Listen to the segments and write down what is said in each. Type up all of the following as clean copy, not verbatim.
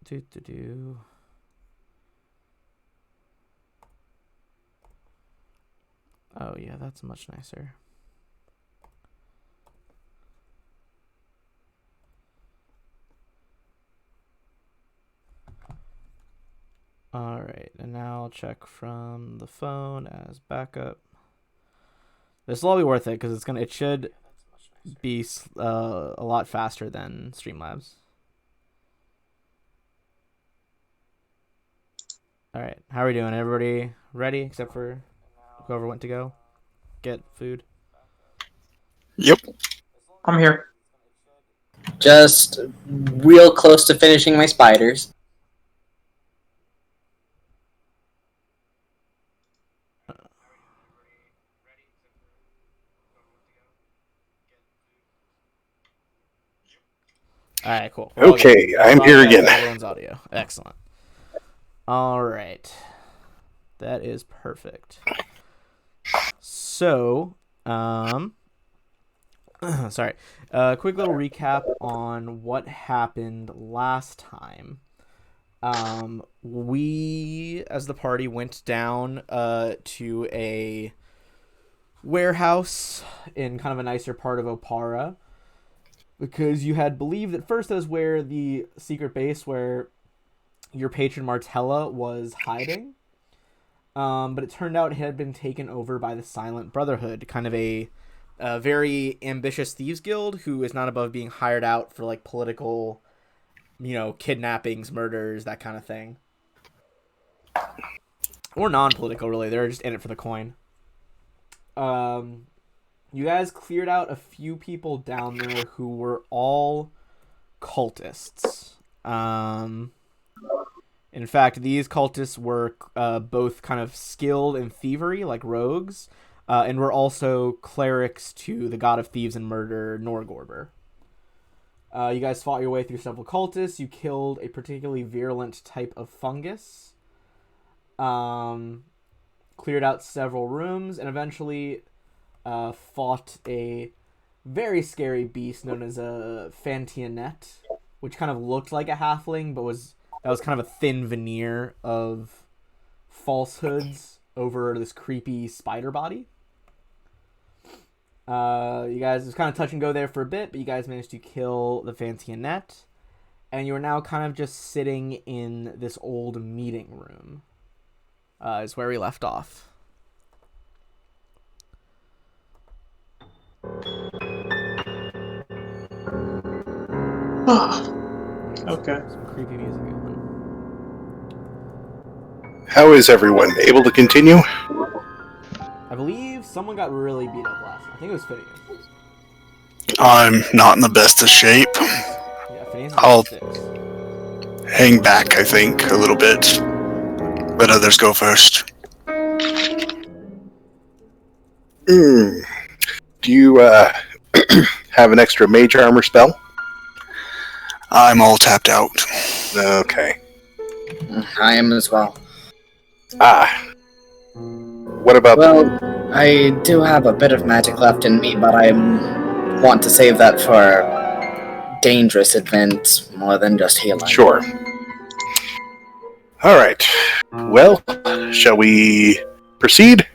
Do. Oh yeah, that's much nicer. All right, and now I'll check from the phone as backup. This will all be worth it because it should be a lot faster than Streamlabs. All right, how are we doing? Everybody ready except for whoever went to go get food? Yep. I'm here. Just real close to finishing my spiders. All right, cool. Okay, I'm here again. Everyone's audio. Excellent. All right. That is perfect. So, sorry. Quick little recap on what happened last time. We, as the party, went down to a warehouse in kind of a nicer part of Opara, because you had believed at first that was where the secret base where your patron Martella was hiding. But it turned out it had been taken over by the Silent Brotherhood, kind of a very ambitious thieves guild who is not above being hired out for like political, kidnappings, murders, that kind of thing. Or non-political, really. They're just in it for the coin. You guys cleared out a few people down there who were all cultists. In fact, these cultists were both kind of skilled in thievery, like rogues, and were also clerics to the god of thieves and murder, Norgorber. You guys fought your way through several cultists. You killed a particularly virulent type of fungus. Cleared out several rooms, and eventually fought a very scary beast known as a Fantionette, which kind of looked like a halfling, but that was kind of a thin veneer of falsehoods over this creepy spider body. You guys, it was kind of touch and go there for a bit, but you guys managed to kill the Fantionette, and you are now kind of just sitting in this old meeting room. Is where we left off. Okay. Some creepy music going. How is everyone? Able to continue? I believe someone got really beat up last time. I think it was Finnegan. I'm not in the best of shape. Yeah, Finnegan's I'll six. hang back, I think, a little bit. Let others go first. Do you have an extra mage armor spell? I'm all tapped out. Okay. I am as well. What about... Well, I do have a bit of magic left in me, but I want to save that for dangerous events more than just healing. Sure. Alright. Well, shall we proceed?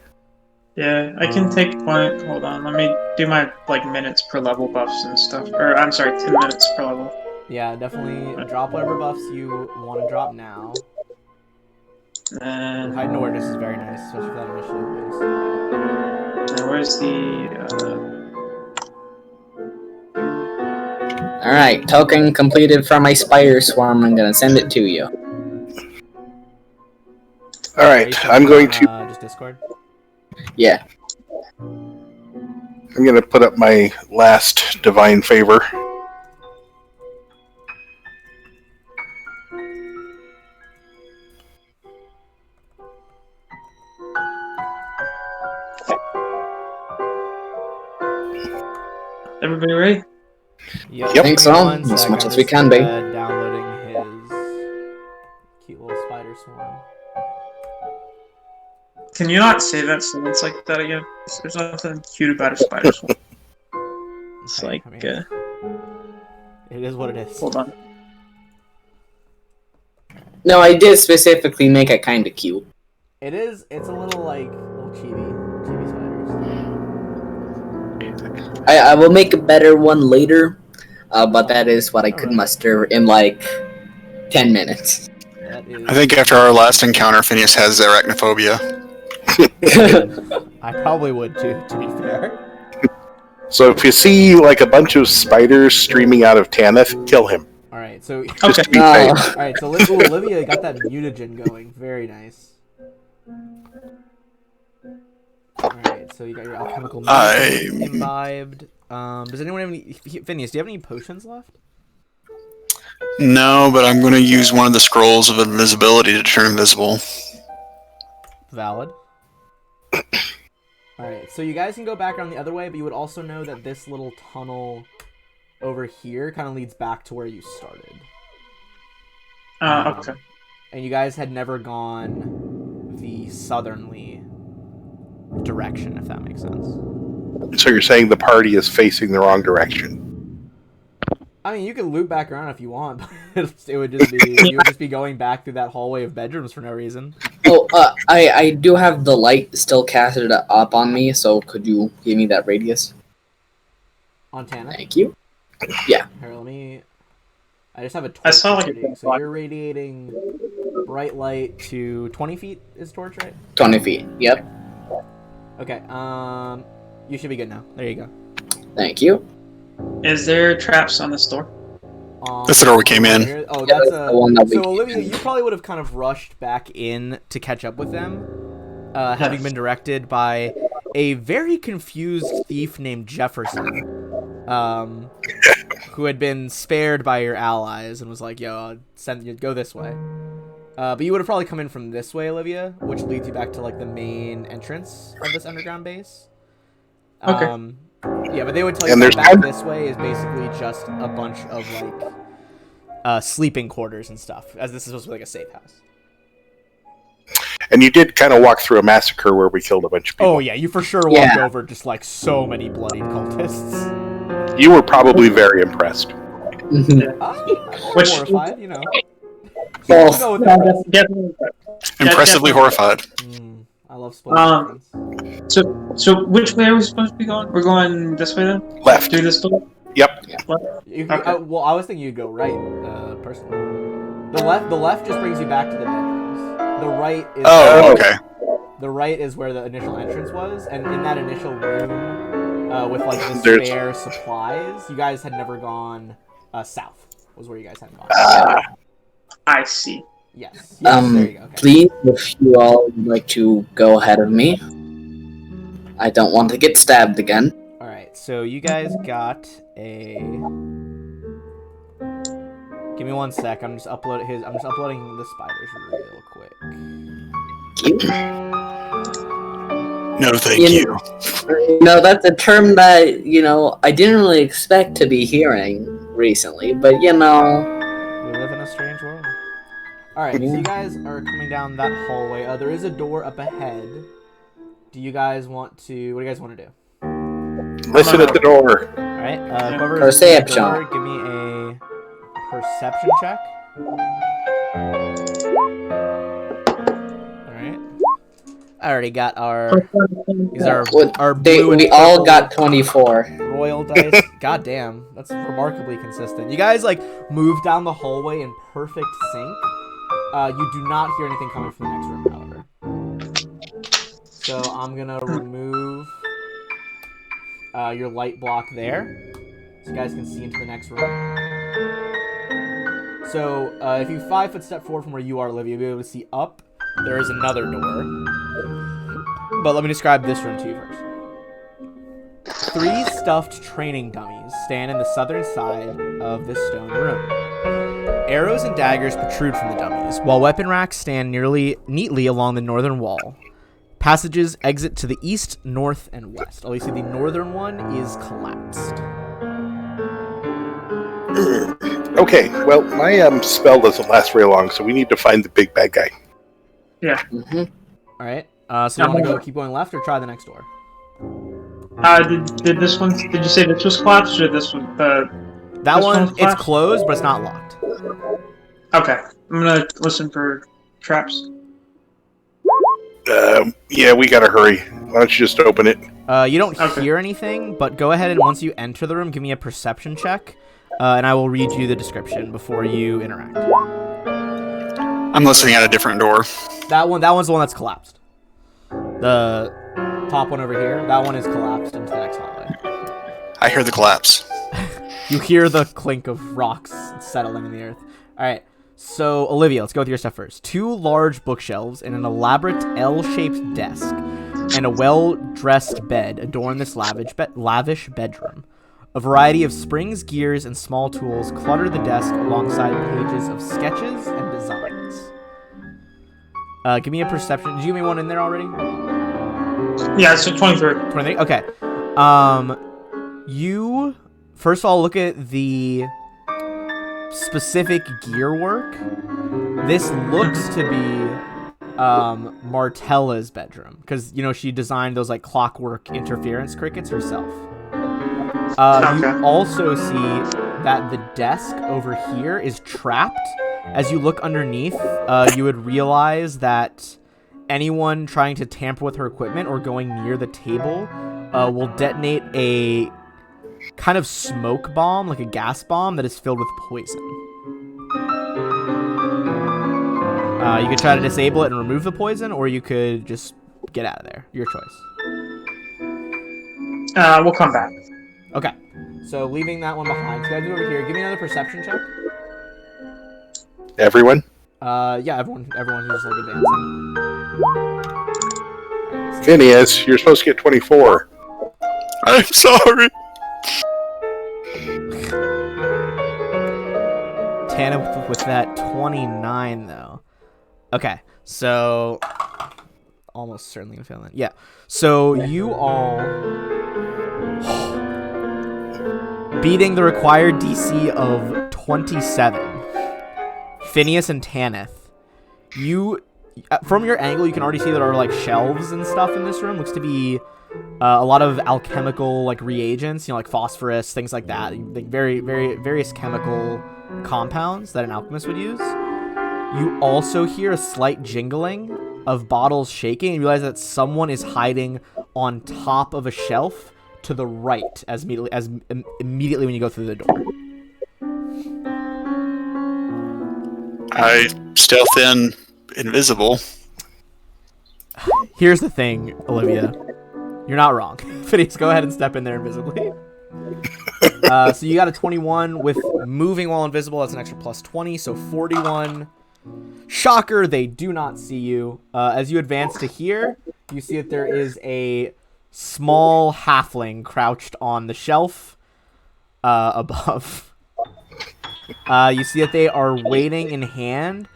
Yeah, I can take point. Hold on, let me do my minutes per level buffs and stuff. Or I'm sorry, 10 minutes per level. Yeah, definitely drop whatever buffs you want to drop now. And Hide and awareness is very nice, especially for that initiative boost. where's the Alright, token completed for my spider swarm. I'm gonna send it to you. Alright, I'm going to... just Discord? Yeah. I'm going to put up my last divine favor. everybody ready? Yep. I think so, as much as we can be. Downloading his cute little spider swarm. Can you not say that sentence like that again? There's nothing cute about a spider swarm. It's Okay, like, I mean, it is what it is. hold on. No, I did specifically make it kind of cute. It is. It's a little like little chibi spiders. I will make a better one later, but that is what I could muster in like 10 minutes. That is. I think after our last encounter, Phineas has arachnophobia. I probably would too. To be fair. So if you see like a bunch of spiders streaming out of Tanith, kill him. All right. So. Just to be No. fair. All right. So Olivia got that mutagen going. Very nice. Alright, so you got your alchemical mutagen imbibed. Does anyone have any... Phineas, do you have any potions left? No, but I'm going to use one of the scrolls of invisibility to turn invisible. Valid. Alright, so you guys can go back around the other way, but you would also know that this little tunnel over here kind of leads back to where you started. Okay. And you guys had never gone the southerly direction, if that makes sense. So you're saying the party is facing the wrong direction? I mean, you can loop back around if you want, but it would just be you would just be going back through that hallway of bedrooms for no reason. Oh, I do have the light still casted up on me, so could you give me that radius? On Tana. Thank you. Here, let me. I just have a torch. I saw, like, radiating, so you're radiating bright light to 20 feet. Is torch right? 20 feet. Yep. Okay. You should be good now. There you go. Thank you. Is there traps on this door? That's the door we came in. Oh, Yeah, that's that's the one that we So came Olivia, in. you probably would have kind of rushed back in to catch up with them, having been directed by a very confused thief named Jefferson, who had been spared by your allies and was like, "Yo, I'll send you go this way." But you would have probably come in from this way, Olivia, which leads you back to like the main entrance of this underground base. Okay. Yeah, but they would tell you And that there's- back this way is basically just a bunch of like sleeping quarters and stuff, as this is supposed to be like a safe house. And you did kind of walk through a massacre where we killed a bunch of people. Oh yeah, you for sure walked Yeah. over just like so many bloodied cultists. You were probably very impressed. Which- Horrified, you know. Both. Go with that. Definitely. Impressively definitely. horrified. I love spoilers. So which way are we supposed to be going? We're going this way then? Left. Through this door? Yep. Left? Okay. Well, I was thinking you'd go right, personally. The left just brings you back to the bedrooms. The right is Oh, okay. the right is where the initial entrance was, and in that initial room, with like the There's- spare supplies, you guys had never gone south. Was where you guys hadn't gone. I see. Yes. There you go. Okay. Please, if you all would like to go ahead of me. I don't want to get stabbed again. All right. So you guys got a. Give me 1 sec. I'm just uploading the spiders real quick. Thank you. No, thank You- you. No, that's a term that, I didn't really expect to be hearing recently, but We live in a strange world. All right. So you guys are coming down that hallway. There is a door up ahead. Do you guys want to? What do you guys want to do? Listen at the door. All right. Whoever's at the Perception. door, give me a perception check. All right. I already got our. These are our blue and we all purple got 24. royal dice. God damn, that's remarkably consistent. You guys like move down the hallway in perfect sync. You do not hear anything coming from the next room, however. So I'm gonna remove your light block there, so you guys can see into the next room. So if you 5 foot step forward from where you are, Olivia, you'll be able to see up. There is another door. But let me describe this room to you first. 3 stuffed training dummies stand in the southern side of this stone room. Arrows and daggers protrude from the dummies, while weapon racks stand neatly along the northern wall. Passages exit to the east, north, and west. At least the northern one is collapsed. Okay, well, my spell doesn't last very long, so we need to find the big bad guy. Mm-hmm. All right. So you want to keep going left or try the next door? Did this one? Did you say this was collapsed or this one? That This one, one's it's collapsed? closed, but it's not locked. Okay, I'm gonna listen for traps. Yeah, we gotta hurry. Why don't you just open it? You don't Okay. hear anything, but go ahead and once you enter the room, give me a perception check, and I will read you the description before you interact. I'm listening at a different door. That one's the one that's collapsed. The top one over here, that one is collapsed into the next hallway. I hear the collapse. You hear the clink of rocks settling in the earth. All right. So, Olivia, let's go with your stuff first. 2 large bookshelves and an elaborate L-shaped desk and a well-dressed bed adorn this lavish bedroom. A variety of springs, gears, and small tools clutter the desk alongside pages of sketches and designs. Give me a perception. Did you give me one in there already? Yeah, so 23. 23? Okay. You, first of all, look at the specific gear work. This looks to be Martella's bedroom, because she designed those like clockwork interference crickets herself. You also see that the desk over here is trapped. As you look underneath, you would realize that anyone trying to tamper with her equipment or going near the table will detonate a kind of smoke bomb, like a gas bomb that is filled with poison. You could try to disable it and remove the poison, or you could just get out of there. Your choice. We'll come back. Okay. So leaving that one behind. So guys, over here. Give me another perception check. Everyone? Yeah, everyone who's like advancing. Phineas, you're supposed to get 24. I'm sorry. Tana with that 29 though. Okay, so almost certainly gonna fail that. Yeah. So you all beating the required DC of 27. Phineas and Tanith. You, from your angle, you can already see there are like shelves and stuff in this room. Looks to be a lot of alchemical like reagents, like phosphorus, things like that. Like various chemical compounds that an alchemist would use. You also hear a slight jingling of bottles shaking and realize that someone is hiding on top of a shelf to the right immediately when you go through the door. I stealth in invisible. Here's the thing, Olivia. You're not wrong. Phineas, go ahead and step in there invisibly. So you got a 21 with moving while invisible. That's an extra plus 20, so 41. Shocker, they do not see you. As you advance to here, you see that there is a small halfling crouched on the shelf above. You see that they are waiting in hand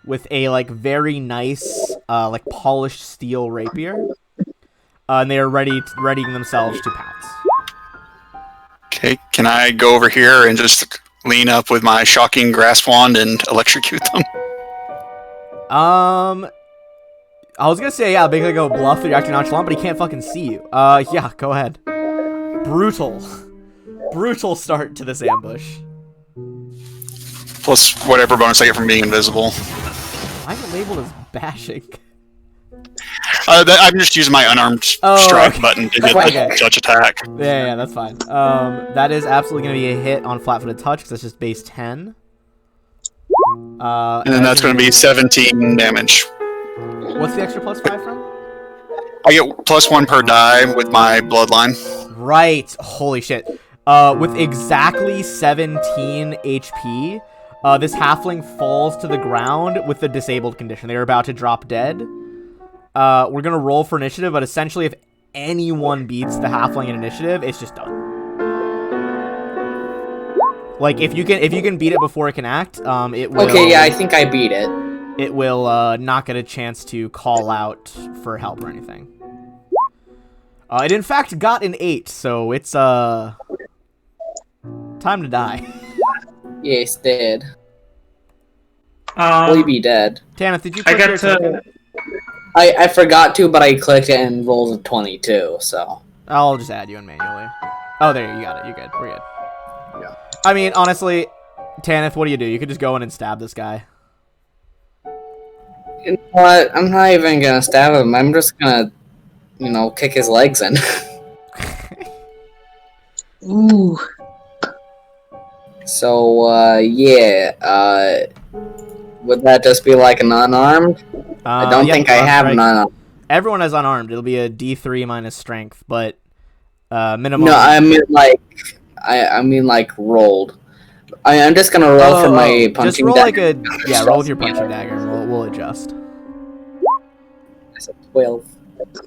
with a very nice polished steel rapier, and they are readying themselves to pounce. Okay, can I go over here and just lean up with my shocking grass wand and electrocute them? I was gonna say basically go bluff that you're acting nonchalant, but he can't fucking see you. Yeah, go ahead. Brutal start to this ambush. Plus whatever bonus I get from being invisible. Why is it labeled as bashing? I'm just using my unarmed strike button to get the judge attack. Yeah, that's fine. That is absolutely going to be a hit on flat-footed touch, because that's just base 10. And then that's going to be 17 damage. What's the extra plus 5 from? I get +1 per die with my bloodline. Right. Holy shit. With exactly 17 HP, this halfling falls to the ground with the disabled condition. They are about to drop dead. We're gonna roll for initiative, but essentially if anyone beats the halfling in initiative, it's just done. Like if you can beat it before it can act, it will. Okay, yeah, I think I beat it. It will not get a chance to call out for help or anything. It in fact got an 8, so it's time to die. Yes, dead. Will you be dead? Tanith, did you? I got to. I forgot to, but I clicked it and rolled a 22, so. I'll just add you in manually. Oh, there you got it. You're good. We're good. Yeah. I mean, honestly, Tanith, what do? You could just go in and stab this guy. You know what? I'm not even gonna stab him. I'm just gonna, kick his legs in. Ooh. So, yeah. Would that just be like an unarmed? I don't think I have an unarmed. Everyone has unarmed. It'll be a D3 minus strength, but minimum. No, I mean like rolled. I'm just gonna roll for my punching just roll dagger. roll with your punching dagger, and we'll adjust. That's a 12.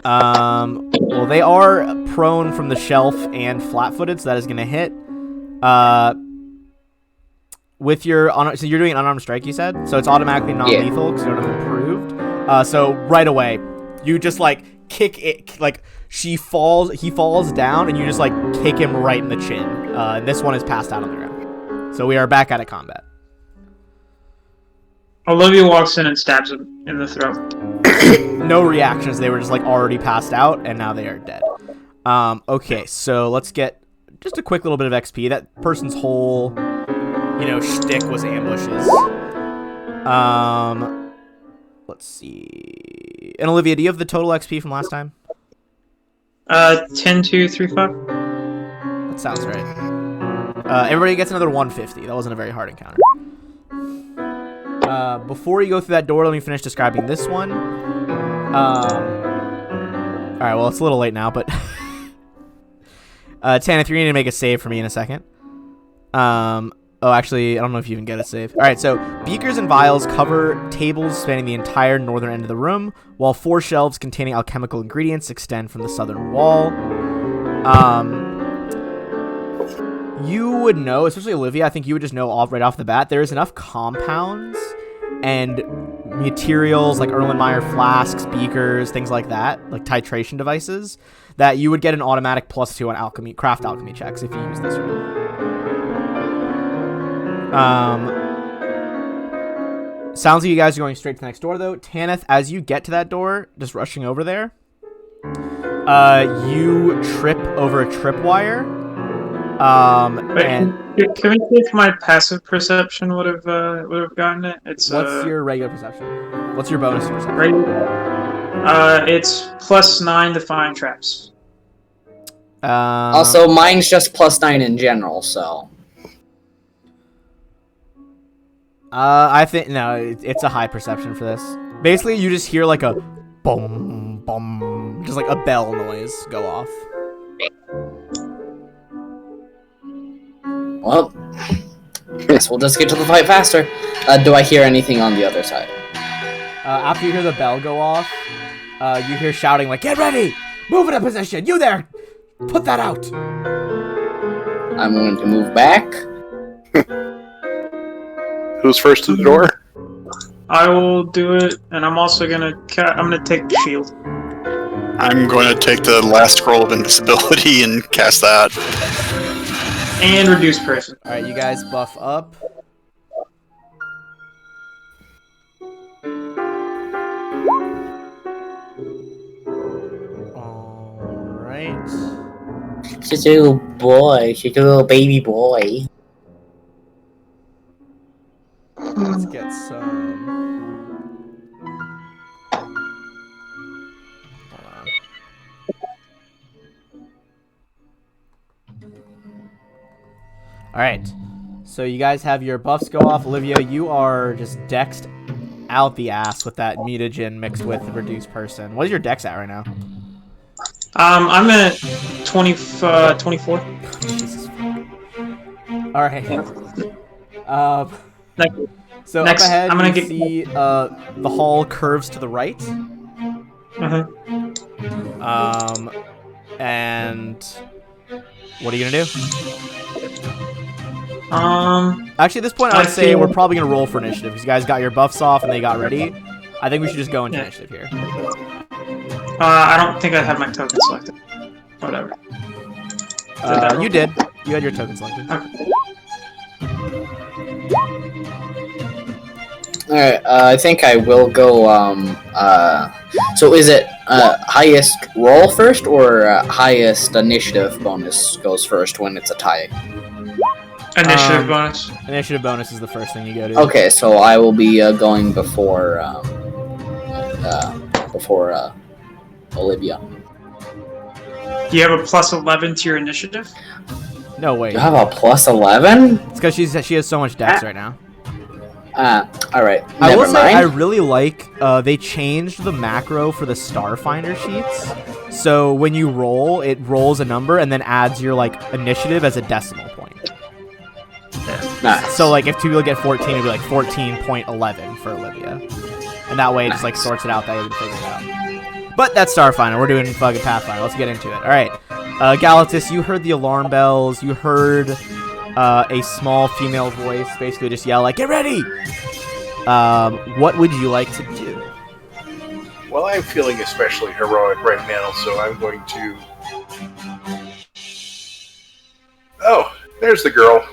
Well, they are prone from the shelf and flat-footed, so that is gonna hit. With your so you're doing an unarmed strike, you said, so it's automatically non-lethal because you don't have improved. So right away, you just like kick it, like he falls down, and you just like kick him right in the chin. And this one is passed out on the ground. So we are back out of combat. Olivia walks in and stabs him in the throat. No reactions. They were just like already passed out, and now they are dead. Okay, so let's get just a quick little bit of XP. That person's whole shtick was ambushes. Let's see. And Olivia, do you have the total XP from last time? 10, 2, 3, 5. That sounds right. Everybody gets another 150. That wasn't a very hard encounter. Before you go through that door, let me finish describing this one. Alright, well, it's a little late now, but... Tanith, you're going to make a save for me in a second. Oh, actually, I don't know if you even get a save. Alright, so beakers and vials cover tables spanning the entire northern end of the room, while 4 shelves containing alchemical ingredients extend from the southern wall. You would know, especially Olivia, I think you would just know right off the bat, there's enough compounds and materials like Erlenmeyer flasks, beakers, things like that, like titration devices, that you would get an automatic +2 on craft alchemy checks if you use this room. Sounds like you guys are going straight to the next door, though. Tanith, as you get to that door, just rushing over there, you trip over a tripwire. Can we see if my passive perception would have gotten it? What's your regular perception? What's your bonus perception? It's +9 to find traps. Also, mine's just +9 in general, so. I think no, it's a high perception for this. Basically, you just hear like a boom, boom, just like a bell noise go off. Well, guess we'll just get to the fight faster. Do I hear anything on the other side? After you hear the bell go off, you hear shouting like, "Get ready! Move into position! You there! Put that out!" I'm going to move back. Who's first to the door? I will do it, and I'm also gonna take the shield. I'm going to take the last scroll of invisibility and cast that. And reduce person. Alright, you guys buff up. Alright. She's a little boy. She's a little baby boy. Let's get some... Hold on. Alright. So you guys have your buffs go off. Olivia, you are just dexed out the ass with that mutagen mixed with the reduced person. What is your dex at right now? I'm at 24. Jesus. Alright. So Next, up ahead, I'm gonna you get- see the hall curves to the right. And what are you gonna do? Actually, at this point, I'd say we're probably gonna roll for initiative because you guys got your buffs off and they got ready. I think we should just go into initiative here. I don't think I have my token selected. Whatever. You did. You had your token selected. Okay. Alright, I think I will go, so is it, highest roll first, or highest initiative bonus goes first when it's a tie? Initiative bonus. Initiative bonus is the first thing you go to. Okay, so I will be going before Olivia. Do you have a plus 11 to your initiative? No, wait. You have a plus 11? It's because she has so much dex right now. Alright. I will Never say I mind. really like they changed the macro for the Starfinder sheets. So when you roll, it rolls a number and then adds your like initiative as a decimal point. Nice. So like if two people get 14, it'd be like 14.11 for Olivia. And that way it just like sorts it out that you can figure it out. But that's Starfinder. We're doing fucking Pathfinder. Let's get into it. Alright. Galatus, you heard the alarm bells. You heard a small female voice basically just yell like, "Get ready!" What would you like to do? Well, I'm feeling especially heroic right now, so I'm going to... Oh, there's the girl.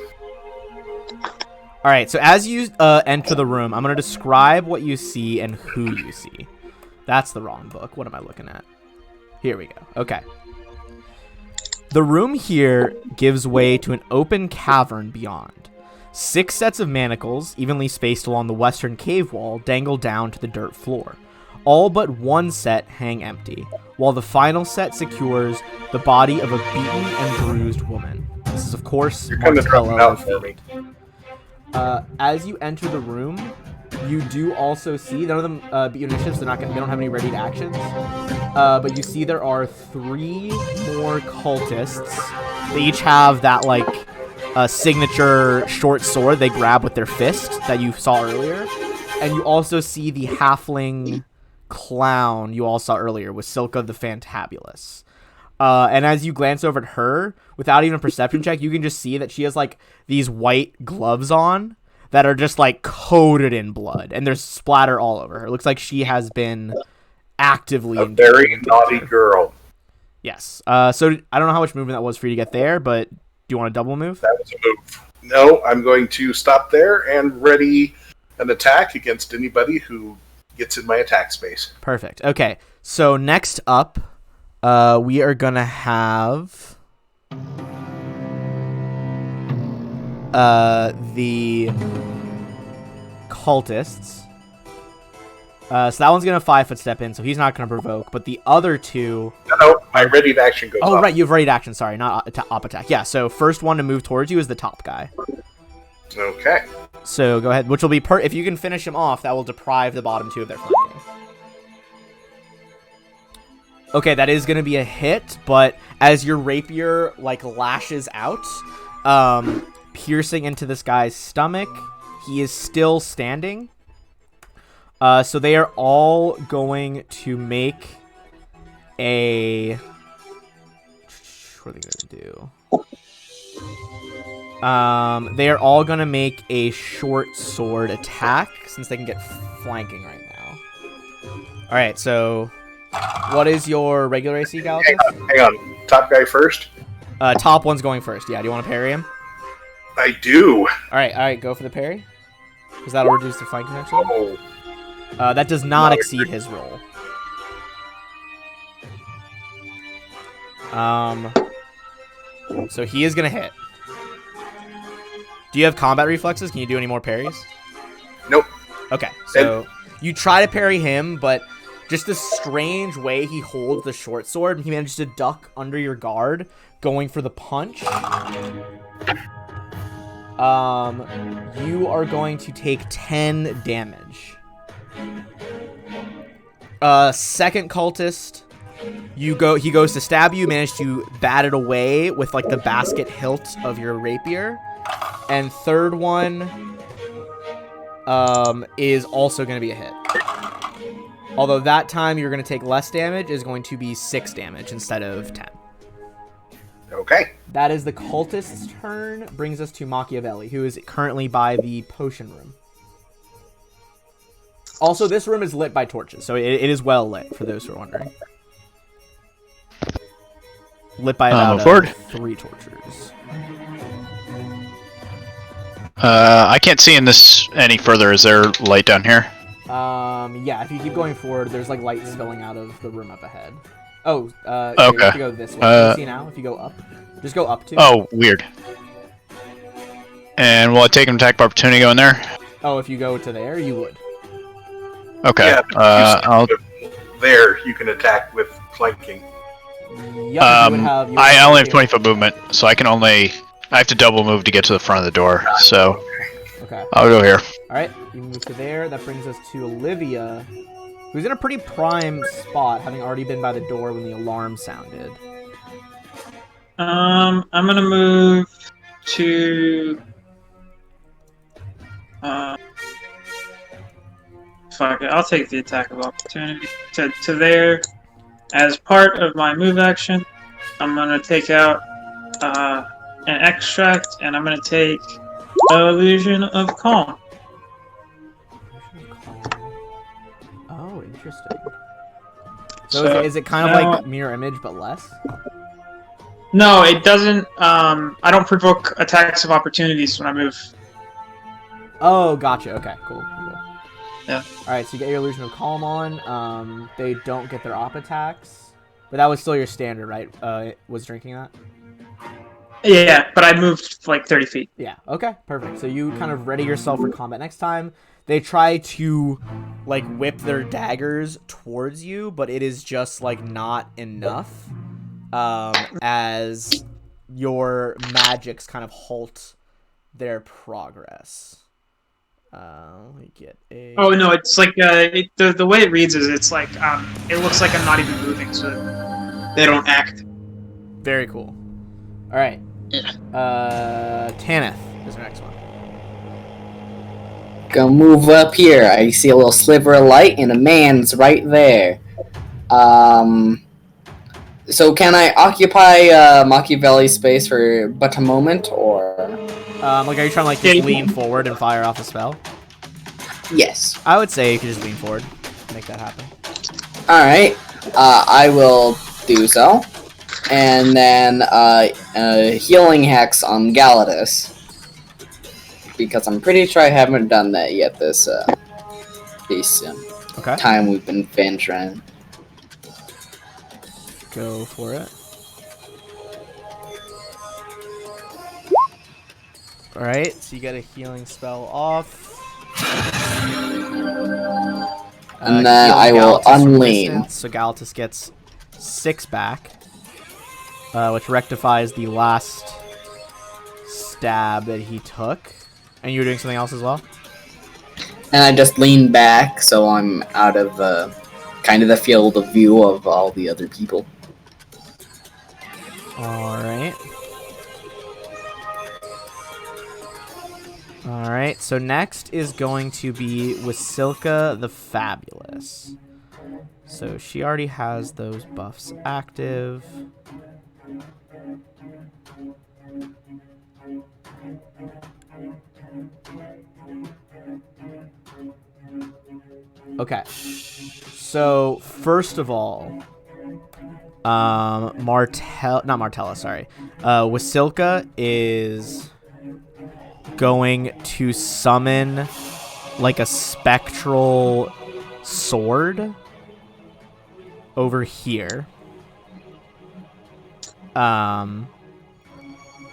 Alright, so as you enter the room, I'm going to describe what you see and who you see. That's the wrong book. What am I looking at? Here we go. Okay. The room here gives way to an open cavern beyond. 6 sets of manacles, evenly spaced along the western cave wall, dangle down to the dirt floor. All but one set hang empty, while the final set secures the body of a beaten and bruised woman. This is, of course, You're kind of dropping Martella out for me. As you enter the room, you do also see none of them beat your initiatives. They don't have any readied actions. But you see there are 3 more cultists. They each have that like signature short sword they grab with their fist that you saw earlier, and you also see the halfling clown you all saw earlier with Silka the Fantabulous. And as you glance over at her, without even a perception check, you can just see that she has like these white gloves on that are just like coated in blood, and there's splatter all over her. It looks like she has been actively A engaged very in naughty girl. Yes. So I don't know how much movement that was for you to get there, but do you want a double move? That was a move. No, I'm going to stop there and ready an attack against anybody who gets in my attack space. Perfect. Okay. So next up, we are gonna have the cultists. So that one's gonna 5-foot step in, so he's not gonna provoke. But the other 2. No, my ready to action goes Oh off. right, you have ready action. Sorry, not op attack. Yeah. So first one to move towards you is the top guy. Okay. So go ahead, which will be if you can finish him off, that will deprive the bottom 2 of their flanking. Okay, that is going to be a hit, but as your rapier like lashes out, piercing into this guy's stomach, he is still standing. So they are all going to make a... What are they going to do? They are all going to make a short sword attack, since they can get flanking right now. Alright, so... What is your regular AC, Galatus? Hang on. Top guy first? Top one's going first, yeah. Do you want to parry him? I do. Alright, go for the parry. Because that'll reduce the flanking actually. Oh, That does not exceed his roll. So he is gonna hit. Do you have combat reflexes? Can you do any more parries? nope. Okay, so you try to parry him, but just the strange way he holds the short sword, and he manages to duck under your guard, going for the punch. You are going to take 10 damage. Second cultist, he goes to stab you, manage to bat it away with like the basket hilt of your rapier. And third one is also going to be a hit. Although that time you're going to take less damage, is going to be 6 damage instead of 10. Okay. That is the cultist's turn. Brings us to Machiavelli, who is currently by the potion room. Also, this room is lit by torches, so it is well lit, for those who are wondering. Lit by about 3 torches. I can't see in this any further. Is there light down here? Yeah, if you keep going forward, there's like light spilling out of the room up ahead. Oh, Okay. You have to go this way. Can you see now? If you go up, just go up to. Oh, weird. And will I take an attack of opportunity going there? Oh, if you go to there, you would. Okay. Yeah, I'll. there you can attack with flanking. Yep, you would have, you would I have only have to- 20-foot movement, so I have to double move to get to the front of the door. So Okay. I'll go here. All right, you move to there. That brings us to Olivia, who's in a pretty prime spot, having already been by the door when the alarm sounded. I'm gonna move to. Fuck it, I'll take the attack of opportunity to there. As part of my move action, I'm gonna take out an extract, and I'm gonna take illusion of calm. Oh, interesting. So is it kind of like mirror image but less? No, it doesn't. I don't provoke attacks of opportunities when I move. Oh, gotcha. Okay, cool. Yeah. All right, so you get your illusion of calm on. They don't get their op attacks, but that was still your standard, right? Was drinking that? Yeah, but I moved like 30 feet. Yeah. Okay. Perfect. So you kind of ready yourself for combat. Next time they try to like whip their daggers towards you, but it is just like not enough. As your magics kind of halt their progress. Let me get a. Oh no, it's like the way it reads is it's like it looks like I'm not even moving, so they don't act. Very cool. All right. Tanith is our next one. Go move up here. I see a little sliver of light, and a man's right there. So can I occupy Machiavelli's space for but a moment, or? Like, are you trying to like just lean forward and fire off a spell? Yes. I would say you could just lean forward, make that happen. All right. I will do so, and then healing hex on Galatus, because I'm pretty sure I haven't done that yet this Okay. time we've been venturing. Go for it. Alright, so you get a healing spell off. And then I healing will Galatus from unlean. distance, so Galatus gets 6 back, which rectifies the last stab that he took. And you were doing something else as well? And I just lean back, so I'm out of kind of the field of view of all the other people. Alright. Alright, so next is going to be Wasilka the Fabulous. So she already has those buffs active. Okay. So, first of all, Wasilka is going to summon like a spectral sword over here. And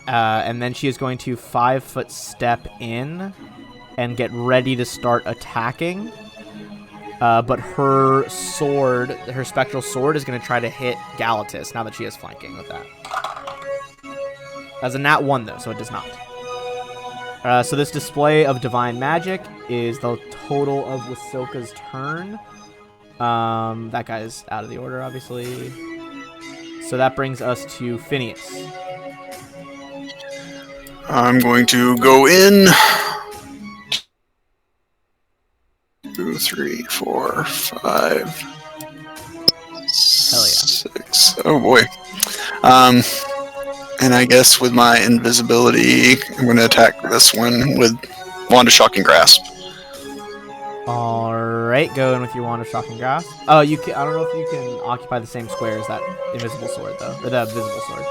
then she is going to 5-foot step in and get ready to start attacking. But her sword, her spectral sword, is going to try to hit Galatus now that she is flanking with that. As a nat 1, though, so it does not. So this display of divine magic is the total of Wasilka's turn. That guy's out of the order, obviously. So that brings us to Phineas. I'm going to go in. 2, 3, 4, 5, 6. Oh boy. And I guess with my invisibility, I'm going to attack this one with Wand of Shocking Grasp. Alright, go in with your Wand of Shocking Grasp. Oh, you can, I don't know if you can occupy the same square as that invisible sword, though. Or the visible sword.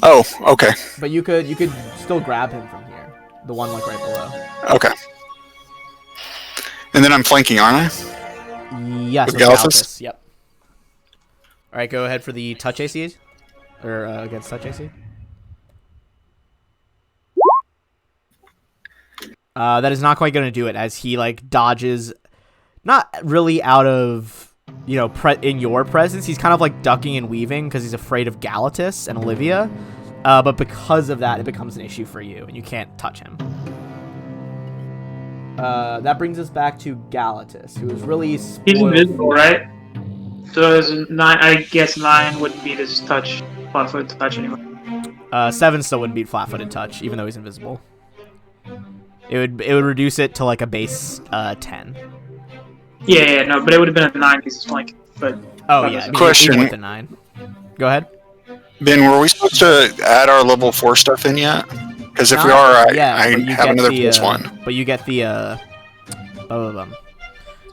Oh, okay. But you could still grab him from here. The one, like, right below. Okay. And then I'm flanking, aren't I? Yes, With with Galatus? Galatus. Yep. Alright, go ahead for the touch AC. Or against touch AC. That is not quite going to do it, as he like dodges, not really out of, you know, in your presence. He's kind of like ducking and weaving because he's afraid of Galatus and Olivia. But because of that, it becomes an issue for you, and you can't touch him. That brings us back to Galatus, who is really He's spoiled. invisible, right? So it's 9. I guess 9 wouldn't beat his touch, flat-footed touch anyway. 7 still wouldn't beat flat-footed touch, even though he's invisible. It would reduce it to like a base 10. Yeah, no, but it would have been a 9 because it's flank. But Oh yeah, I mean, Question. even with the 9. Go ahead. Ben, were we supposed to add our level 4 stuff in yet? Because if we Not are, yet, I but you have get another the, plus 1. But you get the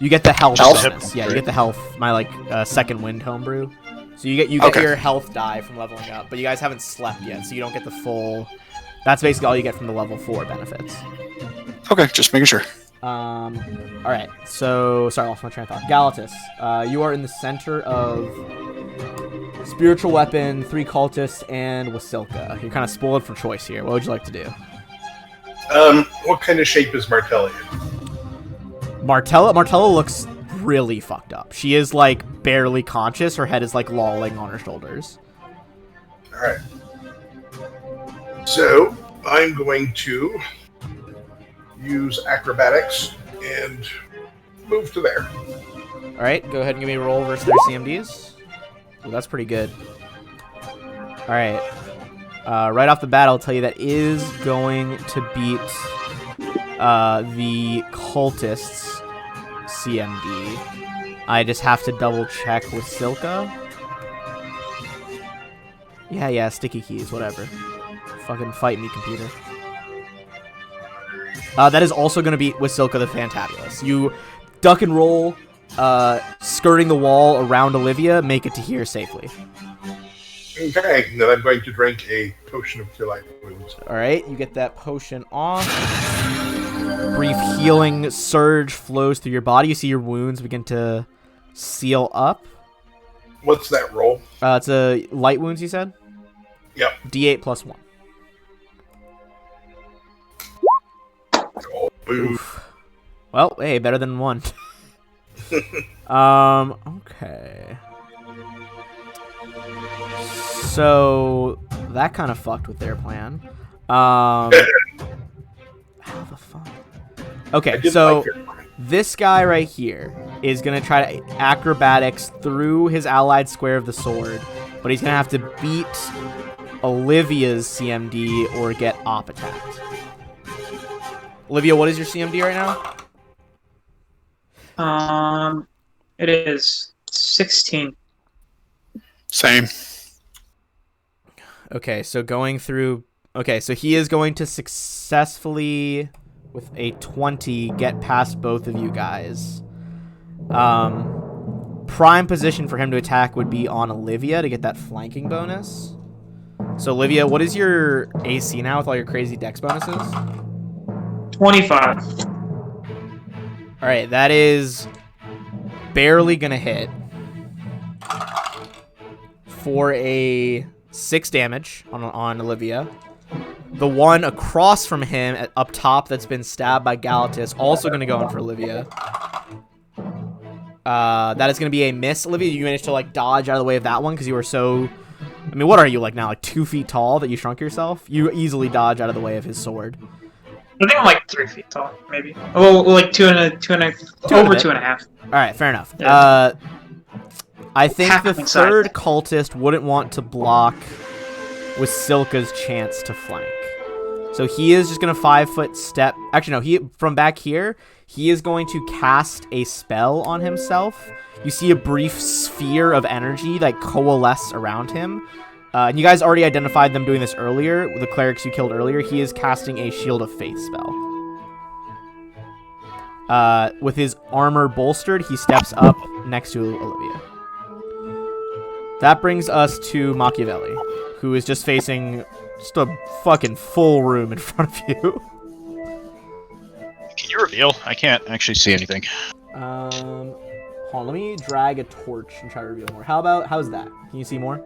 you get the health. Health? bonus. Yeah, you get the health. My like second wind homebrew. So you get Okay. your health die from leveling up, but you guys haven't slept yet, so you don't get the full. That's basically all you get from the level 4 benefits. Okay, just making sure. All right. So sorry, I lost my train of thought. Galatus, you are in the center of spiritual weapon, 3 cultists, and Wasilka. You're kind of spoiled for choice here. What would you like to do? What kind of shape is Martella in? Martella looks really fucked up. She is like barely conscious. Her head is like lolling on her shoulders. Alright. So, I'm going to use acrobatics and move to there. All right, go ahead and give me a roll versus their CMDs. Ooh, that's pretty good. All right. Right off the bat, I'll tell you that is going to beat the cultists CMD. I just have to double check with Silka. Yeah, sticky keys, whatever. Fucking fight me, computer. That is also going to be with Silka the Fantabulous. You duck and roll, skirting the wall around Olivia, make it to here safely. Okay, then I'm going to drink a potion of Cure Light Wounds. Alright, you get that potion off. Brief healing surge flows through your body. You see your wounds begin to seal up. What's that roll? It's a light wounds, you said? Yep. D8 plus 1. Oh, boo. Well, hey, better than 1. Okay. So that kind of fucked with their plan. How the fuck? I Okay, didn't so like your plan. this guy right here is gonna try to acrobatics through his allied square of the sword, but he's gonna have to beat Olivia's CMD or get op attacked. Olivia, what is your CMD right now? It is 16. Same. Okay, so going through... Okay, so he is going to successfully, with a 20, get past both of you guys. Prime position for him to attack would be on Olivia to get that flanking bonus. So, Olivia, what is your AC now with all your crazy dex bonuses? 25. Alright, that is barely gonna hit. For a 6 damage on Olivia. The one across from him up top that's been stabbed by Galatus also going to go in for Olivia. That is going to be a miss. Olivia, you managed to like dodge out of the way of that one because you were so... I mean, what are you like now? Like 2 feet tall that you shrunk yourself? You easily dodge out of the way of his sword. I think I'm like 3 feet tall, maybe. Oh, like two and a Two and a over bit. 2.5. Alright, fair enough. Yeah. I think Half the inside. third cultist wouldn't want to block with Silka's chance to flank. So he is just going to 5-foot step. Actually, no, from back here, he is going to cast a spell on himself. You see a brief sphere of energy like coalesce around him. And you guys already identified them doing this earlier. With the clerics you killed earlier, he is casting a Shield of Faith spell. With his armor bolstered, he steps up next to Olivia. That brings us to Machiavelli, who is just facing just a fucking full room in front of you. Can you reveal? I can't actually see anything. Hold on, let me drag a torch and try to reveal more. How's that? Can you see more?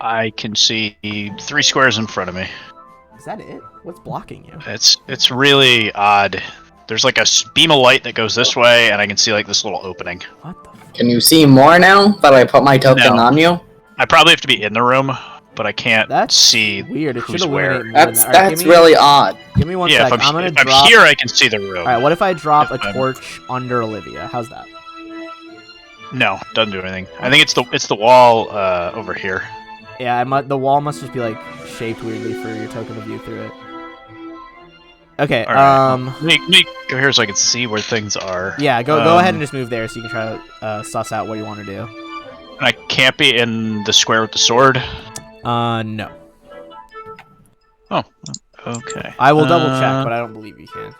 I can see 3 squares in front of me. Is that it? What's blocking you? It's really odd. There's like a beam of light that goes this way, and I can see like this little opening. What the? F- Can you see more now that I put my token No. on you? I probably have to be in the room, but I can't That's see weird. It should who's where. illuminate more than That's that. Alright, that's really odd. Give me one Yeah, sec. if I'm, gonna if drop. I'm here, I can see the room. All right. What if I drop a If I'm- torch under Olivia? How's that? No, doesn't do anything. I think it's the wall over here. Yeah, the wall must just be like shaped weirdly for your token to view through it. Okay. All right. Let me go here so I can see where things are. Yeah. Go ahead and just move there so you can try to suss out what you want to do. And I can't be in the square with the sword. No. Oh, okay. I will double check, but I don't believe you can.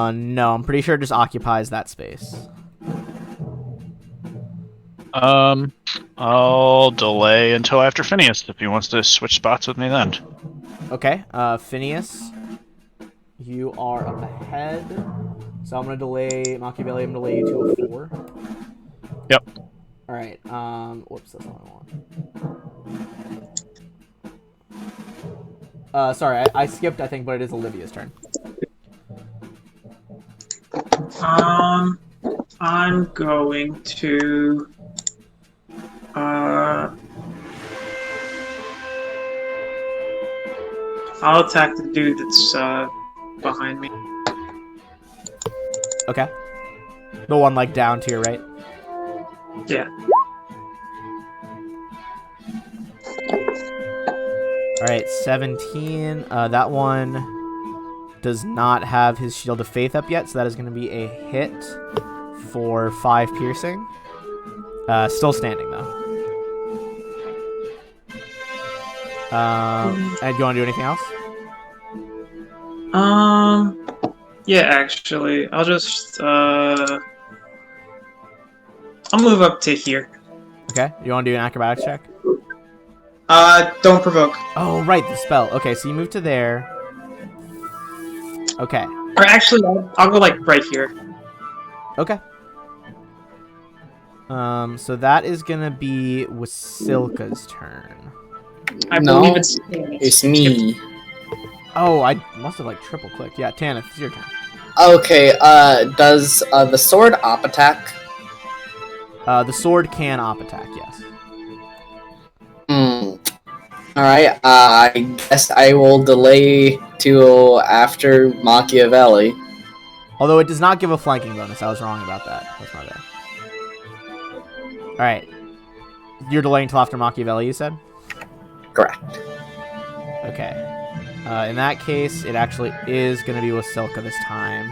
No, I'm pretty sure it just occupies that space. I'll delay until after Phineas if he wants to switch spots with me then. Okay, Phineas, you are up ahead. So I'm gonna delay Machiavelli. I'm gonna delay you to a 4. Yep. All right. Whoops, that's not what I want. Sorry, I skipped. I think, but it is Olivia's turn. I'm going to. I'll attack the dude that's behind me. Okay. The one like down to your right. Yeah. All right, 17. That one does not have his Shield of Faith up yet, so that is going to be a hit for 5 piercing. Still standing though. And do you want to do anything else? Yeah, actually, I'll just I'll move up to here. Okay. You want to do an acrobatics check? Don't provoke. Oh, right, the spell. Okay, so you move to there. Okay. Or actually, I'll go like right here. Okay. So that is gonna be Wasilka's turn. I No, believe it's It's me. Oh, I must have like triple clicked. Yeah, Tanith, it's your turn. Okay, does the sword op attack? The sword can op attack, yes. Alright, I guess I will delay to after Machiavelli. Although it does not give a flanking bonus. I was wrong about that. That's my bad. Alright. You're delaying till after Machiavelli, you said? Correct. Okay. In that case, it actually is going to be Wasilka this time.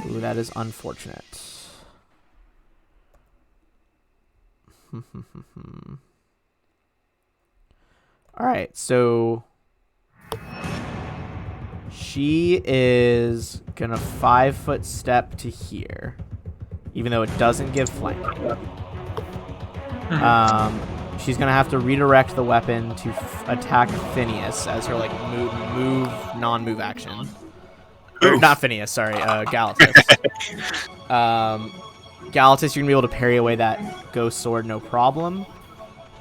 Ooh, that is unfortunate. Alright, so she is gonna 5-foot step to here, even though it doesn't give flanking. She's gonna have to redirect the weapon to attack Phineas as her like move non-move action. Or, not Phineas, sorry, Galatas. Galatas, you're gonna be able to parry away that ghost sword, no problem.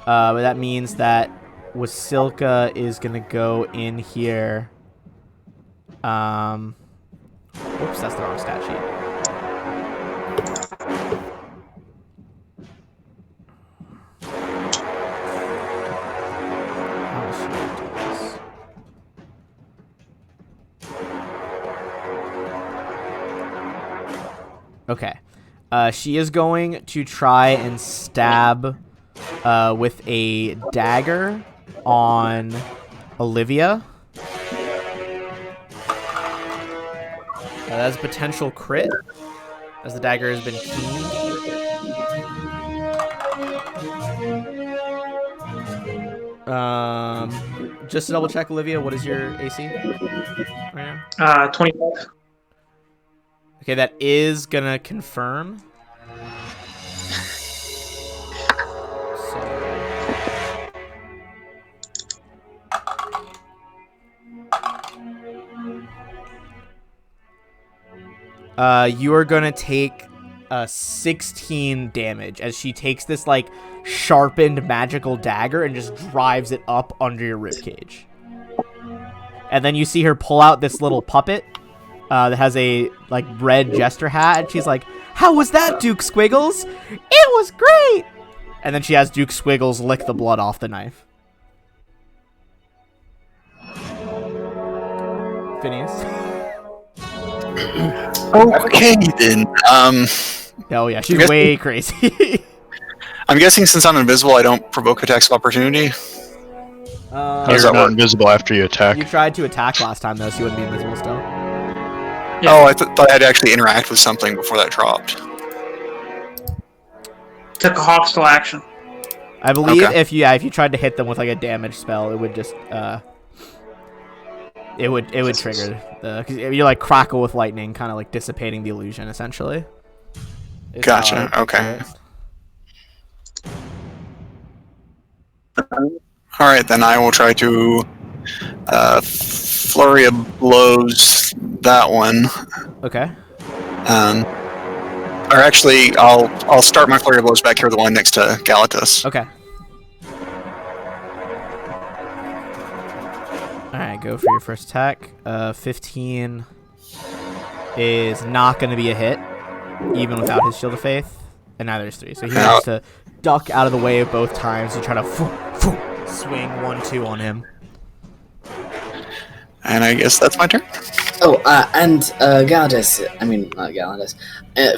But that means that Wasilka is gonna go in here. Oops, that's the wrong stat sheet. How should I do this? Okay. She is going to try and stab with a dagger on Olivia. That's a potential crit, as the dagger has been keyed. Just to double check, Olivia, what is your AC right now? 25. Okay, that is gonna confirm. You are gonna take 16 damage as she takes this like sharpened magical dagger and just drives it up under your ribcage. And then you see her pull out this little puppet that has a like red jester hat, and she's like, "How was that, Duke Squiggles? It was great!" And then she has Duke Squiggles lick the blood off the knife. Phineas. Okay, then. Oh yeah, she's way crazy. I'm guessing since I'm invisible, I don't provoke attacks of opportunity. You're does that not work? invisible after you attack. You tried to attack last time though, so you wouldn't be invisible still. Oh, I thought I had to actually interact with something before that dropped. Took a hostile action. I believe Okay. if you tried to hit them with like a damage spell, it would just it would trigger the, cause you're like crackle with lightning, kind of like dissipating the illusion essentially. Is how Gotcha, I picture okay. it. Alright, then I will try to flurry of blows that one. Okay. Or actually, I'll start my flurry of blows back here, the one next to Galatus. Okay. Alright, go for your first attack. 15 is not going to be a hit, even without his Shield of Faith, and neither is 3. So he has to duck out of the way of both times to try to swing 1-2 on him. And I guess that's my turn. Oh, and Galatus, I mean, not Galatus.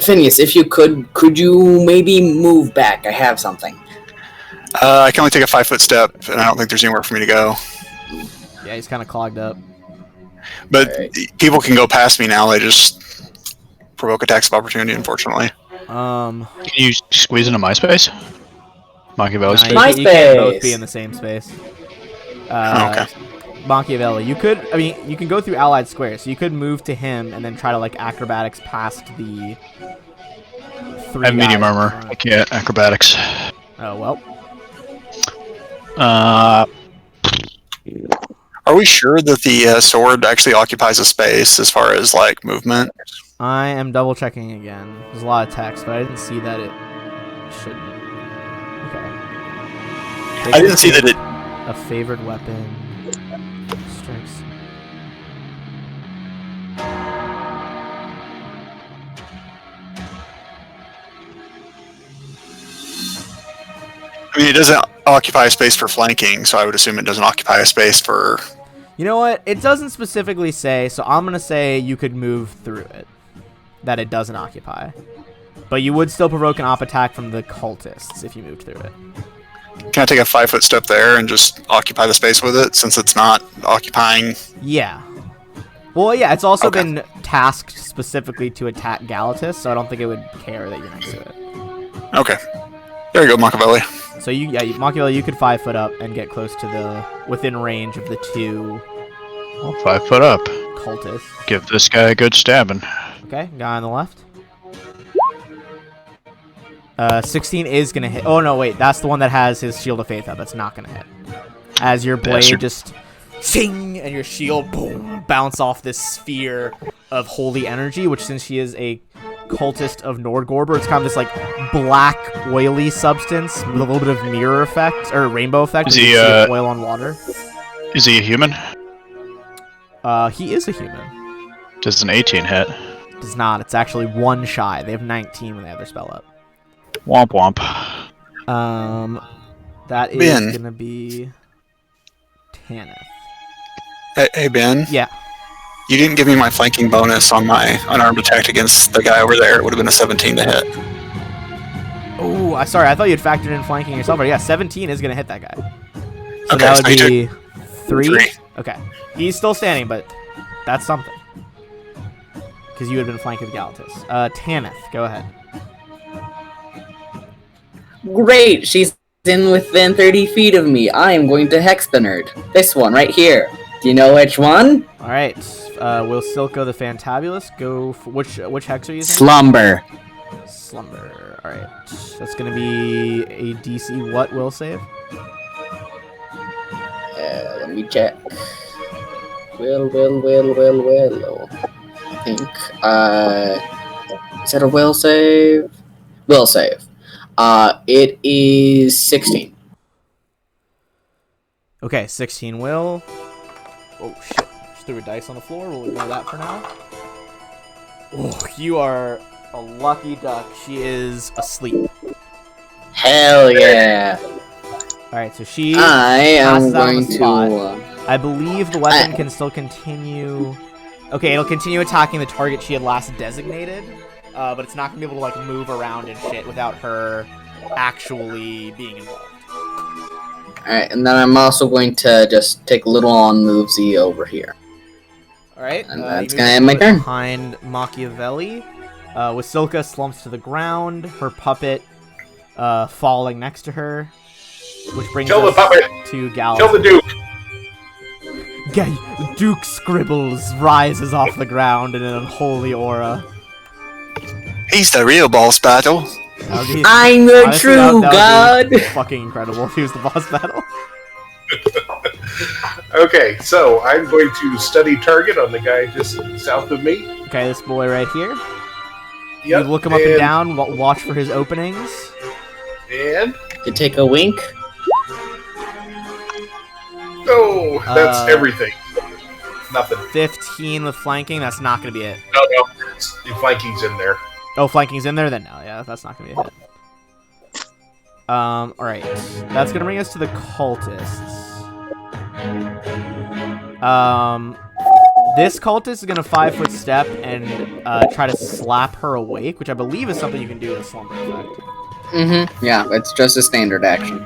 Phineas, if you could you maybe move back? I have something. I can only take a 5-foot step, and I don't think there's anywhere for me to go. Yeah, he's kind of clogged up. But Alright. people can go past me now, they just provoke attacks of opportunity, unfortunately. Can you squeeze into my space? Machiavelli's Nah, space? you can't both space. be in the same space. Okay. Machiavelli, you can go through allied squares, so you could move to him and then try to like acrobatics past the 3 I have medium guys in armor. front. I can't acrobatics. Oh well. Are we sure that the sword actually occupies a space as far as like movement? I am double checking again. There's a lot of text, but I didn't see that it shouldn't. Okay. I didn't see that it. A favored weapon. Strikes. I mean, it doesn't occupy a space for flanking, so I would assume it doesn't occupy a space for. You know what? It doesn't specifically say, so I'm gonna say you could move through it. That it doesn't occupy. But you would still provoke an op attack from the cultists if you moved through it. Can I take a 5-foot step there and just occupy the space with it, since it's not occupying? Yeah. Well, yeah, it's also Okay. been tasked specifically to attack Galatus, so I don't think it would care that you're next to it. Okay. There you go, Machiavelli. So Machiavelli, you could 5 foot up and get close to the within range of the 2 Well, 5 foot up. cultists. Give this guy a good stabbing. Okay, guy on the left. 16 is gonna hit. Oh no, wait, that's the one that has his Shield of Faith up. That's not gonna hit. As your blade Bastard. just ching and your shield boom bounce off this sphere of holy energy, which since she is a cultist of Nordgorber, it's kind of this like black oily substance with a little bit of mirror effect or rainbow effect. Is when he, you see oil on water. Is he a human? He is a human. Does an 18 hit? Does not. It's actually 1 shy. They have 19 when they have their spell up. Womp womp. That is Ben. gonna be Tanith. Hey Ben, Yeah. you didn't give me my flanking bonus on my unarmed attack against the guy over there. It would have been a 17 to hit. Oh, sorry. I thought you'd factored in flanking yourself. But yeah, 17 is gonna hit that guy. So Okay, that so would you be 3. 3. Okay. He's still standing, but that's something. Because you had been flanked with Galatus. Tanith, go ahead. Great, she's in within 30 feet of me. I am going to Hexbinard. This one right here. Do you know which one? All right. Will Silka the Fantabulous go for which hex are you using? Slumber. Slumber. All right, that's gonna be a DC what will save? Let me check. Will. I think. Is it a will save? Will save. It is 16. Okay, 16 will. Oh shit! Just threw a dice on the floor. We'll ignore that for now. Oh, you are a lucky duck. She is asleep. Hell yeah! All right, so she. I am passes out on the going spot. to. I believe the weapon can still continue. Okay, it'll continue attacking the target she had last designated, but it's not gonna be able to like move around and shit without her actually being involved. Alright, and then I'm also going to just take a little on movesy over here. All right, And you that's move gonna a end my little bit turn. behind Machiavelli. Wasilka slumps to the ground. Her puppet falling next to her, which brings Kill the us puppet! to Gal. Kill the Duke! Duke Scribbles rises off the ground in an unholy aura. He's the real boss battle. That would be- I'm the honestly, true that would be god! fucking incredible if he was the boss battle. Okay, so I'm going to study target on the guy just south of me. Okay, this boy right here. Yep, You look him up and down, watch for his openings. And You take a wink. oh, that's everything. Nothing. 15 with flanking, that's not going to be it. No, the flanking's in there. Oh, flanking's in there? Then no, yeah, that's not going to be a hit. Alright. That's going to bring us to the cultists. This cultist is going to 5-foot step and try to slap her awake, which I believe is something you can do with a slumber effect. Mm-hmm. Yeah, it's just a standard action.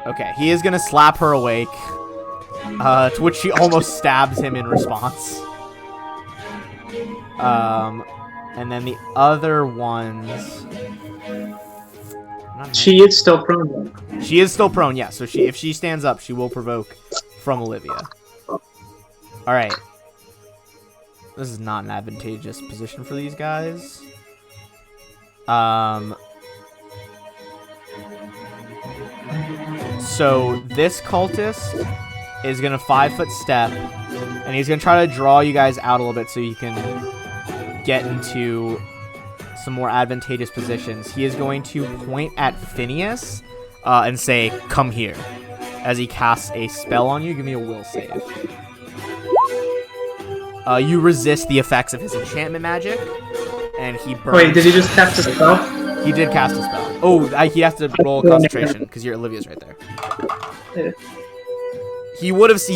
Okay, he is going to slap her awake, to which she almost stabs him in response. And then the other ones... She is still prone. She is still prone, yeah. So if she stands up, she will provoke from Olivia. Alright. This is not an advantageous position for these guys. So this cultist is going to 5-foot step, and he's going to try to draw you guys out a little bit so you can get into some more advantageous positions. He is going to point at Phineas and say, "Come here," as he casts a spell on you. Give me a will save. You resist the effects of his enchantment magic, and he burns. Wait, did he just cast a spell? He did cast a spell. Oh, he has to roll concentration because your Olivia's right there. Yeah. He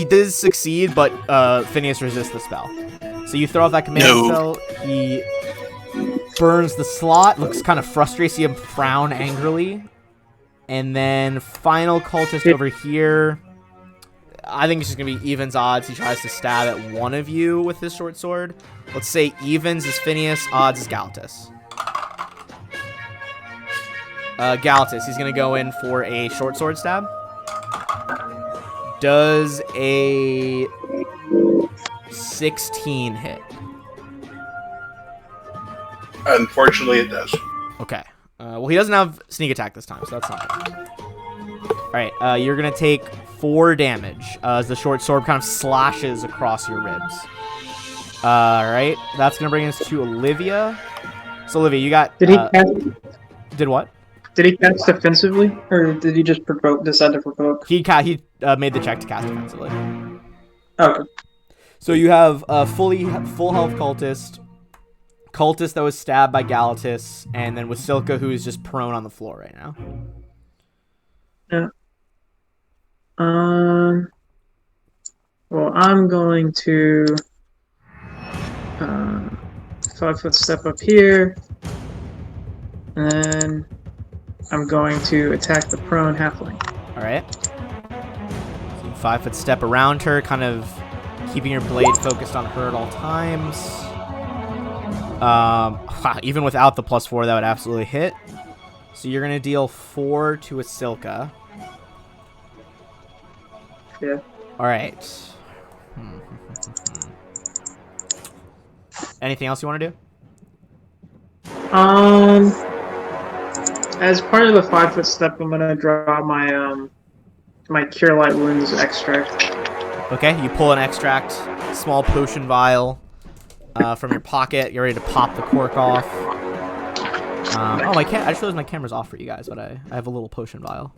did succeed, but Phineas resists the spell. So you throw off that command spell. He burns the slot. Looks kind of frustrated. See him frown angrily. And then final cultist over here. I think it's just gonna be evens odds. He tries to stab at one of you with his short sword. Let's say evens is Phineas, odds is Galatus. Galatus, he's gonna go in for a short sword stab. Does a 16 hit? Unfortunately, it does. Okay. Well, he doesn't have sneak attack this time, so that's not good. Alright, you're gonna take 4 damage as the short sword kind of slashes across your ribs. Alright, that's gonna bring us to Olivia. So, Olivia, you got... Did he cast? Did what? Did he cast defensively, or did he just decide to provoke? He made the check to cast defensively. Okay. So you have a full health cultist that was stabbed by Galatus, and then Wasilka, who is just prone on the floor right now. Yeah. Well, I'm going to 5-foot step up here, and then I'm going to attack the prone halfling. All right. So you 5-foot step around her, kind of keeping your blade focused on her at all times. Even without the +4, that would absolutely hit. So you're gonna deal 4 to Wasilka. Yeah. All right. Anything else you want to do? As part of the 5-foot step, I'm gonna draw my my Cure Light Wounds extract. Okay, you pull an extract, small potion vial from your pocket. You're ready to pop the cork off. Oh, I just realized my camera's off for you guys, but I have a little potion vial.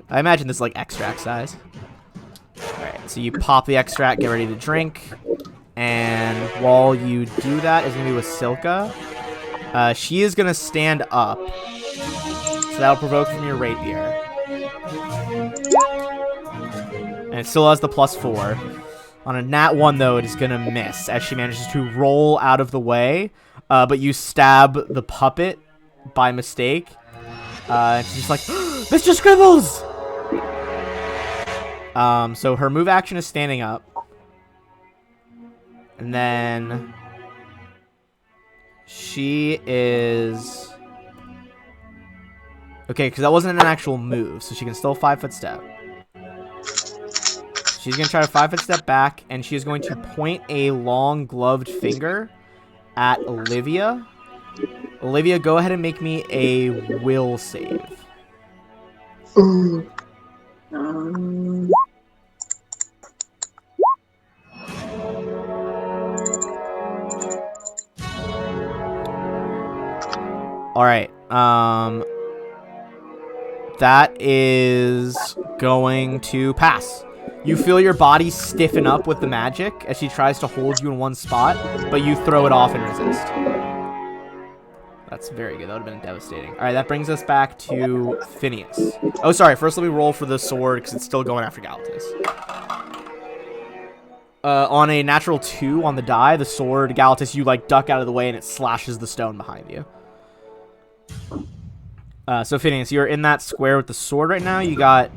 I imagine this is like extract size. Alright, so you pop the extract, get ready to drink. And while you do that, it's going to be with Silka. She is going to stand up. So that'll provoke from your rapier. And it still has the +4. On a nat 1, though, it is going to miss as she manages to roll out of the way. But you stab the puppet by mistake. And she's just like, Mr. Scribbles! So her move action is standing up. And then she is... Okay, because that wasn't an actual move, so she can still 5-foot step. She's going to try to 5-foot step back, and she's going to point a long gloved finger at Olivia. Olivia, go ahead and make me a will save. Ooh. Alright, that is going to pass. You feel your body stiffen up with the magic as she tries to hold you in one spot, but you throw it off and resist. That's very good. That would have been devastating. Alright, that brings us back to Phineas. Oh, sorry. First, let me roll for the sword, because it's still going after Galatas. On a natural 2 on the die, the sword, Galatas, you, like, duck out of the way, and it slashes the stone behind you. So, Phineas, you're in that square with the sword right now. You got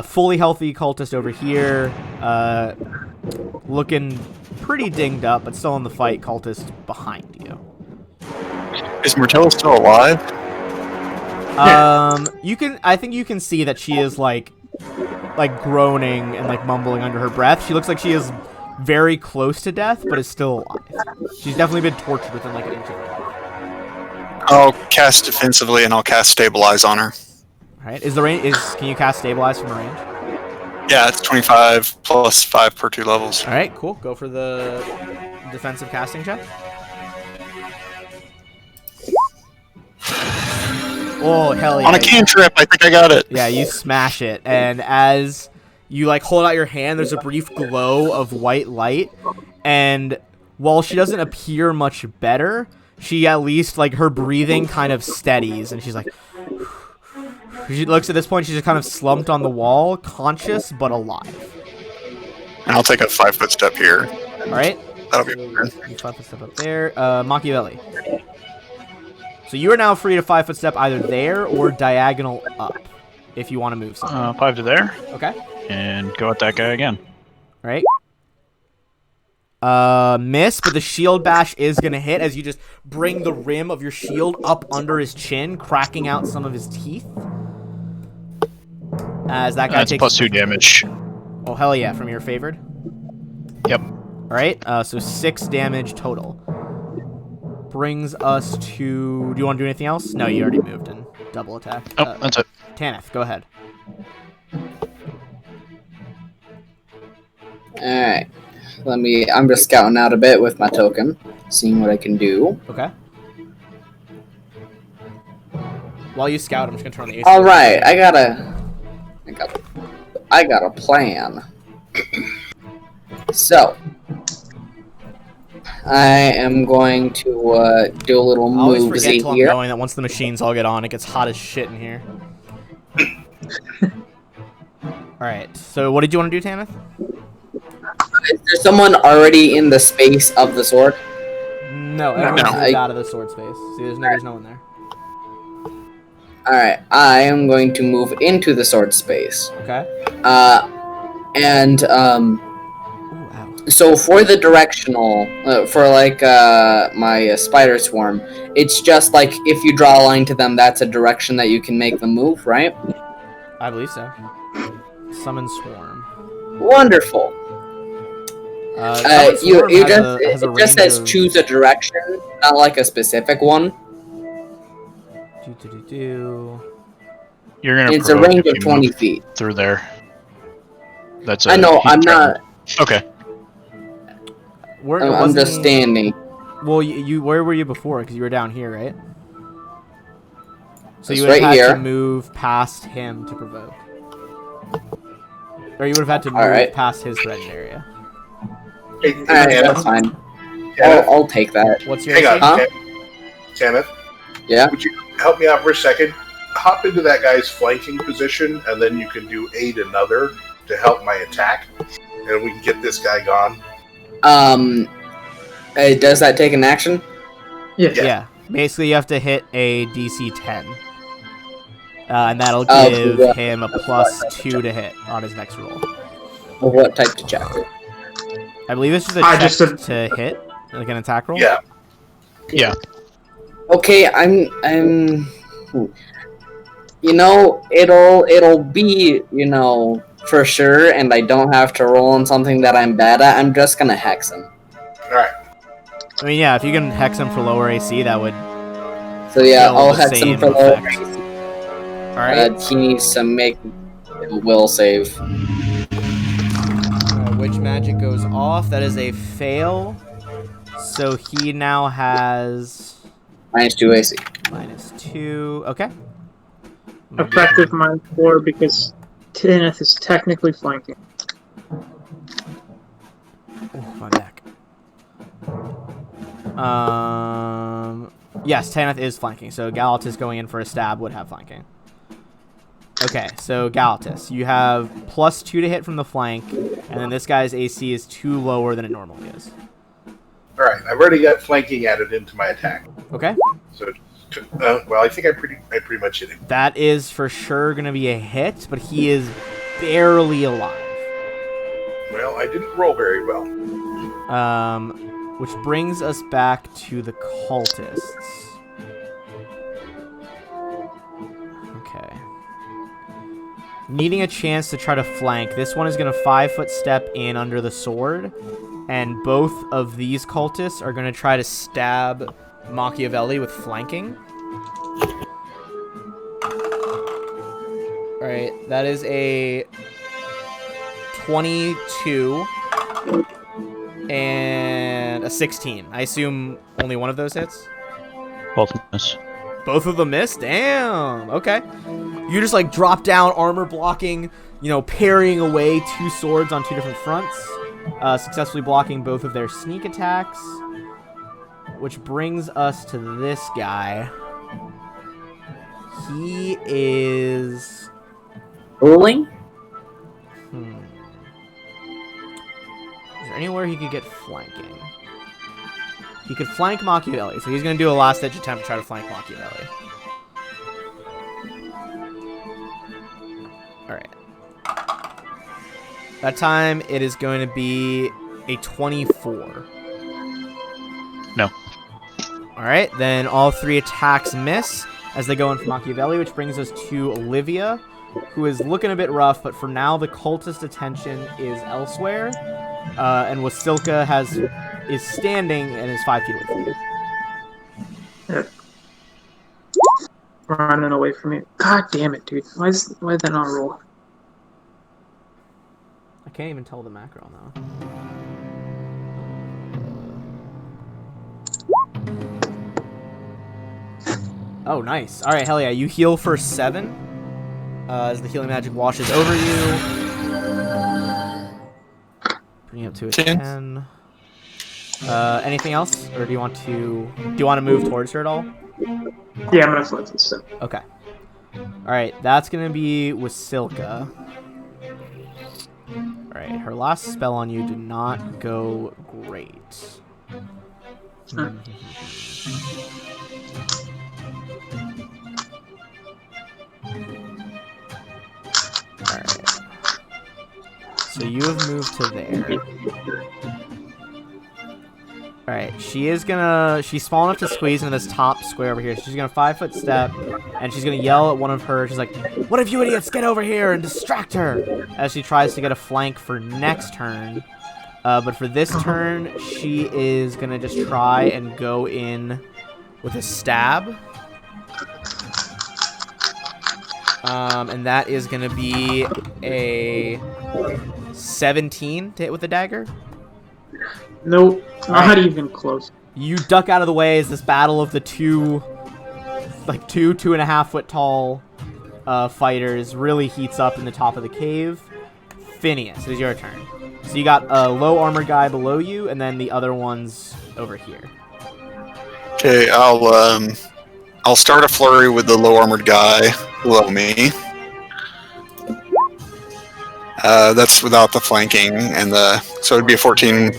fully healthy cultist over here, looking pretty dinged up, but still in the fight, cultist behind you. Is Myrtilla still alive? I think you can see that she is like groaning and like mumbling under her breath. She looks like she is very close to death, but is still alive. She's definitely been tortured within like an inch of her life. I'll cast defensively and I'll cast stabilize on her. Alright, can you cast stabilize from a range? Yeah, it's 25 plus 5 per 2 levels. Alright, cool. Go for the defensive casting check. Oh, hell yeah. On a cantrip, I think I got it. Yeah, you smash it, and as you like hold out your hand, there's a brief glow of white light, and while she doesn't appear much better, she at least, like, her breathing kind of steadies, and she's like... She looks at this point, she's just kind of slumped on the wall, conscious but alive. And I'll take a 5-foot step here. Alright. That'll be better. You 5-foot step up there. Machiavelli. So you are now free to 5-foot step either there or diagonal up, if you want to move something. 5 to there. Okay. And go at that guy again. Alright. Miss, but the shield bash is gonna hit as you just bring the rim of your shield up under his chin, cracking out some of his teeth. As that guy That's takes... +2 damage. Oh, hell yeah, from your favored? Yep. Alright, so 6 damage total. Brings us to... Do you want to do anything else? No, you already moved and double attack. Oh, that's it. Tanith, go ahead. Alright. I'm just scouting out a bit with my token, seeing what I can do. Okay. While you scout, I'm just gonna turn on the AC. Alright, I got a plan. So, I am going to do a little I always move forget till I'm here. going that once the machines all get on, it gets hot as shit in here. Alright, so what did you want to do, Tanith? Is there someone already in the space of the sword? No, everyone's No. moved out of the sword space. See, there's no one there. Alright, I am going to move into the sword space. Okay. And Ooh, ow. so for the directional, for like my spider swarm, it's just like if you draw a line to them, that's a direction that you can make them move, right? I believe so. Summon Swarm. Wonderful. Summoned You Swarm just has a it just range says of- choose a direction, not like a specific one. You're gonna It's a provoke range if of you 20 move feet. through there. That's I know. he's I'm trying- not. Okay. I'm just standing. Well, where were you before? Because you were down here, right? So It's you would have right had here. to move past him to provoke. Or you would have had to move Alright. past his threatened area. Hey, Alright, Kenneth, that's fine. Kenneth, I'll take that. What's your hang on, AC? Huh? Kenneth. Yeah. Would you help me out for a second? Hop into that guy's flanking position, and then you can do aid another to help my attack, and we can get this guy gone. Does that take an action? Yeah. Yeah. Basically, you have to hit a DC 10. And that'll Oh, give yeah. him a +2 to hit on his next roll. What type to check? I believe this is a I check just said- to hit, like an attack roll. Yeah. Yeah. Okay, I'm. You know, it'll be, for sure, and I don't have to roll on something that I'm bad at. I'm just gonna hex him. All right. I mean, yeah, if you can hex him for lower AC, that would. So yeah, Kill I'll the hex him same for low. effect. All right. He needs to make a will save. Witch magic goes off. That is a fail. So he now has -2 AC. -2. Okay. Effective -4 because Tenneth is technically flanking. Oh, my back. Yes, Tanith is flanking, so Galatus going in for a stab would have flanking. Okay, so Galatus, you have +2 to hit from the flank, and then this guy's AC is 2 lower than it normally is. All right. I've already got flanking added into my attack. Okay, So, well, I think I pretty much hit him. that is for sure going to be a hit, but he is barely alive. Well, I didn't roll very well. Which brings us back to the cultists. Okay. Needing a chance to try to flank. This one is going to 5-foot step in under the sword. And both of these cultists are going to try to stab Machiavelli with flanking. Alright, that is a 22 and a 16. I assume only one of those hits? Both miss. Both of them missed? Damn. Okay. You just like drop down, armor blocking, parrying away 2 swords on 2 different fronts, successfully blocking both of their sneak attacks. Which brings us to this guy. He is... Ruling? Is there anywhere he could get flanking? He could flank Machiavelli, so he's going to do a last-ditch attempt to try to flank Machiavelli. Alright. That time, it is going to be a 24. No. Alright, then all 3 attacks miss as they go in for Machiavelli, which brings us to Olivia, who is looking a bit rough, but for now the cultist attention is elsewhere. And Wasilka is standing and is 5 feet away from you. Running away from me. God damn it, dude. Why did that not roll? I can't even tell the macro now. Oh, nice. Alright, hell yeah. You heal for 7 as the healing magic washes over you. Bring it up to a 10. Anything else? Or do you want to move towards her at all? Yeah, I'm gonna flip this stuff. Okay. Alright, that's gonna be Wasilka. Alright, her last spell on you did not go great. Alright. So you have moved to there. Alright, she's small enough to squeeze into this top square over here. She's gonna 5-foot step, and she's gonna yell at one of her. She's like, "One of you idiots, get over here and distract her!" As she tries to get a flank for next turn. But for this turn, she is going to just try and go in with a stab. And that is going to be a 17 to hit with the dagger. Nope, not Alright. even close. You duck out of the way as this battle of the two and a half foot tall fighters really heats up in the top of the cave. Phineas, it is your turn. So you got a low armor guy below you, and then the other one's over here. Okay, I'll start a flurry with the low armored guy below me. That's without the flanking and so it'd be a 14,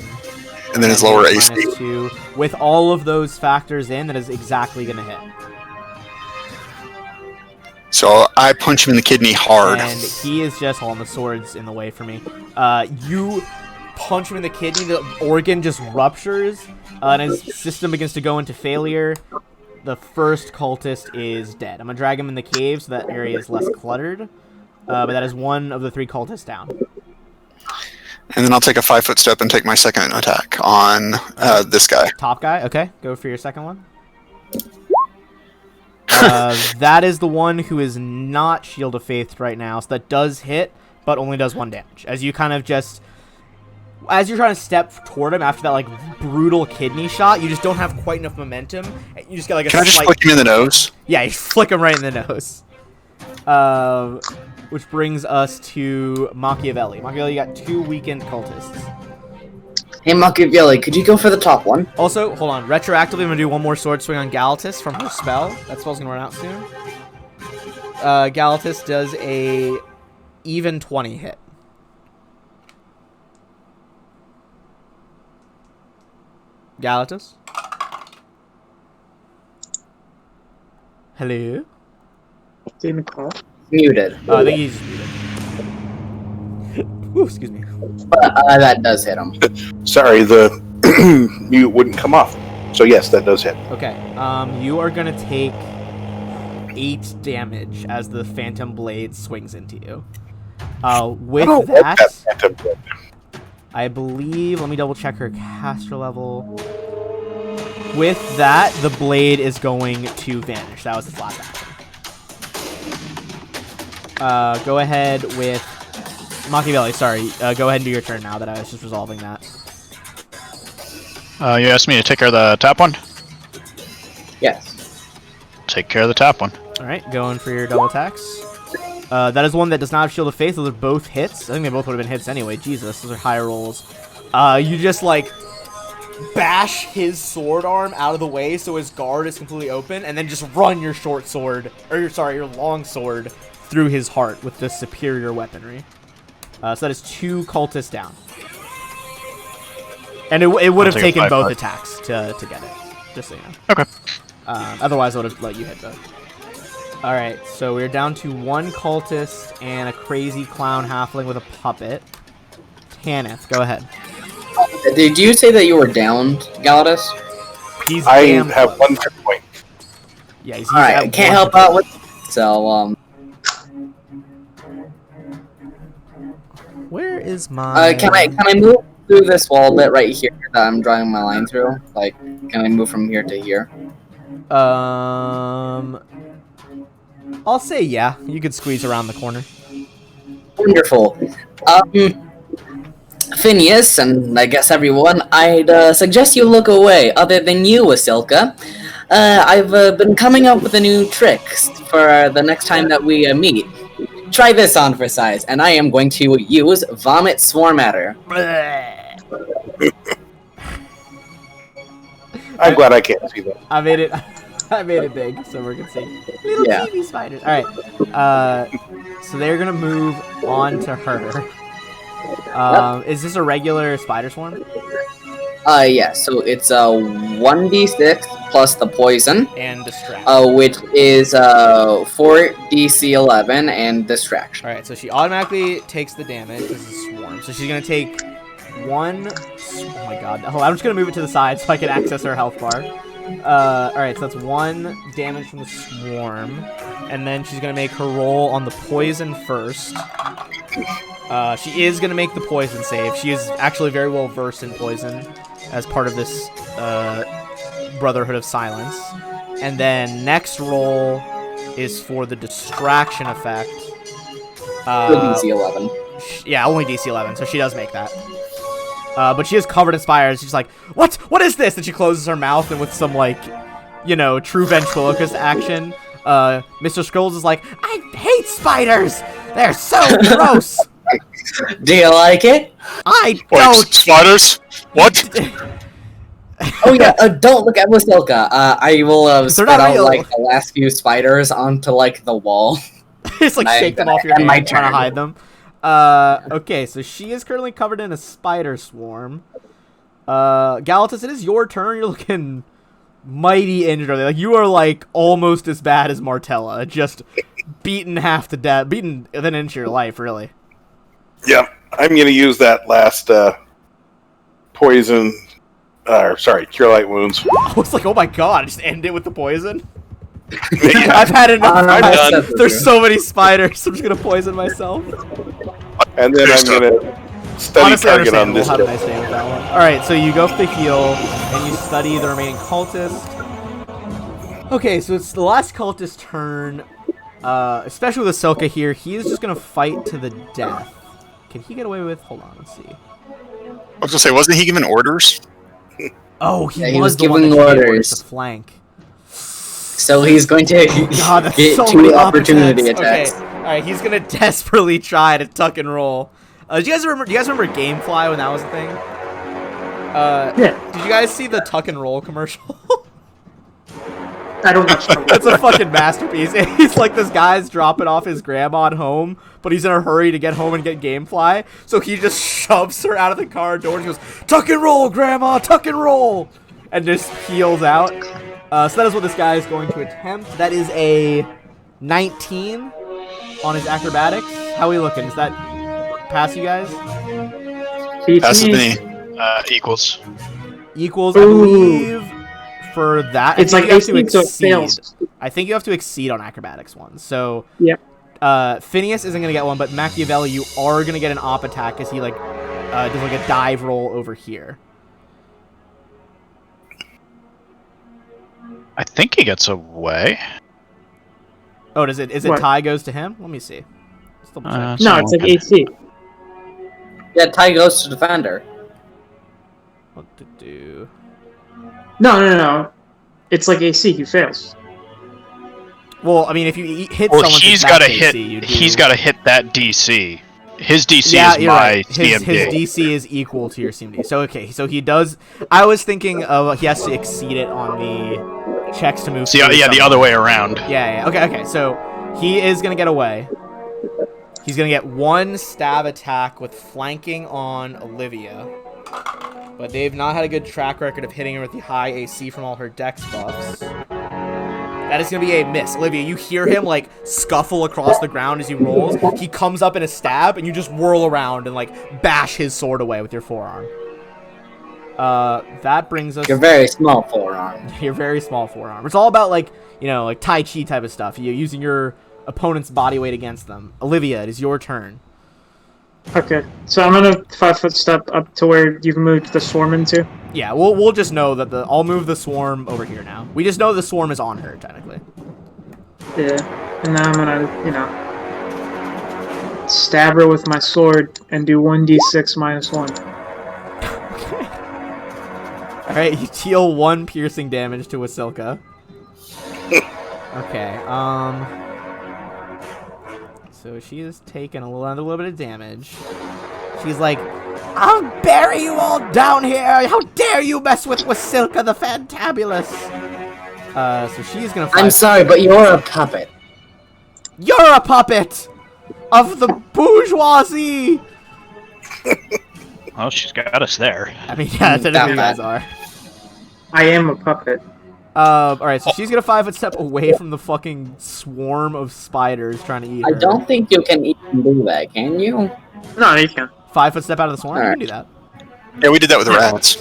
and then his lower AC. -2. With all of those factors in, that is exactly going to hit. So I punch him in the kidney hard. And he is just, hold on, the sword's in the way for me. You punch him in the kidney, the organ just ruptures, and his system begins to go into failure. The first cultist is dead. I'm going to drag him in the cave so that area is less cluttered. But that is one of the 3 cultists down. And then I'll take a 5-foot step and take my second attack on this guy. Top guy, okay. Go for your second one. That is the one who is not Shield of Faith right now, so that does hit, but only does 1 damage. As you kind of just... As you're trying to step toward him after that, like, brutal kidney shot, you just don't have quite enough momentum. You just get, like, a Can I just slight... flick him in the nose? Yeah, you flick him right in the nose. Which brings us to Machiavelli. Machiavelli, you got 2 weakened cultists. Hey, Machiavelli, could you go for the top one? Also, hold on. Retroactively, I'm going to do one more sword swing on Galatus from her spell. That spell's going to run out soon. Galatus does a even 20 hit. Galatus? Hello? Didn't call. Muted. I think he's muted. Ooh, excuse me. But that does hit him. Sorry, the mute wouldn't come off. So yes, that does hit. Okay, you are gonna take 8 damage as the Phantom Blade swings into you. With Oh, that, Phantom Blade. I believe, let me double check her caster level. With that, the blade is going to vanish. That was its last action. Go ahead with Machiavelli, sorry. Go ahead and do your turn now that I was just resolving that. You asked me to take care of the top one? Yes. Take care of the top one. Alright, going for your double attacks. That is one that does not have Shield of Faith. Those are both hits. I think they both would have been hits anyway. Jesus, those are high rolls. You just, like, bash his sword arm out of the way so his guard is completely open, and then just run your short sword, or your long sword, through his heart with this superior weaponry. So that is 2 cultists down. And it would have I'll take a taken both 5-5. attacks to get it, just so you know. Okay. Otherwise, I would have let you hit both. Alright, so we're down to 1 cultist and a crazy clown halfling with a puppet. Tanith, go ahead. Did you say that you were downed, Galatus? He's I damn have close. 1 hit point. Yeah, he's Alright, at I can't 1 help hit out with... So, Where is my... can I move through this wall bit right here that I'm drawing my line through? Like, can I move from here to here? I'll say yeah. You could squeeze around the corner. Wonderful. Phineas, and I guess everyone, I'd suggest you look away. Other than you, Wasilka, I've been coming up with a new trick for the next time that we meet. Try this on for size, and I am going to use Vomit Swarm at her. I'm glad I can't see that. I made it. I made it big, so we're gonna see little Yeah. TV spiders. All right. So they're gonna move on to her. Is this a regular spider swarm? Yeah, so it's 1d6 plus the poison, And distract. which is 4dc11 and distraction. All right. So she automatically takes the damage because it's a swarm. So she's gonna take 1. Oh my god. Hold on, I'm just gonna move it to the side so I can access her health bar. Alright, so that's 1 damage from the swarm. And then she's gonna make her roll on the poison first. She is going to make the poison save. She is actually very well versed in poison as part of this Brotherhood of Silence. And then next roll is for the distraction effect. DC 11. Yeah, only DC 11, so she does make that. But she is covered in spiders. She's like, "What? What is this?" And she closes her mouth, and with some, like, you know, true ventriloquist action, Mr. Scrolls is like, "I hate spiders! They're so gross! Do you like it? I Wait, don't!" spiders? What? Oh yeah, don't look at Wasilka. I will They're spread not out real. like the last few spiders onto like the wall. Just, like, My shake them turn. off your My hand, trying to turn. hide them. Okay, so she is currently covered in a spider swarm. Galatas, it is your turn. You're looking mighty injured. Like, you are, like, almost as bad as Martella. Just beaten half to death. Beaten within an inch of your life, really. Yeah, I'm going to use that last poison. Cure light wounds. I was like, oh my god, just end it with the poison. Yeah. I've had enough. I'm done. That's There's so many spiders. I'm just gonna poison myself. And then I'm going to study Honestly, target on understandable. this. Had a nice day with that one. All right, so you go for the heal and you study the remaining cultist. Okay, so it's the last cultist turn. Especially with Ahsoka here, he is just gonna fight to the death. Can he get away with? Hold on, let's see. I was gonna say, wasn't he given orders? Oh, Yeah, he was the one giving that gave orders. to flank. So he's going to God, that's get so 2 many opportunity opposites. attacks. Okay, all right, he's gonna desperately try to tuck and roll. Do you guys remember GameFly when that was a thing? Yeah. Did you guys see the tuck and roll commercial? I don't watch the It's a fucking masterpiece. He's like, this guy's dropping off his grandma at home, but he's in a hurry to get home and get GameFly, so he just shoves her out of the car door and goes, "Tuck and roll, grandma, tuck and roll!" And just peels out. So that is what this guy is going to attempt. That is a 19 on his acrobatics. How are we looking? Does that pass you guys? Passes me. Equals. Equals, I Ooh. believe, for that. I It's think like you have to 18, so it exceed. fails. I think you have to exceed on acrobatics one. So Yep. Phineas isn't gonna get one, but Machiavelli, you are gonna get an op attack as he like does like a dive roll over here. I think he gets away. Oh, does it? Is it What? tie goes to him? Let me see. Let's double check. No, it's like AC. Yeah, tie goes to defender. What to do? No. It's like AC. He fails. Well, I mean, if you hit Well, someone, he's got to hit. He's got to hit that DC. His DC Yeah, is you're my right. His CMD. DC is equal to your CMD. So okay, so he does. I was thinking of he has to exceed it on the checks to move. So, through yeah, the something. other way around. Yeah. Okay. So he is gonna get away. He's gonna get one stab attack with flanking on Olivia, but they've not had a good track record of hitting her with the high AC from all her dex buffs. That is gonna be a miss. Olivia, you hear him like scuffle across the ground as he rolls. He comes up in a stab, and you just whirl around and like bash his sword away with your forearm. That brings us. Your very small forearm. Your very small forearm. It's all about like, you know, like Tai Chi type of stuff. You using your opponent's body weight against them. Olivia, it is your turn. Okay, so I'm gonna 5-foot step up to where you can move the swarm into. Yeah, we'll just know that I'll move the swarm over here now. We just know the swarm is on her technically. Yeah, and then I'm gonna, stab her with my sword and do 1d6 minus 1. All right, you deal 1 piercing damage to Wasilka. Okay. So she is taking a little bit of damage. She's like, "I'll bury you all down here! How dare you mess with Wasilka the Fantabulous!" So she's gonna. I'm sorry, but you're a puppet. You're a puppet of the bourgeoisie. Well, she's got us there. I mean, yeah, that's what you guys are. I am a puppet. Alright, so she's gonna 5-foot step away from the fucking swarm of spiders trying to eat her. I don't think you can even do that, can you? No, you can. 5-foot step out of the swarm? You Alright. can do that. Yeah, we did that with the rats.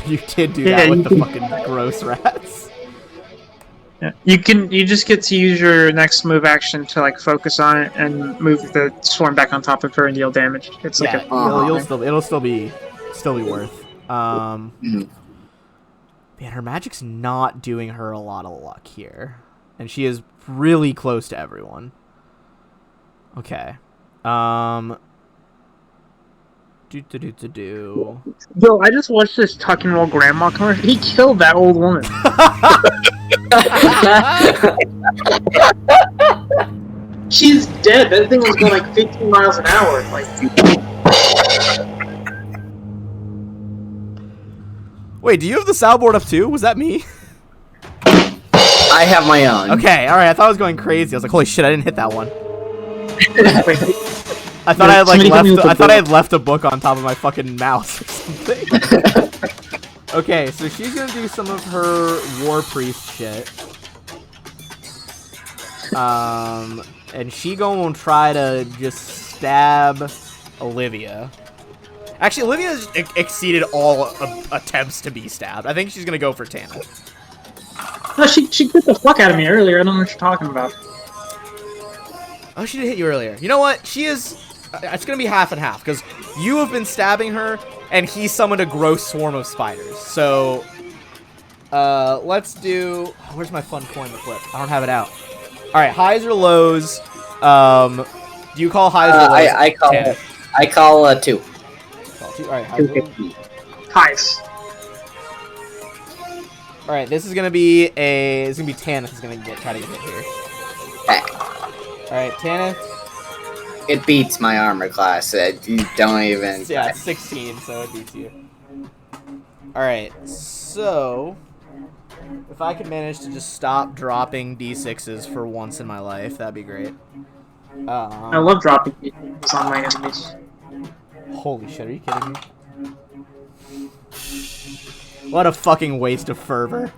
You did do Yeah, that you with the can- fucking gross rats. Yeah. You just get to use your next move action to like focus on it and move the swarm back on top of her and deal damage. It's like Yeah, a it'll still be worth. Mhm. Man, her magic's not doing her a lot of luck here, and she is really close to everyone. Okay. Do. Yo, I just watched this Tuck and Roll Grandma commercial. He killed that old woman. She's dead. That thing was going like 15 miles an hour. Like, Wait, do you have the soundboard up too? Was that me? I have my own. Okay, all right. I thought I was going crazy. I was like, holy shit, I didn't hit that one. wait, I thought I had like Somebody hit me with left. the I thought I book. had left a book on top of my fucking mouse or something. Okay, so she's gonna do some of her war priest shit. And she gonna try to just stab Olivia. Actually, Olivia's exceeded all attempts to be stabbed. I think she's gonna go for Tana. no, she bit the fuck out of me earlier. I don't know what you're talking about. Oh, she did hit you earlier. You know what? She is... It's going to be half and half, because you have been stabbing her, and he summoned a gross swarm of spiders. So, let's do... Oh, where's my fun coin to flip? I don't have it out. Alright, highs or lows? Do you call highs or lows? I call 2. Call two. Alright, highs or lows? 250. Heist. Alright, this is going to be a... This is going to be Tanith who's going to try to get hit here. Okay. Alright, Tanith. It beats my armor class. You don't even. Yeah, it's 16, so it beats you. Alright, so... If I could manage to just stop dropping D6s for once in my life, that'd be great. I love dropping things on my enemies. Holy shit, are you kidding me? What a fucking waste of fervor.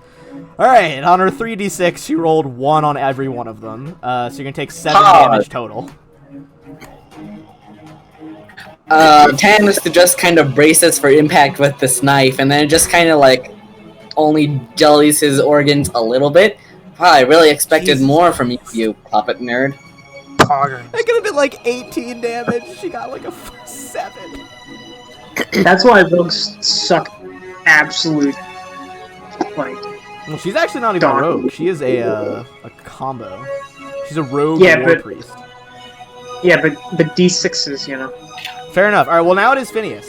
Alright, on her 3d6, she rolled 1 on every one of them. So you're gonna take 7 damage total. Tannis just kind of braces for impact with this knife, and then it just kind of like only jellies his organs a little bit. Wow, I really expected more from you, you puppet nerd. Poggers. That could have been like 18 damage. She got like a 7. That's why rogues suck absolute. Like, Well, she's actually not even a Darn. rogue. She is a combo. She's a rogue Yeah, war but- priest. yeah, but D6s, you know. Fair enough. Alright, well now it is Phineas.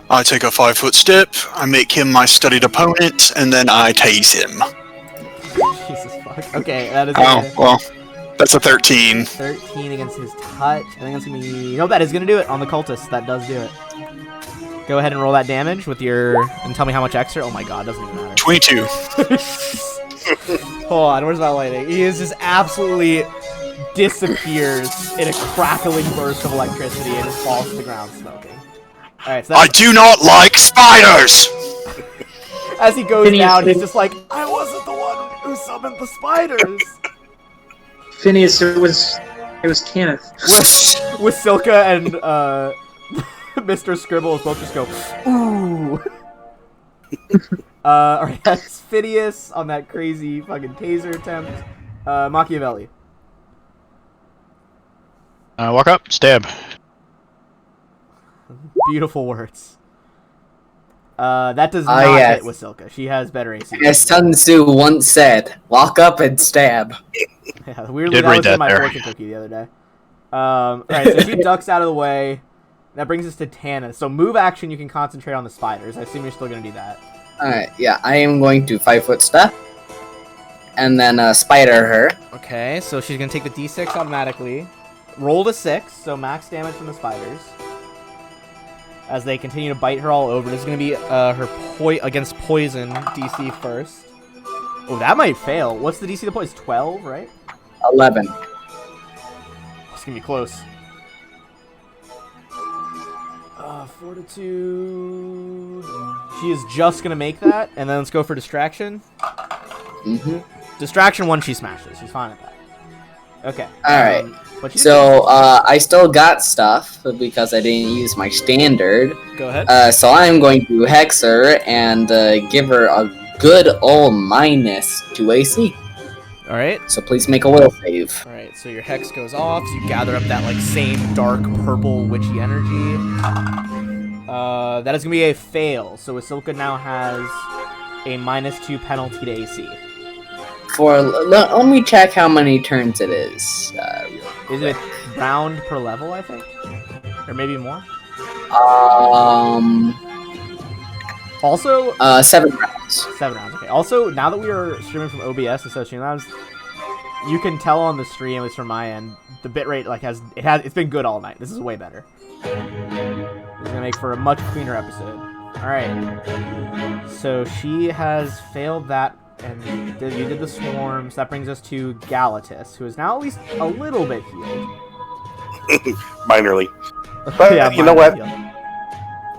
I take a 5-foot step, I make him my studied opponent, and then I tase him. Jesus fuck. Okay, that is Oh, well, that's a 13. 13 against his touch. I think that's gonna be... Nope, that is gonna do it on the cultist. That does do it. Go ahead and roll that damage with your... And tell me how much extra. Oh my god, doesn't even matter. 22. Hold on, where's my lighting? He is just absolutely disappears in a crackling burst of electricity and just falls to the ground smoking. Alright, so I that's, do not like spiders! as he goes Phineas, down, he's Phineas. just like, I wasn't the one who summoned the spiders! Phineas, it was Kenneth. with Silka and Mr. Scribble both just go, ooh. Alright, that's Phineas on that crazy fucking taser attempt. Machiavelli. Walk up, stab. Beautiful words. That does not yes. hit with Silka. She has better AC. As Sun Tzu once said, walk up and stab. Yeah, weirdly, Did that read was in that my there. fortune cookie the other day. Alright, so she ducks out of the way. That brings us to Tana. So move action, you can concentrate on the spiders. I assume you're still going to do that. Alright, yeah, I am going to 5-foot step. And then spider her. Okay, so she's going to take the d6 automatically. Roll to 6, so max damage from the spiders. As they continue to bite her all over. This is going to be her against poison DC first. Oh, that might fail. What's the DC to poison? 12, right? 11. It's going to be close. Fortitude. She is just going to make that. And then let's go for distraction. Mm-hmm. Distraction 1, she smashes. She's fine at that. Okay. Alright. But she So, I still got stuff because I didn't use my standard. go ahead. So I'm going to hex her and give her a good old -2 AC. All right. So please make a will save. All right. So your hex goes off. So you gather up that like same dark purple witchy energy. That is gonna be a fail. So Wasilka now has a -2 penalty to AC. Let me check how many turns it is. Is it a round per level? I think, or maybe more. Also, 7 rounds. 7 rounds. Okay. Also, now that we are streaming from OBS instead of Streamlabs, you can tell on the stream, at least from my end, the bitrate it's been good all night. This is way better. It's gonna make for a much cleaner episode. All right. So she has failed that, and you did the swarm. So that brings us to Galatus, who is now at least a little bit healed. Minorly. But Yeah, you know what? healed.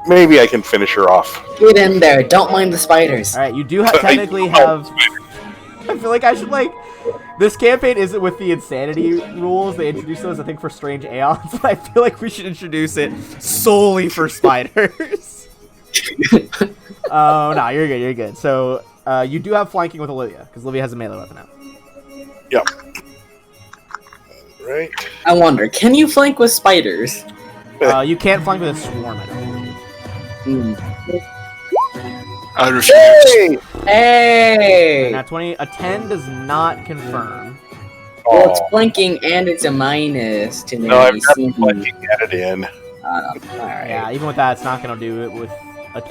Maybe I can finish her off. Get in there. Don't mind the spiders. All right, you do technically have. I feel like I should This campaign isn't with the insanity rules. They introduced those, I think, for Strange Aeons. But I feel like we should introduce it solely for spiders. Oh no, you're good. You're good. So you do have flanking with Olivia because Olivia has a melee weapon now. Yep. Right. I wonder, can you flank with spiders? You can't flank with a swarm. I don't believe. I refuse. Hey! Now 20, a 10 does not confirm. Well, it's flanking and it's a -2 to the No, I've got AC. flanking added in. Alright. Yeah, even with that, it's not gonna do it with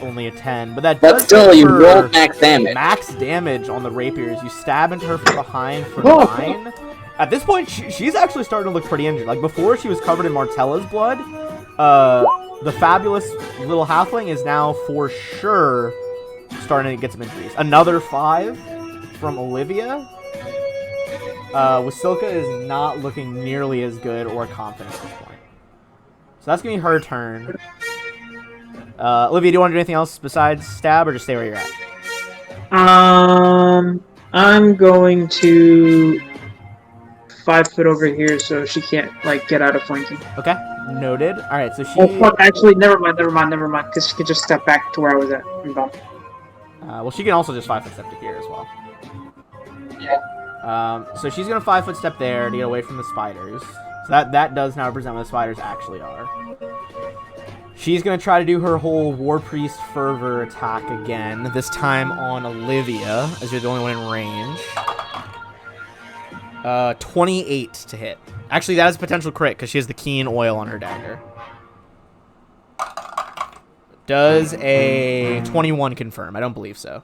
only a 10. But that But does still, you for rolled max damage. max damage on the rapiers. You stab into her from behind for 9. At this point, she's actually starting to look pretty injured. Like before, she was covered in Martella's blood. The fabulous little halfling is now for sure starting to get some injuries. Another 5 from Olivia. Wasilka is not looking nearly as good or confident at this point. So that's gonna be her turn. Olivia, do you want to do anything else besides stab, or just stay where you're at? I'm going to 5 foot over here so she can't get out of flanking. Okay, noted. All right, so she. Oh fuck! Actually, never mind. Because she could just step back to where I was at. I'm done. Well, she can also just 5 foot step to here as well. Yeah. So she's gonna 5 foot step there to get away from the spiders. So that does now represent where the spiders actually are. She's gonna try to do her whole War Priest Fervor attack again. This time on Olivia, as you're the only one in range. 28 to hit. Actually, that is a potential crit because she has the keen oil on her dagger. Does a 21 confirm? I don't believe so.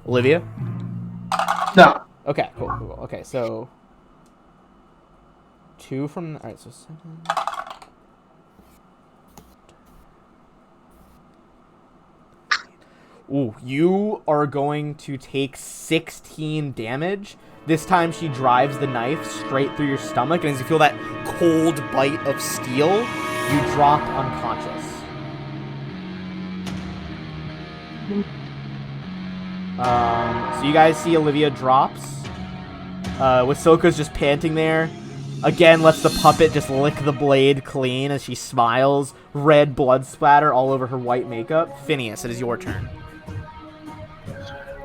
Olivia? No. Okay, cool. Okay, so 2 from. All right, so 7. Ooh, you are going to take 16 damage. This time she drives the knife straight through your stomach, and as you feel that cold bite of steel, you drop unconscious. So you guys see Olivia drops. Wasilka's just panting there. Again, lets the puppet just lick the blade clean as she smiles. Red blood splatter all over her white makeup. Phineas, it is your turn.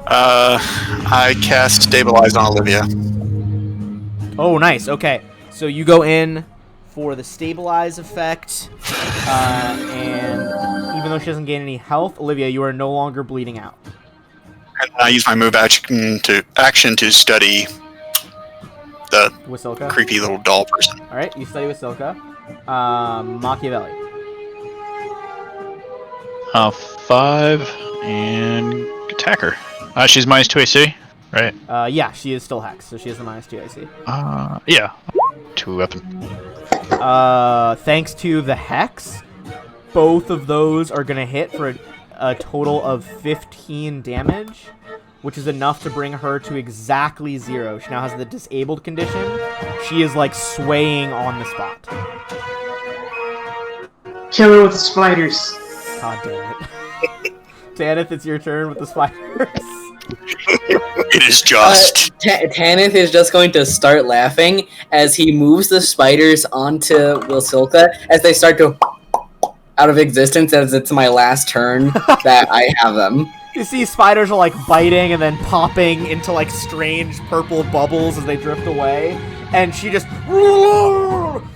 I cast Stabilize on Olivia. Oh, nice. Okay. So you go in for the Stabilize effect. And even though she doesn't gain any health, Olivia, you are no longer bleeding out. And I use my move action to study the Wasilka. creepy little doll person. Alright, you study Wasilka. Machiavelli. 5 and attack her. She's -2 AC, right? Yeah, she is still hexed, so she has the -2 AC. Yeah. 2 weapon. Thanks to the hex, both of those are gonna hit for a total of 15 damage, which is enough to bring her to exactly 0. She now has the disabled condition. She is swaying on the spot. Kill her with the spiders. God damn it. Tanith, it's your turn with the spiders. It is just. Tanith is just going to start laughing as he moves the spiders onto Wasilka as they start to out of existence as it's my last turn that I have them. You see spiders are like biting and then popping into like strange purple bubbles as they drift away, and she just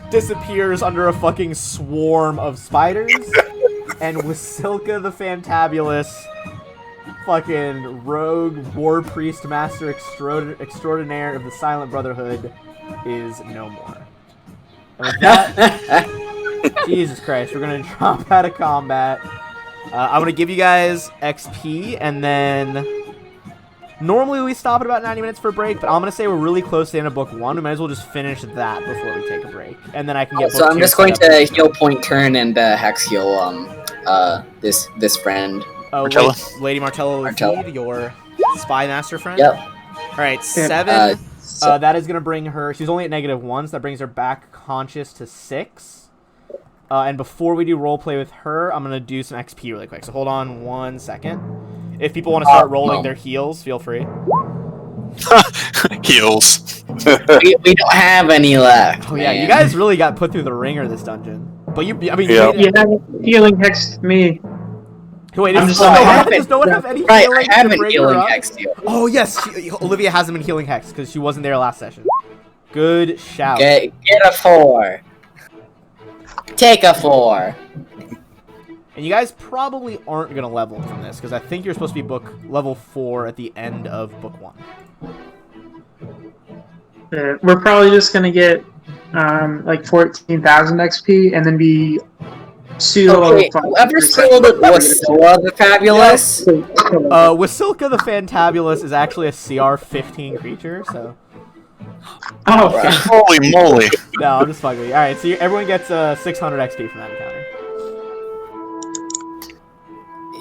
disappears under a fucking swarm of spiders. And Wasilka the Fantabulous, fucking rogue war priest master extraordinaire of the Silent Brotherhood, is no more. And with that, Jesus Christ, we're gonna drop out of combat. I'm gonna give you guys XP, and then normally we stop at about 90 minutes for a break, but I'm gonna say we're really close to the end of book 1. We might as well just finish that before we take a break, and then I can get. So I'm just going to heal point turn and hex heal this friend. Oh, Martella. Lady Martella Martella. Lafide, your spy master friend. Yep. All right, 7. So- That is gonna bring her. She's only at -1, so that brings her back conscious to 6. And before we do roleplay with her, I'm gonna do some XP really quick. So hold on 1 second. If people want to start rolling their heals, feel free. Heals. we don't have any left. Oh yeah, you man. guys really got put through the ringer this dungeon. But you, I mean, Yeah. You haven't healing hexed me. wait, I'm does just no saying. one, does no one have any Right, healing I to haven't bring healing her up? hexed you. Oh yes, Olivia hasn't been healing hex because she wasn't there last session. Good shout. Get a 4. Take a 4. And you guys probably aren't gonna level from this because I think you're supposed to be level 4 at the end of book 1. We're probably just gonna get like 14,000 XP and then be pseudo Okay, level 5. whoever killed Wasilla the Fabulous. Wasilka the Fantabulous is actually a CR 15 creature, so Oh, Right. Holy moly. no, I'm just fucking with you. All right, so everyone gets 600 XP from that encounter.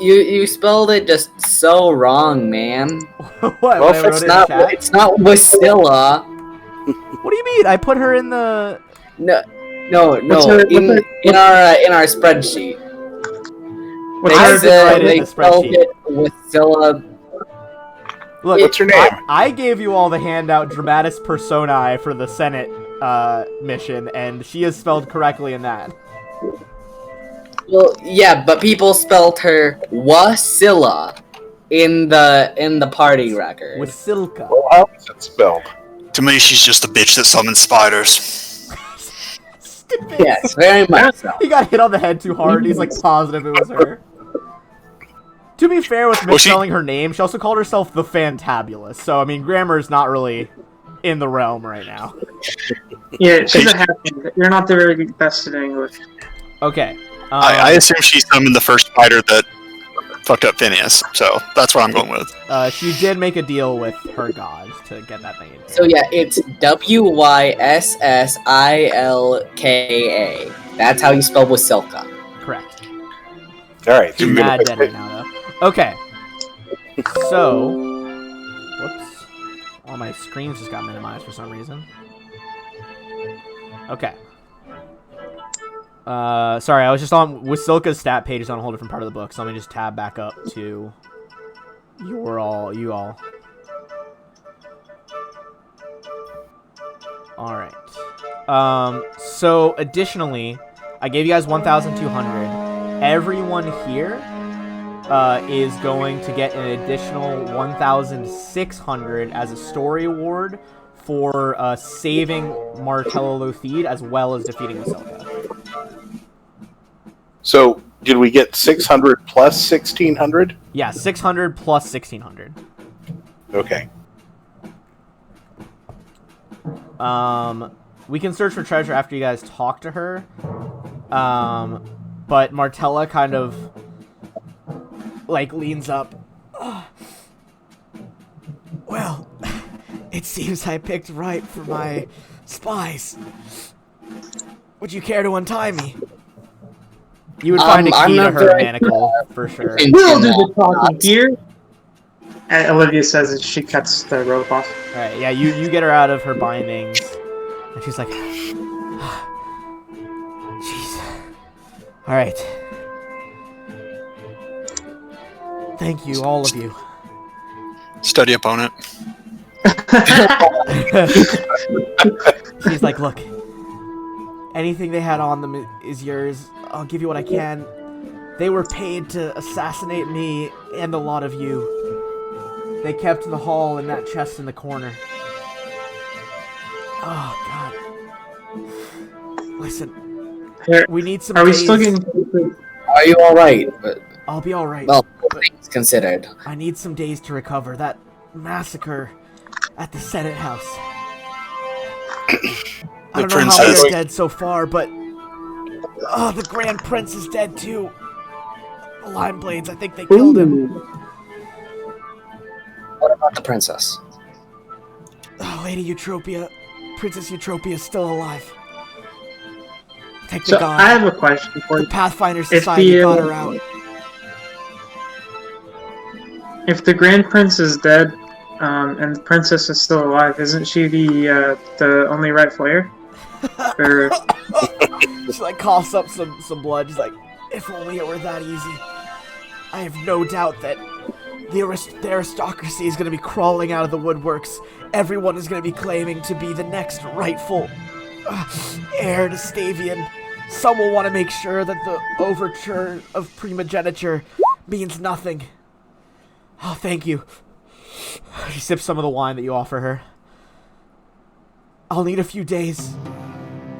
You spelled it just so wrong, man. What? Well, when I wrote it's it in not chat? Wasilla. What do you mean? I put her in the. No, What's her- in our spreadsheet. what's I her- was just write it in They the spelled spreadsheet. it Wasilla. Look, What's her name? I gave you all the handout Dramatis Personae for the Senate mission, and she is spelled correctly in that. Well, yeah, but people spelled her Wasilla in the party record. Wasilka. Well, how is it spelled? To me, she's just a bitch that summons spiders. Stupid. Yes, very much so. He got hit on the head too hard. He's like positive it was her. To be fair with Well, she- misspelling her name, she also called herself the Fantabulous. So I mean, grammar is not really in the realm right now. Yeah, she's a half-hand. You're not the very best at English. Okay. I assume she summoned the first spider that fucked up Phineas, so that's what I'm going with. She did make a deal with her god to get that thing in. So yeah, it's Wysssilka. That's how you spell Wasilka. Correct. All right. She's you're gonna mad fix dead it. right now, though. Okay. So, whoops. All my screens just got minimized for some reason. Okay. Sorry, I was just on Wasilka's stat page is on a whole different part of the book, so let me just tab back up to you all. All right. So additionally, I gave you guys 1,200. Everyone here is going to get an additional 1,600 as a story award for saving Martella Lafide as well as defeating Wasilka. So, did we get 600 plus 1,600? Yeah, 600 plus 1,600. Okay. We can search for treasure after you guys talk to her. But Martella kind of like leans up. Well, it seems I picked right for my spies. Would you care to untie me? You would find a I'm key to not her very- manacle for sure. We'll do the talking here. And Olivia says that she cuts the rope off. All right, yeah, you get her out of her bindings, and she's like, "Jeez, all right, thank you, all of you." Study opponent. She's like, "Look, anything they had on them is yours. I'll give you what I can. They were paid to assassinate me and a lot of you. They kept the haul in that chest in the corner. Oh, God. Listen, we need some Are we days. still getting? Are you alright? I'll be alright. Well, things considered. I need some days to recover. That massacre at the Senate House. I don't know how princess. they're dead so far, but... Oh, the Grand Prince is dead, too. The Lime Blades, I think they killed him. What about the princess? Oh, Lady Eutropia. Princess Eutropia is still alive. Thank So God. I have a question for The you. Pathfinder If Society the, got her out. If the Grand Prince is dead, and the princess is still alive, isn't she the only rightful heir? Or She like coughs up some blood. She's like, if only it were that easy. I have no doubt that the aristocracy is going to be crawling out of the woodworks. Everyone is going to be claiming to be the next rightful heir to Stavian. Some will want to make sure that the overture of primogeniture means nothing. Oh, thank you. She sips some of the wine that you offer her. I'll need a few days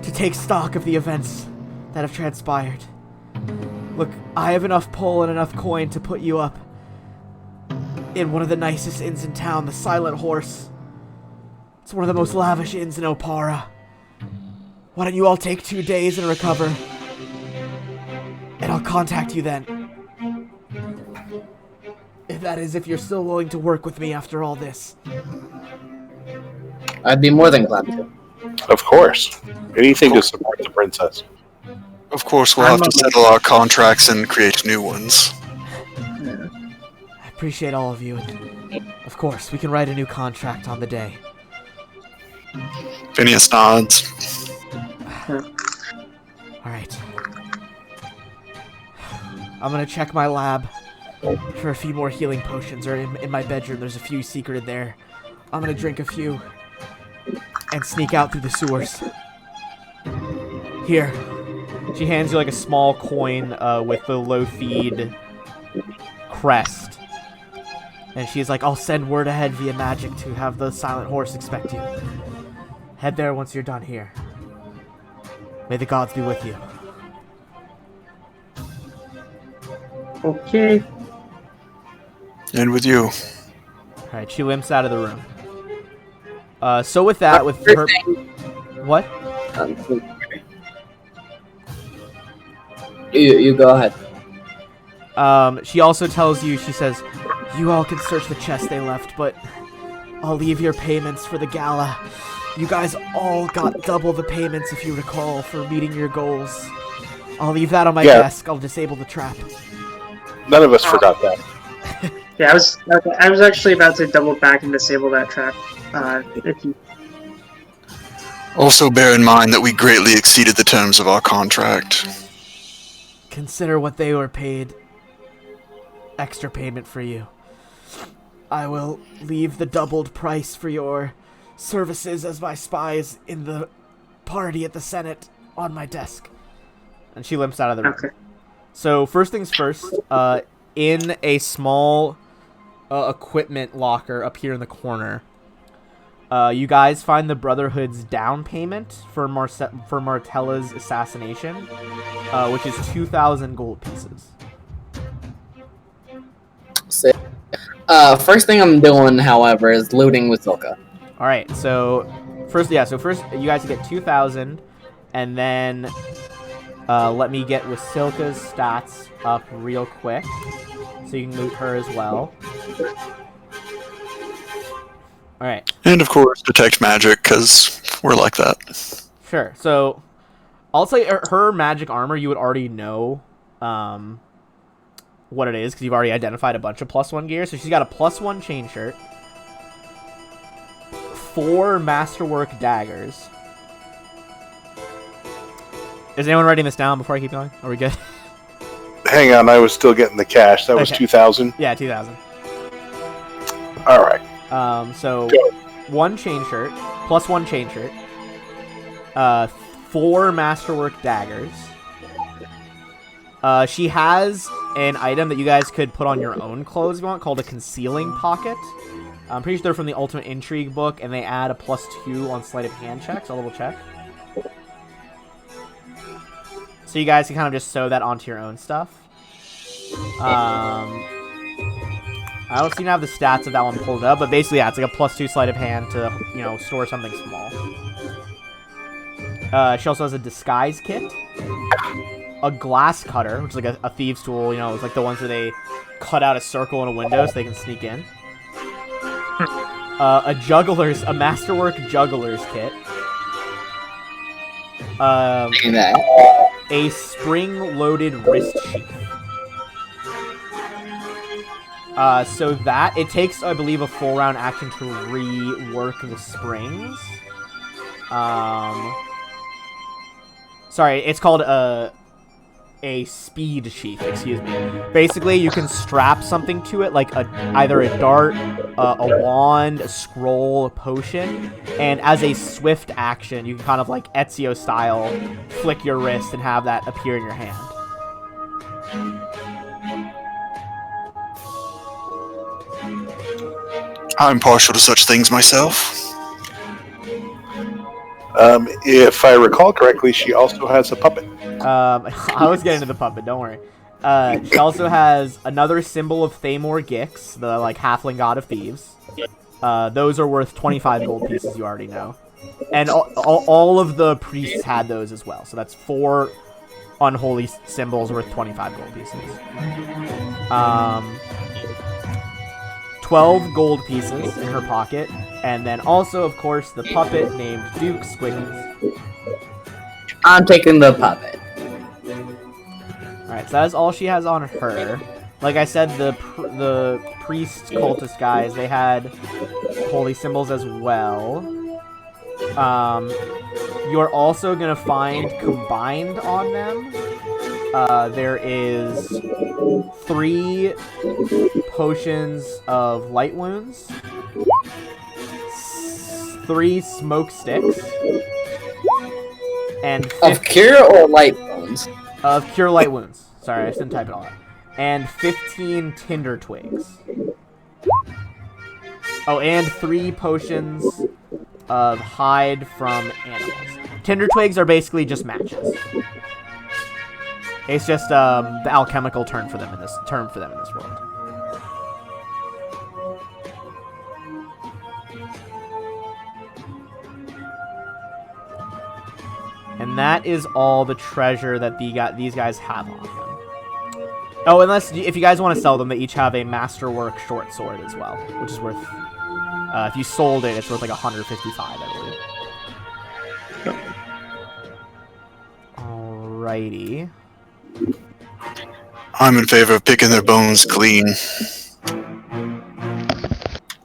to take stock of the events that have transpired. Look, I have enough pull and enough coin to put you up in one of the nicest inns in town, the Silent Horse. It's one of the most lavish inns in Opara. Why don't you all take 2 days and recover? And I'll contact you then. If you're still willing to work with me after all this. I'd be more than glad to. Of course. Anything to support the princess. Of course, we'll have to settle our contracts and create new ones. I appreciate all of you. Of course, we can write a new contract on the day. Phineas nods. Alright. I'm gonna check my lab for a few more healing potions, or in my bedroom there's a few secreted there. I'm gonna drink a few and sneak out through the sewers. Here. She hands you like a small coin with the Lothid crest. And she's like, I'll send word ahead via magic to have the Silent Horse expect you. Head there once you're done here. May the gods be with you. okay. And with you. Alright, she limps out of the room. So with that, with her... What? You go ahead. She also tells you, she says, you all can search the chest they left, but I'll leave your payments for the gala. You guys all got double the payments, if you recall, for meeting your goals. I'll leave that on my desk. I'll disable the trap. None of us forgot that. Yeah, I was actually about to double back and disable that trap. If you Also bear in mind that we greatly exceeded the terms of our contract. Consider what they were paid. Extra payment for you. I will leave the doubled price for your services as my spies in the party at the Senate on my desk. And she limps out of the room. okay. So first things first, in a small equipment locker up here in the corner, you guys find the Brotherhood's down payment for Martella's assassination, which is 2,000 gold pieces. First thing I'm doing, however, is looting with Silka. All right, so first you guys get 2,000, and then let me get Wasilka's stats up real quick, so you can loot her as well. All right. And of course, detect magic, because we're like that. Sure. So, I'll say her magic armor, you would already know what it is, because you've already identified a bunch of +1 gear. So she's got a +1 chain shirt, 4 masterwork daggers. Is anyone writing this down before I keep going? Are we good? Hang on, I was still getting the cash. That was Okay. 2,000. Yeah, 2,000. All right. So Go. 1 chain shirt, +1 chain shirt, 4 masterwork daggers, She has an item that you guys could put on your own clothes if you want, called a concealing pocket. I'm pretty sure they're from the Ultimate Intrigue book, and they add a +2 on sleight of hand checks. A little check. So you guys can kind of just sew that onto your own stuff. I don't seem to have the stats of that one pulled up, but basically, yeah, it's like a +2 sleight of hand to, you know, store something small. She also has a disguise kit, a glass cutter, which is like a thieves' tool. You know, it's like the ones where they cut out a circle in a window so they can sneak in. A masterwork juggler's kit. A spring-loaded wrist sheath. So that, it takes, I believe, a full round action to rework the springs. Sorry, it's called a speed sheath, excuse me. Basically, you can strap something to it, like either a dart, a wand, a scroll, a potion, and as a swift action, you can kind of like Ezio style flick your wrist and have that appear in your hand. I'm partial to such things myself. If I recall correctly, she also has a puppet. I was getting to the puppet, don't worry. She also has another symbol of Thamor Gix, the like halfling god of thieves. Those are worth 25 gold pieces, you already know. And all of the priests had those as well, so that's 4 unholy symbols worth 25 gold pieces. 12 gold pieces in her pocket, and then also, of course, the puppet named Duke Squiggies. I'm taking the puppet. Alright, so that's all she has on her. Like I said, the priest cultist guys, they had holy symbols as well. You're also gonna find combined on them, there is 3 potions of light wounds, 3 smoke sticks, and Of cure or light wounds? of cure light wounds. Sorry, I just didn't type it all out. And 15 tinder twigs. Oh, and 3 potions of hide from animals. Tinder twigs are basically just matches. It's just the alchemical term for them in this world. And that is all the treasure that these guys have on them. Oh, unless if you guys want to sell them, they each have a masterwork short sword as well, which is worth. If you sold it, it's worth like 155, I believe. Alrighty. I'm in favor of picking their bones clean.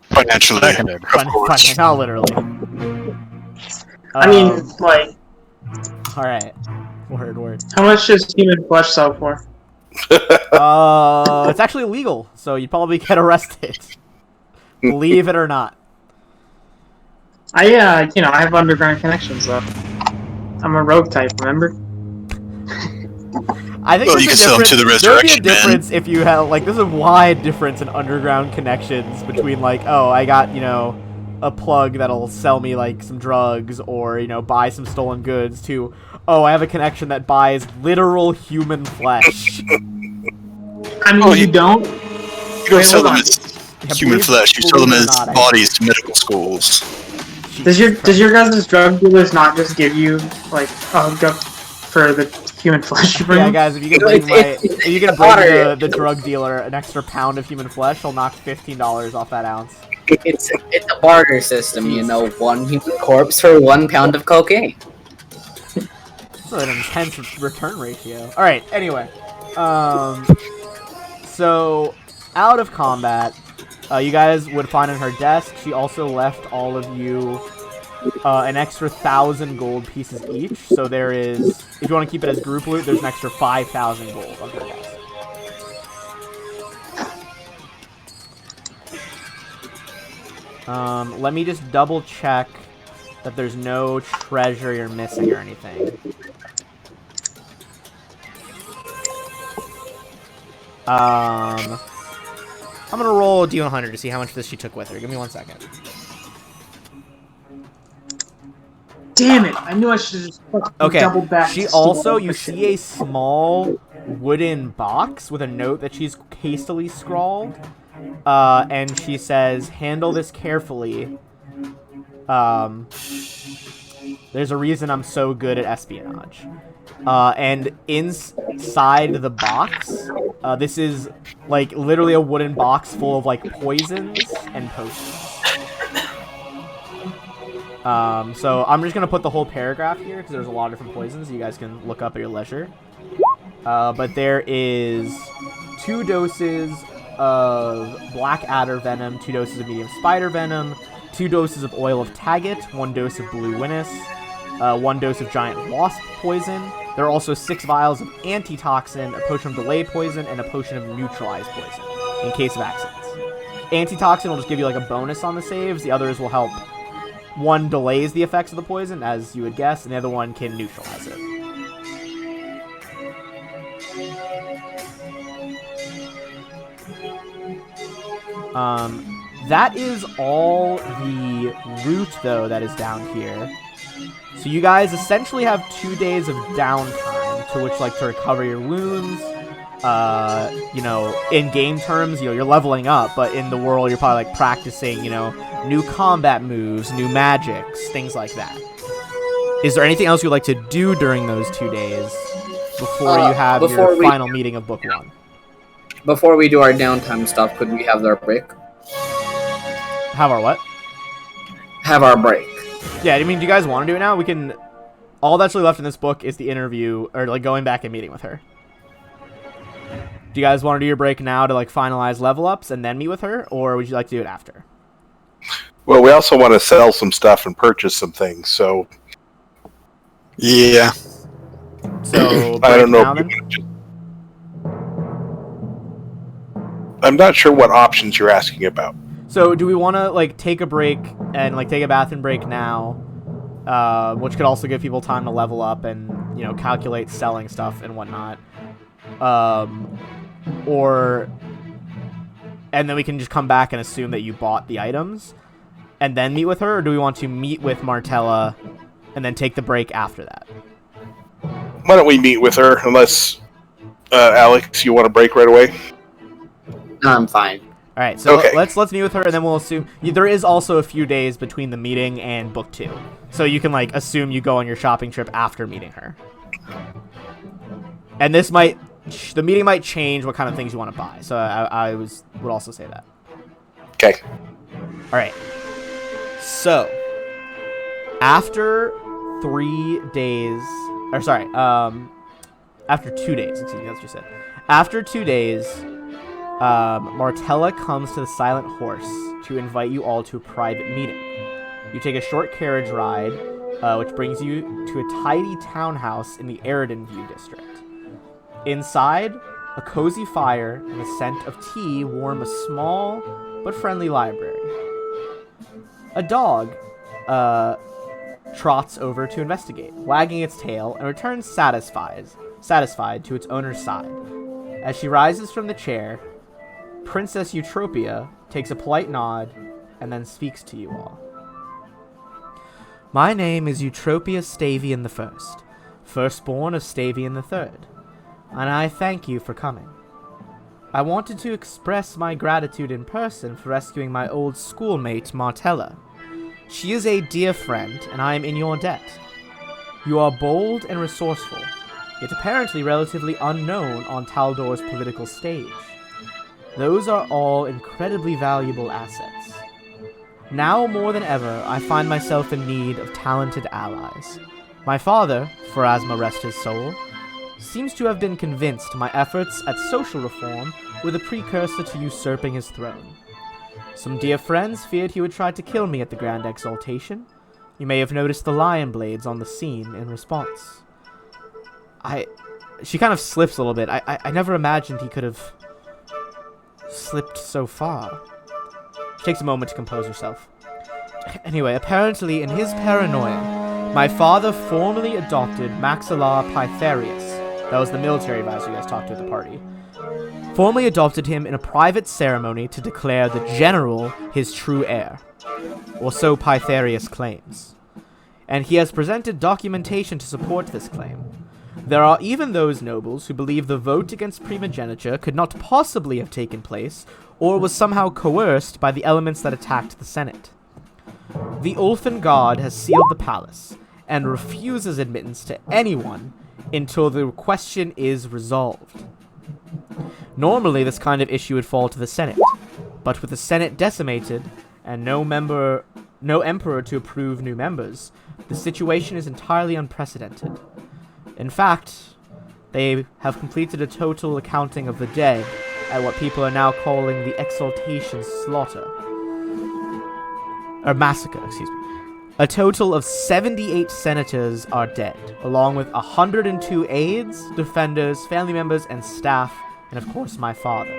Financially, Seconded. of course. Not literally. I mean, like, Alright. Word. how much does human flesh sell for? It's actually illegal, so you'd probably get arrested. Believe it or not. I have underground connections though. I'm a rogue type, remember? I think Well, there's you a can sell them to the difference- there'd be a resurrection man. difference if you had like there's a wide difference in underground connections between like, oh, I got, a plug that'll sell me like some drugs or, buy some stolen goods to, oh, I have a connection that buys literal human flesh. I mean, Oh, you don't. You don't Wait, sell hold them on. as human flesh. You sell them believe it as or not, bodies to medical schools. Does your guys' drug dealers not just give you like a hookup for the human flesh you bring? Yeah, them? guys, if you can bring It's if you can bring the drug dealer an extra pound of human flesh, he'll knock $15 off that ounce. It's a barter system, 1 human corpse for 1 pound of cocaine. That's an intense return ratio. Alright, anyway. So, out of combat, you guys would find on her desk, she also left all of you an extra 1,000 gold pieces each. So there is, if you want to keep it as group loot, there's an extra 5,000 gold on her desk. Let me just double check that there's no treasure you're missing or anything. I'm gonna roll a D100 to see how much of this she took with her. Give me 1 second. Damn it! I knew I should have just fucking Okay. doubled back. She to steal also, all you the see shit. a small wooden box with a note that she's hastily scrawled. And she says, "Handle this carefully. There's a reason I'm so good at espionage." And inside the box, this is like literally a wooden box full of like poisons and potions. So I'm just gonna put the whole paragraph here because there's a lot of different poisons you guys can look up at your leisure. But there is 2 doses of black adder venom, 2 doses of medium spider venom, 2 doses of oil of Taggart, 1 dose of blue winnis, 1 dose of giant wasp poison. There are also 6 vials of antitoxin, a potion of delay poison, and a potion of neutralize poison in case of accidents. Antitoxin will just give you like a bonus on the saves. The others will help. One delays the effects of the poison, as you would guess, and the other one can neutralize it. That is all the route, though, that is down here. So you guys essentially have 2 days of downtime to which, like, to recover your wounds. You know, in game terms, you know, you're leveling up, but in the world, you're probably, like, practicing, you know, new combat moves, new magics, things like that. Is there anything else you'd like to do during those 2 days before you have your final meeting of Book 1? Before we do our downtime stuff, could we have our break? Have our what? Have our break. Yeah, I mean, do you guys want to do it now? We can... All that's really left in this book is the interview, or, like, going back and meeting with her. Do you guys want to do your break now to, like, finalize level ups and then meet with her? Or would you like to do it after? Well, we also want to sell some stuff and purchase some things, so... Yeah. So, I don't know. now, then? I'm not sure what options you're asking about. So, do we want to, like, take a break and, like, take a bathroom break now? Which could also give people time to level up and, you know, calculate selling stuff and whatnot. Or... And then we can just come back and assume that you bought the items and then meet with her? Or do we want to meet with Martella and then take the break after that? Why don't we meet with her, unless, Alex, you want to break right away? I'm fine. All right, so Okay. let's meet with her, and then we'll assume there is also a few days between the meeting and Book 2, so you can like assume you go on your shopping trip after meeting her. And this might, the meeting might change what kind of things you want to buy. So I would also say that. Okay. All right. So after 3 days, or sorry, after 2 days. Excuse me, that's what you said. After 2 days. Martella comes to the Silent Horse to invite you all to a private meeting. You take a short carriage ride, which brings you to a tidy townhouse in the Eridan View district. Inside, a cozy fire and the scent of tea warm a small but friendly library. A dog trots over to investigate, wagging its tail, and returns satisfied to its owner's side. As she rises from the chair, Princess Eutropia takes a polite nod and then speaks to you all. My name is Eutropia Stavian I, firstborn of Stavian III, and I thank you for coming. I wanted to express my gratitude in person for rescuing my old schoolmate Martella. She is a dear friend, and I am in your debt. You are bold and resourceful, yet apparently relatively unknown on Taldor's political stage. Those are all incredibly valuable assets. Now more than ever, I find myself in need of talented allies. My father, Pharasma rest his soul, seems to have been convinced my efforts at social reform were the precursor to usurping his throne. Some dear friends feared he would try to kill me at the Grand Exaltation. You may have noticed the lion blades on the scene in response. She kind of slips a little bit. I never imagined he could have slipped so far. She takes a moment to compose herself. Anyway, apparently in his paranoia, my father formally adopted Maxilar Pytharius. That was the military advisor you guys talked to at the party. formally adopted him in a private ceremony to declare the general his true heir, or so Pytharius claims. And he has presented documentation to support this claim. There are even those nobles who believe the vote against primogeniture could not possibly have taken place, or was somehow coerced by the elements that attacked the Senate. The Ulfin Guard has sealed the palace, and refuses admittance to anyone until the question is resolved. Normally, this kind of issue would fall to the Senate, but with the Senate decimated, and no emperor to approve new members, the situation is entirely unprecedented. In fact, they have completed a total accounting of the dead at what people are now calling the Exaltation Slaughter. Or massacre, excuse me. A total of 78 senators are dead, along with 102 aides, defenders, family members, and staff, and of course my father.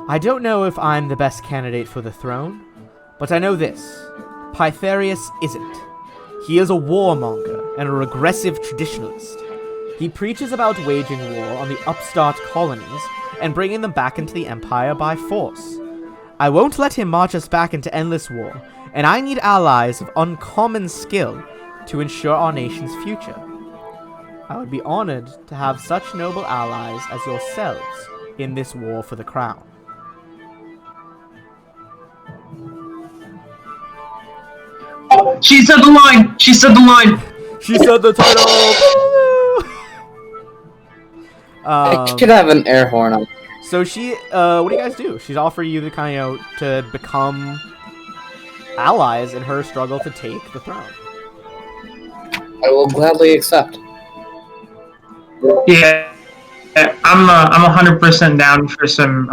I don't know if I'm the best candidate for the throne, but I know this. Pytharius isn't. He is a warmonger and a regressive traditionalist. He preaches about waging war on the upstart colonies and bringing them back into the Empire by force. I won't let him march us back into endless war, and I need allies of uncommon skill to ensure our nation's future. I would be honored to have such noble allies as yourselves in this war for the crown. Oh, she said the line! She said the line! She said the title! I should have an air horn on. So she, what do you guys do? She's offering you the kind of, to become allies in her struggle to take the throne. I will gladly accept. Yeah, I'm 100% down for some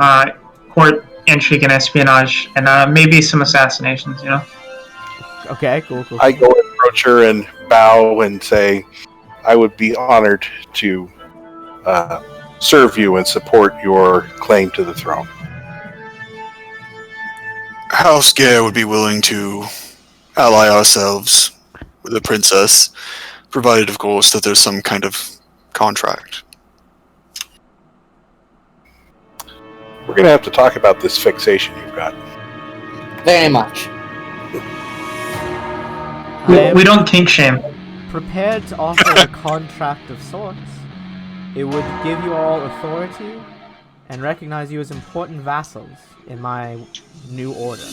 court intrigue and espionage, and maybe some assassinations. You know. Okay, cool. I go approach her and bow and say, I would be honored to serve you and support your claim to the throne. House Gare would be willing to ally ourselves with the princess, provided, of course, that there's some kind of contract. We're going to have to talk about this fixation you've got. Very much. We don't kink shame. Prepared to offer a contract of sorts. It would give you all authority and recognize you as important vassals in my new order.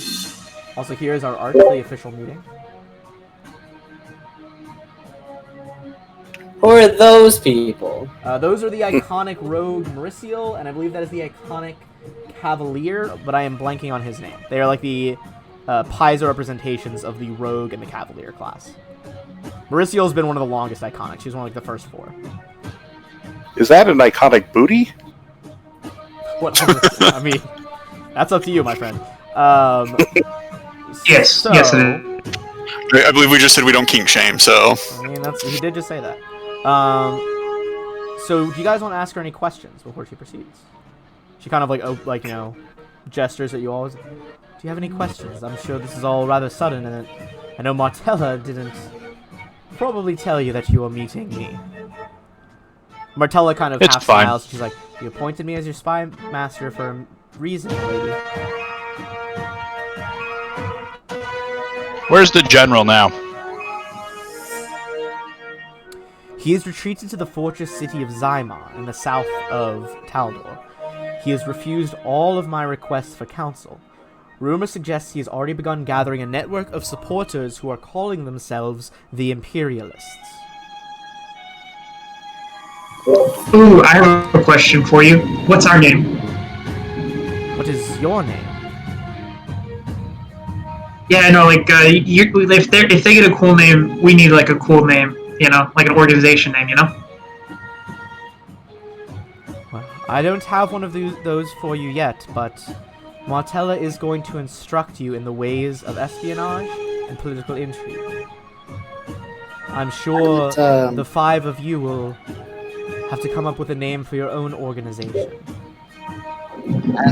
Also, here's our archly official meeting. Who are those people? Those are the iconic rogue Mauricio, and I believe that is the iconic Cavalier, but I am blanking on his name. They are like the Paizo representations of the rogue and the Cavalier class. Mauricio's been one of the longest iconics. She was one of like the first 4. Is that an iconic booty? What? I mean, that's up to you, my friend. Yes, yes it is. I believe we just said we don't kink shame, so... I mean, he did just say that. So do you guys want to ask her any questions before she proceeds? She kind of like gestures at you all. Do you have any questions? I'm sure this is all rather sudden, and I know Martella didn't probably tell you that you were meeting me. Martella kind of half smiles. She's like, "You appointed me as your spy master for a reason, lady." Where's the general now? He has retreated to the fortress city of Zyma in the south of Taldor. He has refused all of my requests for counsel. Rumor suggests he has already begun gathering a network of supporters who are calling themselves the Imperialists. Ooh, I have a question for you. What's our name? What is your name? Yeah, no, like if they get a cool name, we need like a cool name, you know, like an organization name, you know. Well, I don't have one of those for you yet, but Martella is going to instruct you in the ways of espionage and political intrigue. I'm sure the 5 of you will have to come up with a name for your own organization.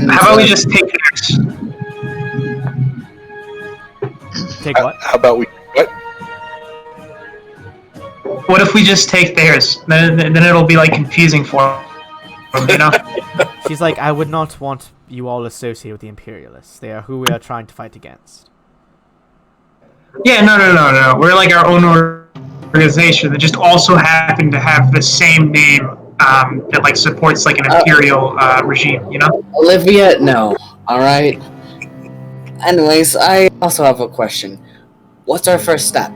How about we just take theirs? Take what? How about we... What? What if we just take theirs? Then it'll be like confusing for them, you know? She's like, I would not want you all associated with the Imperialists. They are who we are trying to fight against. Yeah, no. We're like our own organization that just also happen to have the same name that like supports like an imperial regime, you know? Olivia, no. Alright? Anyways, I also have a question. What's our first step?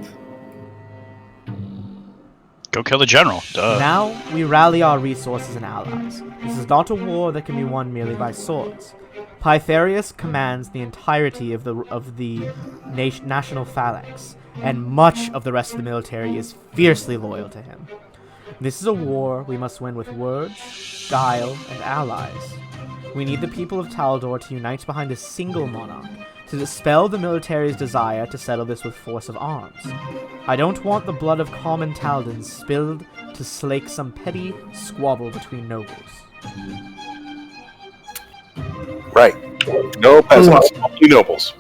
Go kill the general. Duh. Now we rally our resources and allies. This is not a war that can be won merely by swords. Pytharius commands the entirety of the national phalanx, and much of the rest of the military is fiercely loyal to him. This is a war we must win with words, guile, and allies. We need the people of Taldor to unite behind a single monarch, to dispel the military's desire to settle this with force of arms. I don't want the blood of common Taldans spilled to slake some petty squabble between nobles. Right. No peasants, only nobles.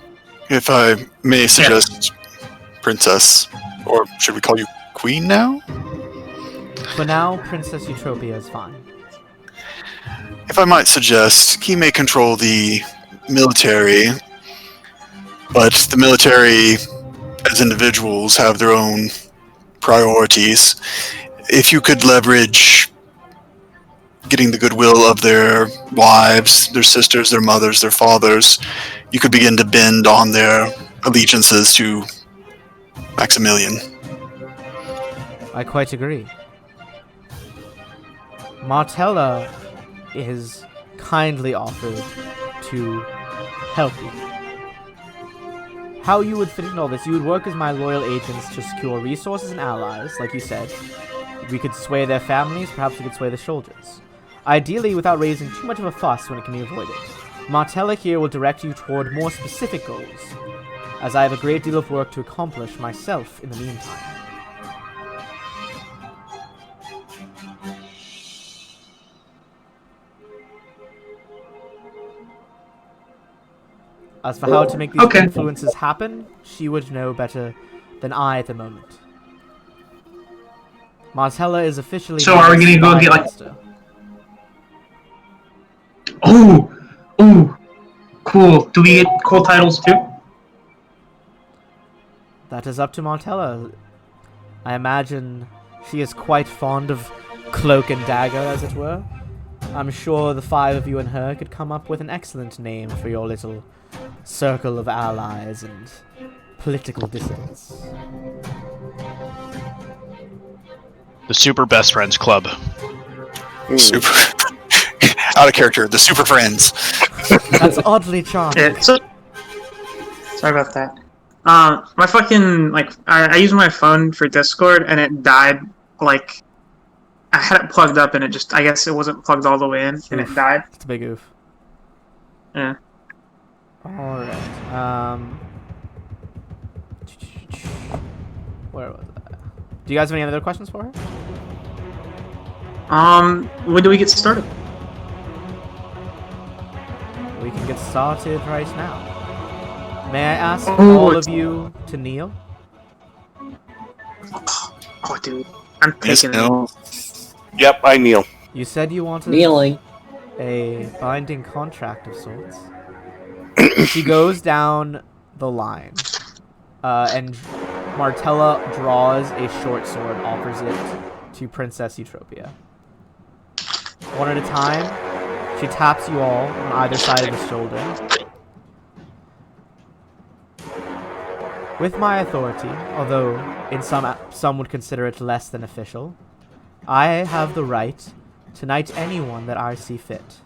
If I may suggest, Princess, or should we call you Queen now? For now, Princess Eutropia is fine. If I might suggest, he may control the military, but the military, as individuals, have their own priorities. If you could leverage getting the goodwill of their wives, their sisters, their mothers, their fathers, you could begin to bend on their allegiances to Maximilian. I quite agree. Martella is kindly offered to help you. How you would fit in all this? You would work as my loyal agents to secure resources and allies, like you said. We could sway their families, perhaps we could sway the soldiers. Ideally, without raising too much of a fuss when it can be avoided. Martella here will direct you toward more specific goals, as I have a great deal of work to accomplish myself in the meantime. As for how to make these influences happen, she would know better than I at the moment. Martella is officially... So are we gonna go get like... master. Ooh, cool. Do we get cool titles too? That is up to Martella. I imagine she is quite fond of cloak and dagger, as it were. I'm sure the five of you and her could come up with an excellent name for your little circle of allies and political dissidents. The Super Best Friends Club. Super. Out of character, the Super Friends. That's oddly charming. Yeah, sorry about that. My fucking, I use my phone for Discord, and it died, I had it plugged up, and it just, I guess it wasn't plugged all the way in, and it died. It's a big oof. Yeah. Alright, where was that? Do you guys have any other questions for her? When do we get started? We can get started right now. May I ask all of you to kneel? Oh, dude. I'm Yes, taking no. Yep, I kneel. You said you wanted Kneeling. a binding contract of sorts. She goes down the line, and Martella draws a short sword, offers it to Princess Eutropia. One at a time, she taps you all on either side of the shoulder. With my authority, although in some would consider it less than official, I have the right to knight anyone that I see fit.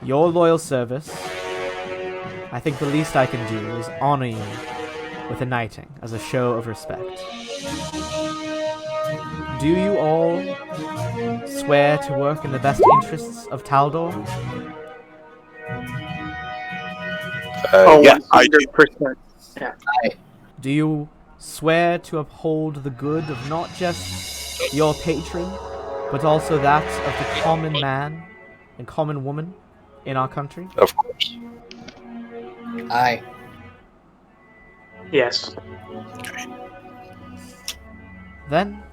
Your loyal service, I think the least I can do is honor you with a knighting as a show of respect. Do you all swear to work in the best interests of Taldor? Yeah, I do. 100%. Do you swear to uphold the good of not just your patron, but also that of the common man and common woman in our country? of course. Aye. Yes. Then,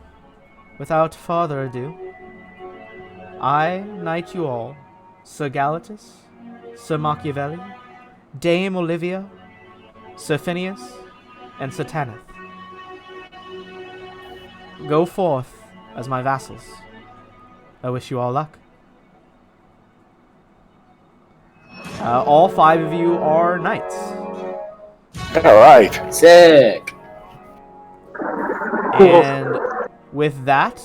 without further ado, I knight you all, Sir Galatus, Sir Machiavelli, Dame Olivia, Sir Phineas, and Sir Tanith. Go forth as my vassals. I wish you all luck. All 5 of you are knights. Alright. Sick. And with that,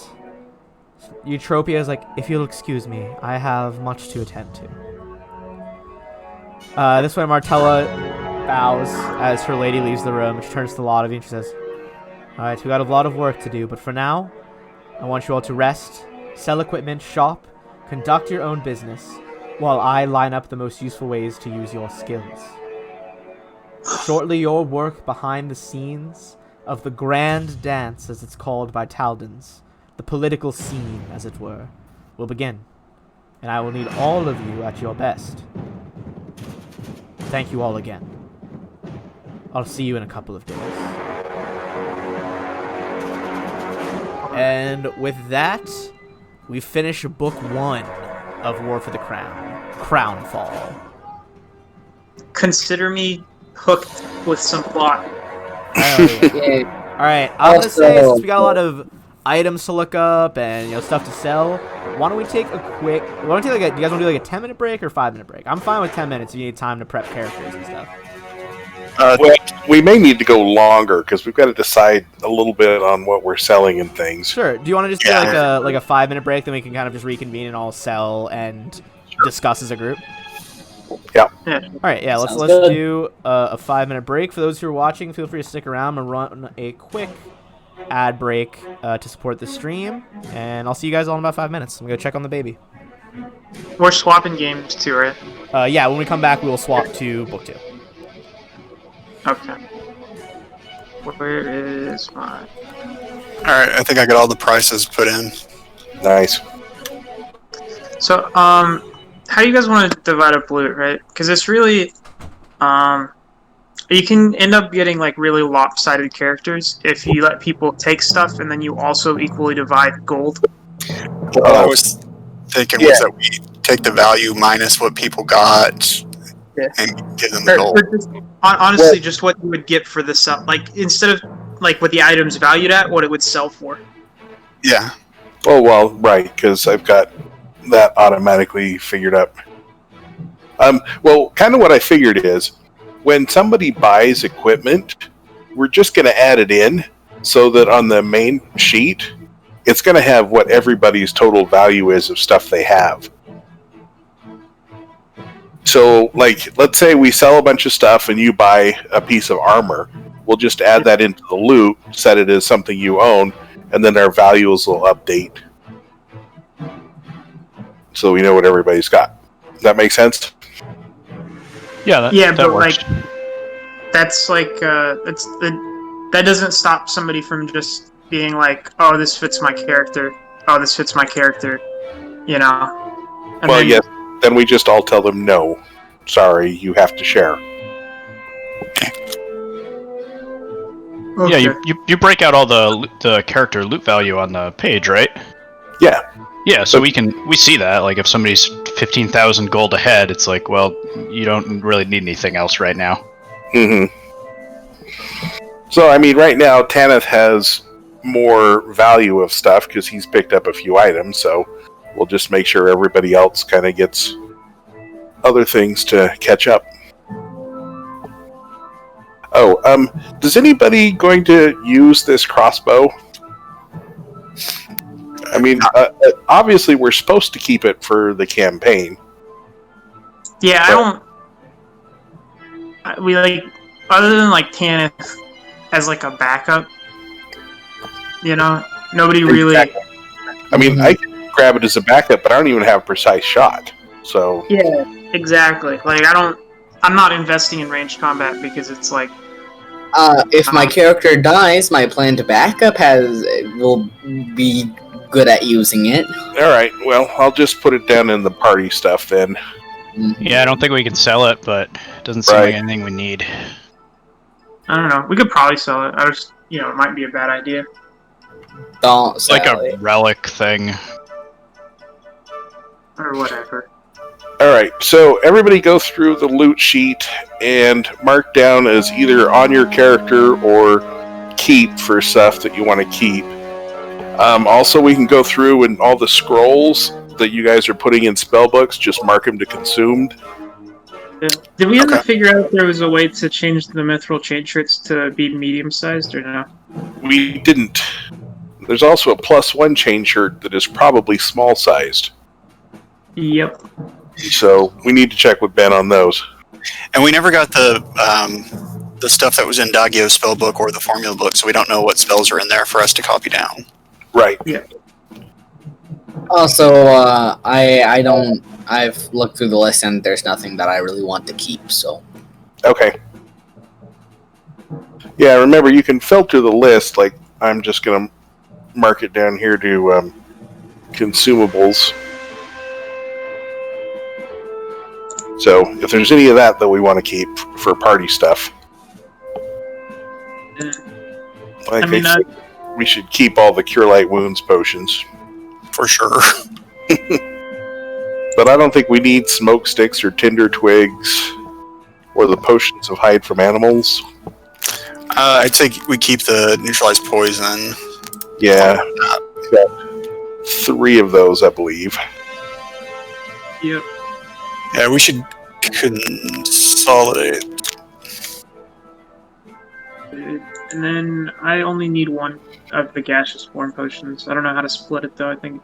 Eutropia is like, if you'll excuse me, I have much to attend to. This way, Martella bows as her lady leaves the room. She turns to a lot of you and she says, alright, we got a lot of work to do, but for now, I want you all to rest, sell equipment, shop, conduct your own business, while I line up the most useful ways to use your skills. Shortly, your work behind the scenes of the grand dance, as it's called by Taldans, the political scene, as it were, will begin. And I will need all of you at your best. Thank you all again. I'll see you in a couple of days. And with that, we finish Book 1 of War for the Crown. Crownfall. Consider me hooked with some plot. Yeah. Alright, I'm gonna say, Also- since we got a lot of items to look up and stuff to sell, why don't we take a quick... do you guys want to do like a 10-minute break or 5-minute break? I'm fine with 10 minutes if you need time to prep characters and stuff. Well, we may need to go longer because we've got to decide a little bit on what we're selling and things. Sure. Do you want to just do like a 5-minute break, then we can kind of just reconvene and all sell and discuss as a group? Yeah. Alright, yeah, let's Sounds good. do a 5-minute break. For those who are watching, feel free to stick around and run a quick ad break to support the stream. And I'll see you guys all in about 5 minutes. I'm going to go check on the baby. We're swapping games too, right? Yeah, when we come back, we will swap to Book 2. Okay. Where is my... Alright, I think I got all the prices put in. Nice. So, how do you guys want to divide up loot, right? Because it's really, you can end up getting like really lopsided characters if you let people take stuff and then you also equally divide gold. What I was thinking was that we take the value minus what people got and give them the gold. Or just, honestly, just what you would get for the sell. Like, instead of like what the item's valued at, what it would sell for. Yeah. Oh, well, right, because I've got that automatically figured up. Well, kind of what I figured is, when somebody buys equipment, we're just going to add it in so that on the main sheet, it's going to have what everybody's total value is of stuff they have. So, like, let's say we sell a bunch of stuff and you buy a piece of armor. We'll just add that into the loot, set it as something you own, and then our values will update. So we know what everybody's got. Does that make sense? Yeah, that but works. like, that's like, that doesn't stop somebody from just being like, oh, this fits my character. Oh, this fits my character. You know? And Well, then, yes. Then we just all tell them, no, sorry, you have to share. okay. Yeah, you break out all the character loot value on the page, right? Yeah. Yeah, so we see that. Like, if somebody's 15,000 gold ahead, it's like, well, you don't really need anything else right now. Mm-hmm. So, I mean, right now, Tanith has more value of stuff because he's picked up a few items, so we'll just make sure everybody else kind of gets other things to catch up. Oh, does anybody going to use this crossbow? I mean, obviously we're supposed to keep it for the campaign. Yeah, I don't. We like, other than like Tanith as like a backup. You know, nobody really. Exactly. I mean, I can grab it as a backup, but I don't even have precise shot. So Yeah, exactly. Like I'm not investing in ranged combat because it's like. If my character dies, my planned backup will be good at using it. all right, well, I'll just put it down in the party stuff then. Yeah, I don't think we can sell it, but it doesn't seem Right. like anything we need. I don't know. We could probably sell it. I just, it might be a bad idea. Don't It's like Sally. a relic thing. Or whatever. All right, so everybody go through the loot sheet and mark down as either on your character or keep for stuff that you want to keep. Also, we can go through and all the scrolls that you guys are putting in spell books, just mark them to consumed. Yeah. Did we ever Okay. figure out if there was a way to change the mithril chain shirts to be medium-sized or no? We didn't. There's also a +1 chain shirt that is probably small sized. Yep. So we need to check with Ben on those. And we never got the stuff that was in Dagio's spell book or the formula book, so we don't know what spells are in there for us to copy down. Right. Also, I've looked through the list and there's nothing that I really want to keep, so. Okay. Yeah, remember, you can filter the list. Like, I'm just going to mark it down here to consumables. So, if there's any of that we want to keep for party stuff, I mean, think we should keep all the Cure Light Wounds potions. For sure. But I don't think we need smoke sticks or tinder twigs or the potions of hide from animals. I'd say we keep the neutralized poison. Yeah. Got 3 of those, I believe. Yep. Yeah, we should consolidate. And then I only need 1 of the gaseous form potions. I don't know how to split it though. I think.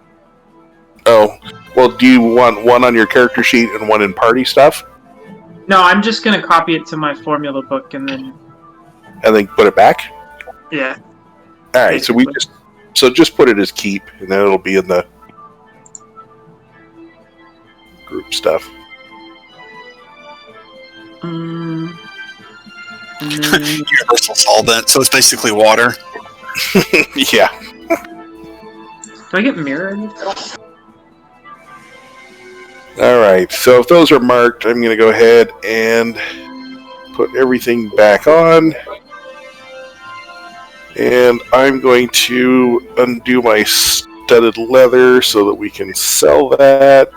Oh, well, do you want 1 on your character sheet and 1 in party stuff? No, I'm just gonna copy it to my formula book and then. And then put it back? Yeah. Alright, so just put it as keep, and then it'll be in the group stuff. And then, Universal solvent, so it's basically water. Yeah. do I get mirror? Alright, so if those are marked, I'm going to go ahead and put everything back on. And I'm going to undo my studded leather so that we can sell that.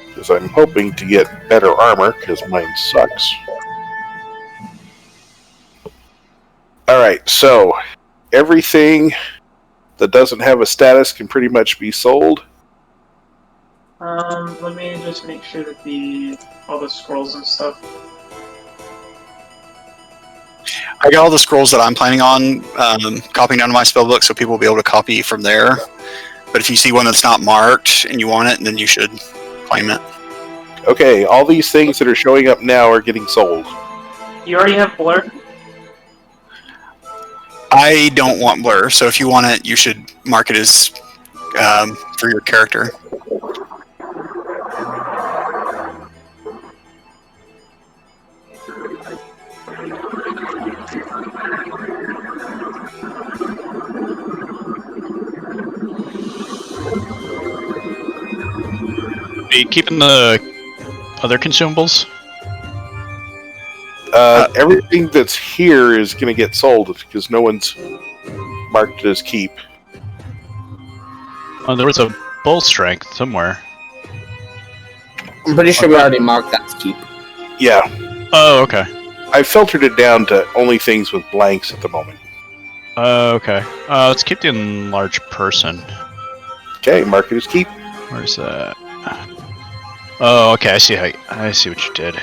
Because I'm hoping to get better armor, because mine sucks. Alright, so everything that doesn't have a status can pretty much be sold. Let me just make sure that all the scrolls and stuff. I got all the scrolls that I'm planning on copying down to my spellbook, so people will be able to copy from there. But if you see one that's not marked and you want it, then you should claim it. Okay, all these things that are showing up now are getting sold. You already have blur. I don't want blur, so if you want it, you should mark it as for your character. Are you keeping the other consumables? Everything that's here is going to get sold because no one's marked it as keep. Oh, there was a bull strength somewhere. I'm pretty sure we already marked that as keep. Yeah, Oh, okay. I filtered it down to only things with blanks at the moment. Okay. Let's keep the enlarged person. Okay, mark it as keep. Where's that? Oh, okay. I see what you did.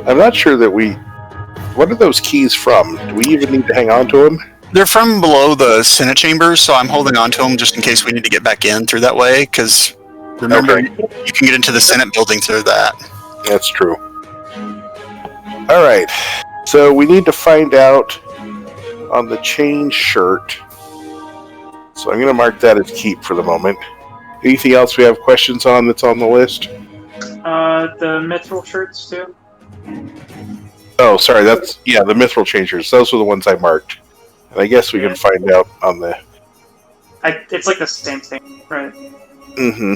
I'm not sure that what are those keys from? Do we even need to hang on to them? They're from below the Senate chambers, so I'm holding on to them just in case we need to get back in through that way, because remember, Okay. you can get into the Senate building through that. That's true. Alright, so we need to find out on the chain shirt. So I'm going to mark that as keep for the moment. Anything else we have questions on that's on the list? The mithril shirts too. Oh, sorry, the mithril changers. Those were the ones I marked. And I guess we can find out on the... It's like the same thing, right? Mm-hmm.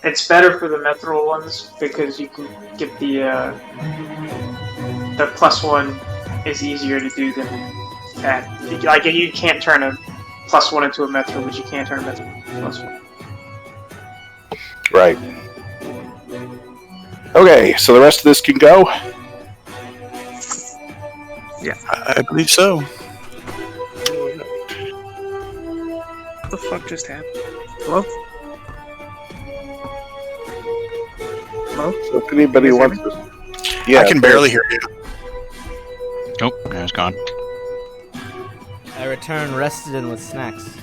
It's better for the mithril ones because you can get the +1 is easier to do than that. Like you can't turn a +1 into a mithril, but you can turn a mithril +1. Right. Okay, so the rest of this can go? I believe so. What the fuck just happened? Hello? Hello? So if anybody Can you wants hear to... Yeah, I can barely hear you. Oh, now it's gone. I return rested and with snacks.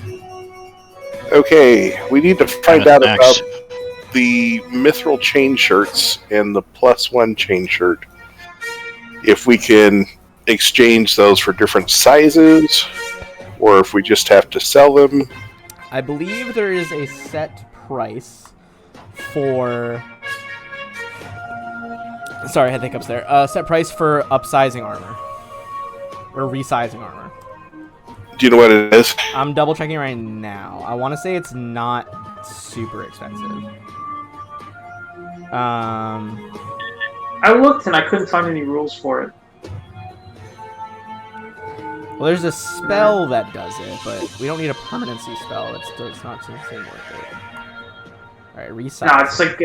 Okay, we need to find Kinda out snacks. about the mithril chain shirts and the +1 chain shirt. If we can exchange those for different sizes, or if we just have to sell them. I believe there is a set price for... Sorry, I had hiccups there. Set price for upsizing armor. Or resizing armor. Do you know what it is? I'm double checking right now. I want to say it's not super expensive. I looked and I couldn't find any rules for it. Well, there's a spell that does it, but we don't need a permanency spell. It's not the same with it. Alright, resize. No, it's like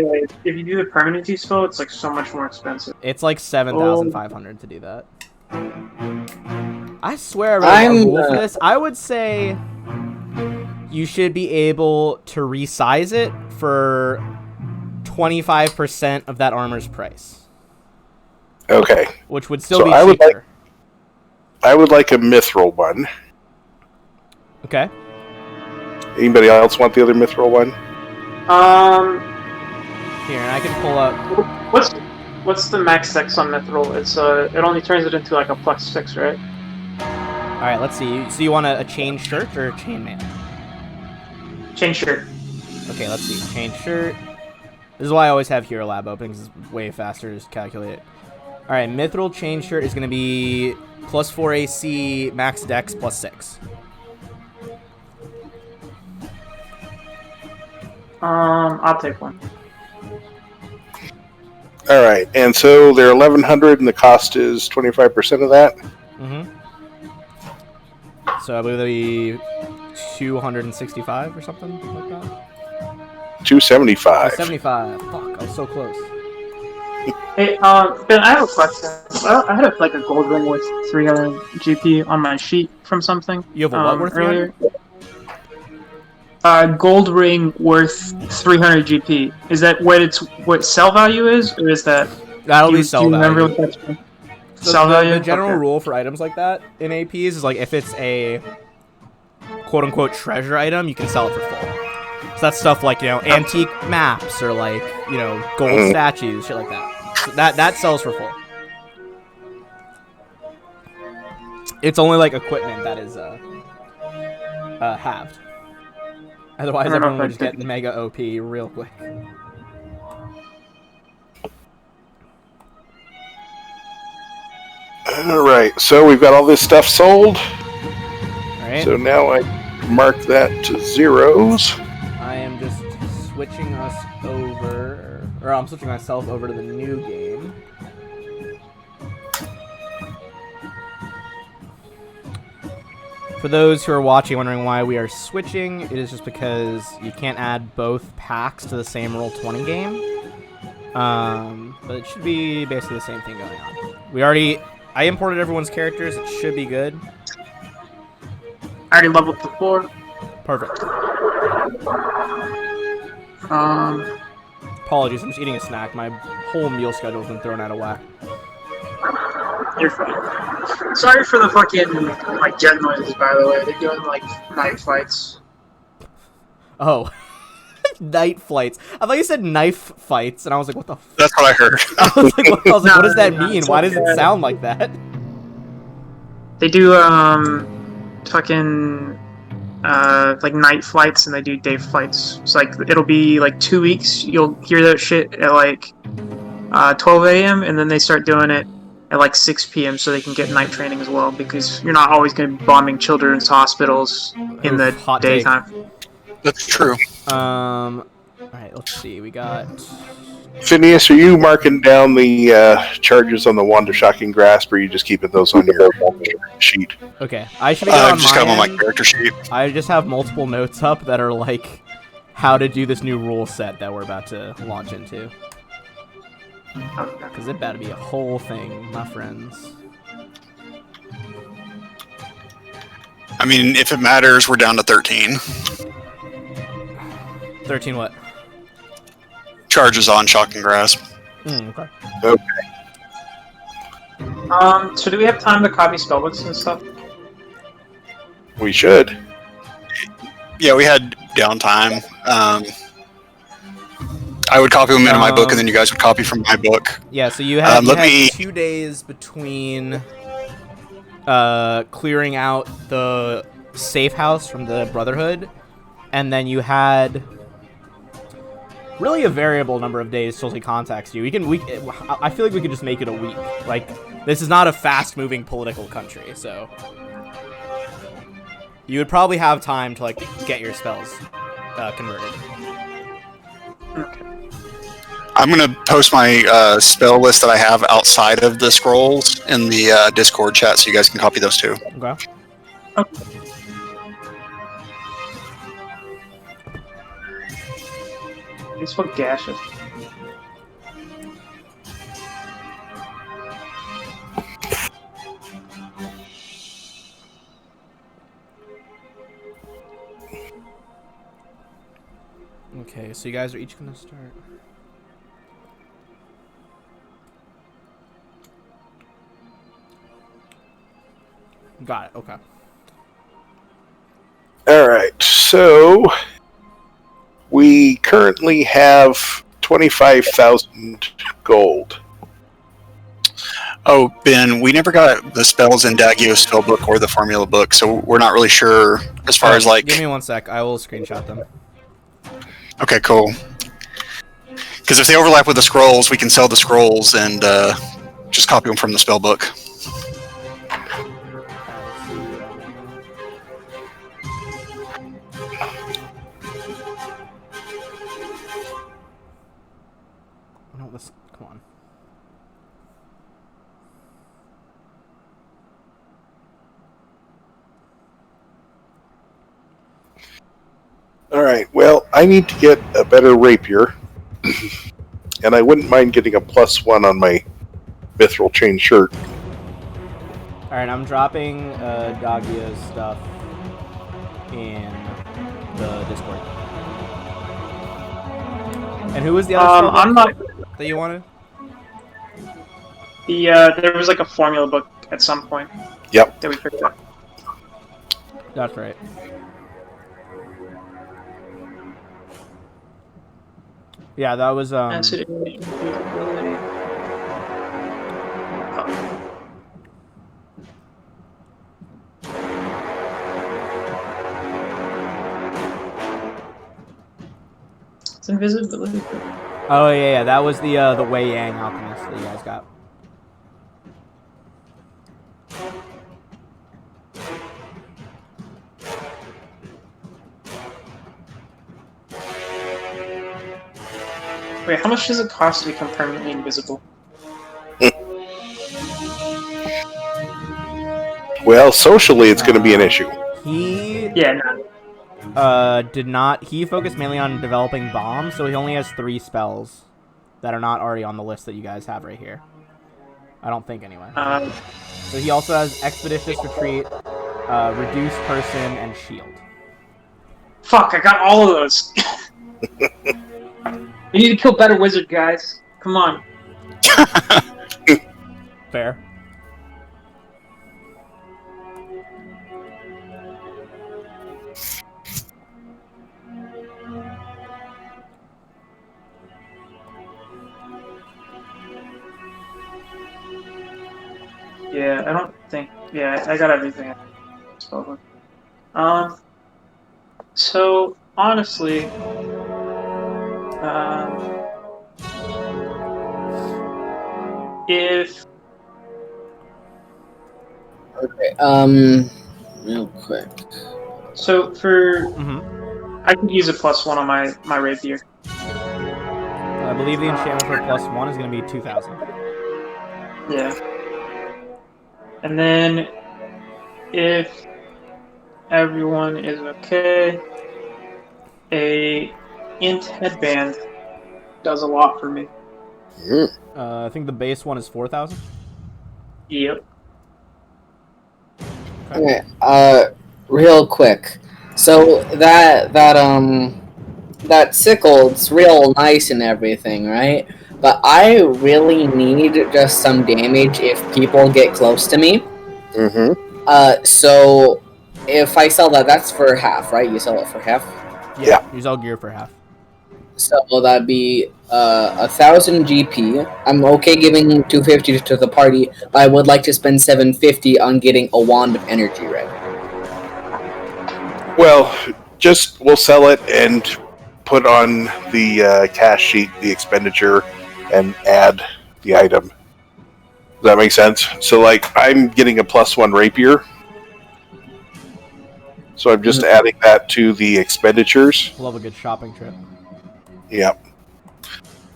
if you do the permanency spell, it's like so much more expensive. It's like 7,500 to do that. I swear I read a rule for this. I would say you should be able to resize it for 25% of that armor's price, Okay. which would still So be I would cheaper. I would like a mithril one. Okay. Anybody else want the other mithril one? Here, and I can pull up. What's the max dex on mithril? It's it only turns it into like a +6, right? Alright, let's see. So you want a chain shirt or a chainmail? Chain shirt. Okay, let's see. Chain shirt. This is why I always have Hero Lab open, because it's way faster to calculate it. Alright, mithril chain shirt is going to be +4 AC, max dex, +6. I'll take one. All right, and so they're 1,100, and the cost is 25% of that. Mm-hmm. So I believe that'd be 265 or something like that. 275. 75. Fuck, I was so close. Hey, Ben, I have a question. I had like a gold ring with 300 GP on my sheet from something. You have a what worth 300? Gold ring worth 300 GP. Is that what sell value is, or is that? That'll do be you sell remember value. what that's So sell value? the general Okay. rule for items like that in APs is like if it's a quote-unquote treasure item, you can sell it for full. So that's stuff like, you know, antique maps or like, you know, gold statues, shit like that. So that sells for full. It's only like equipment that is halved. Otherwise, everyone would just get mega OP real quick. All right, so we've got all this stuff sold. Alright, So now I mark that to zeros. I am just switching us over, or I'm switching myself over to the new game. For those who are watching wondering why we are switching, it is just because you can't add both packs to the same Roll20 game. But it should be basically the same thing going on. I imported everyone's characters, it should be good. I already leveled to 4. Perfect. Apologies, I'm just eating a snack. My whole meal schedule's been thrown out of whack. You're fine. Sorry for the fucking like jet noises, by the way. They're doing like night fights. Oh. Night flights. I thought you said knife fights, and I was like, what the f-? That's what I heard. I was like, what does that No, mean? it's Why does it okay. sound like that? They do fucking like night flights and they do day flights. It's like it'll be like 2 weeks. You'll hear that shit at like 12 a.m. and then they start doing it at like 6 p.m. so they can get night training as well, because you're not always going to be bombing children's hospitals in the Oof, hot take. daytime. That's true. Alright, let's see. We got. Phineas, are you marking down the charges on the Wand of Shocking Grasp, or are you just keeping those on your sheet? Okay, I should be good I've on just my got them on my end. character sheet. I just have multiple notes up that are like how to do this new rule set that we're about to launch into. Because it better be a whole thing, my friends. I mean, if it matters, we're down to 13 13 what? charges on Shocking Grasp. Okay. So do we have time to copy spellbooks and stuff? We should. Yeah, we had downtime. I would copy them into my book, and then you guys would copy from my book. Yeah, so you had, let me- 2 days between clearing out the safe house from the Brotherhood, and then you had really a variable number of days till he contacts you. I feel like we could just make it a week. Like, this is not a fast-moving political country, so you would probably have time to like get your spells converted. I'm going to post my spell list that I have outside of the scrolls in the Discord chat, so you guys can copy those too. Okay. It's what gaseous. Okay, so you guys are each gonna start. Got it, okay. Alright, so we currently have 25,000 gold. Oh, Ben, we never got the spells in Dagio's spellbook or the formula book, so we're not really sure as far as like... Give me 1 sec, I will screenshot them. Okay, cool. Because if they overlap with the scrolls, we can sell the scrolls and just copy them from the spellbook. No, let's, come on. Alright, well, I need to get a better rapier. And I wouldn't mind getting a +1 on my mithril chain shirt. Alright, I'm dropping Dagio's stuff in the Discord. And who was the other I'm not. that you wanted? There was like a formula book at some point. Yep. That we picked up. That's right. Yeah, that was Acid. It's invisibility. oh yeah, that was the Wei Yang alchemist that you guys got. Wait, how much does it cost to become permanently invisible? Well, socially, it's going to be an issue. He Yeah, no. did not. He focused mainly on developing bombs, so he only has 3 spells that are not already on the list that you guys have right here. I don't think anyway. So he also has Expeditious Retreat, Reduce Person, and Shield. Fuck, I got all of those. We need to kill better wizard, guys. Come on. Fair. Yeah, I don't think. Yeah, I got everything. So honestly, if Okay, real quick. so for Mm-hmm. I could use a +1 on my rapier. believe the enchantment for +1 is going to be 2,000. Yeah. And then, if everyone is okay, a int headband does a lot for me. I think the base one is 4,000. Yep. Okay. Real quick. So that sickle, it's real nice and everything, right? But I really need just some damage if people get close to me. So if I sell that, that's for half, right? You sell it for half. Yeah. You sell gear for half. So that'd be 1,000 GP. I'm okay giving 250 to the party, but I would like to spend 750 on getting a wand of energy ready. Well, we'll sell it and put on the cash sheet the expenditure and add the item. Does that make sense? So, like, I'm getting a +1 rapier. So I'm just adding that to the expenditures. Love a good shopping trip. Yep.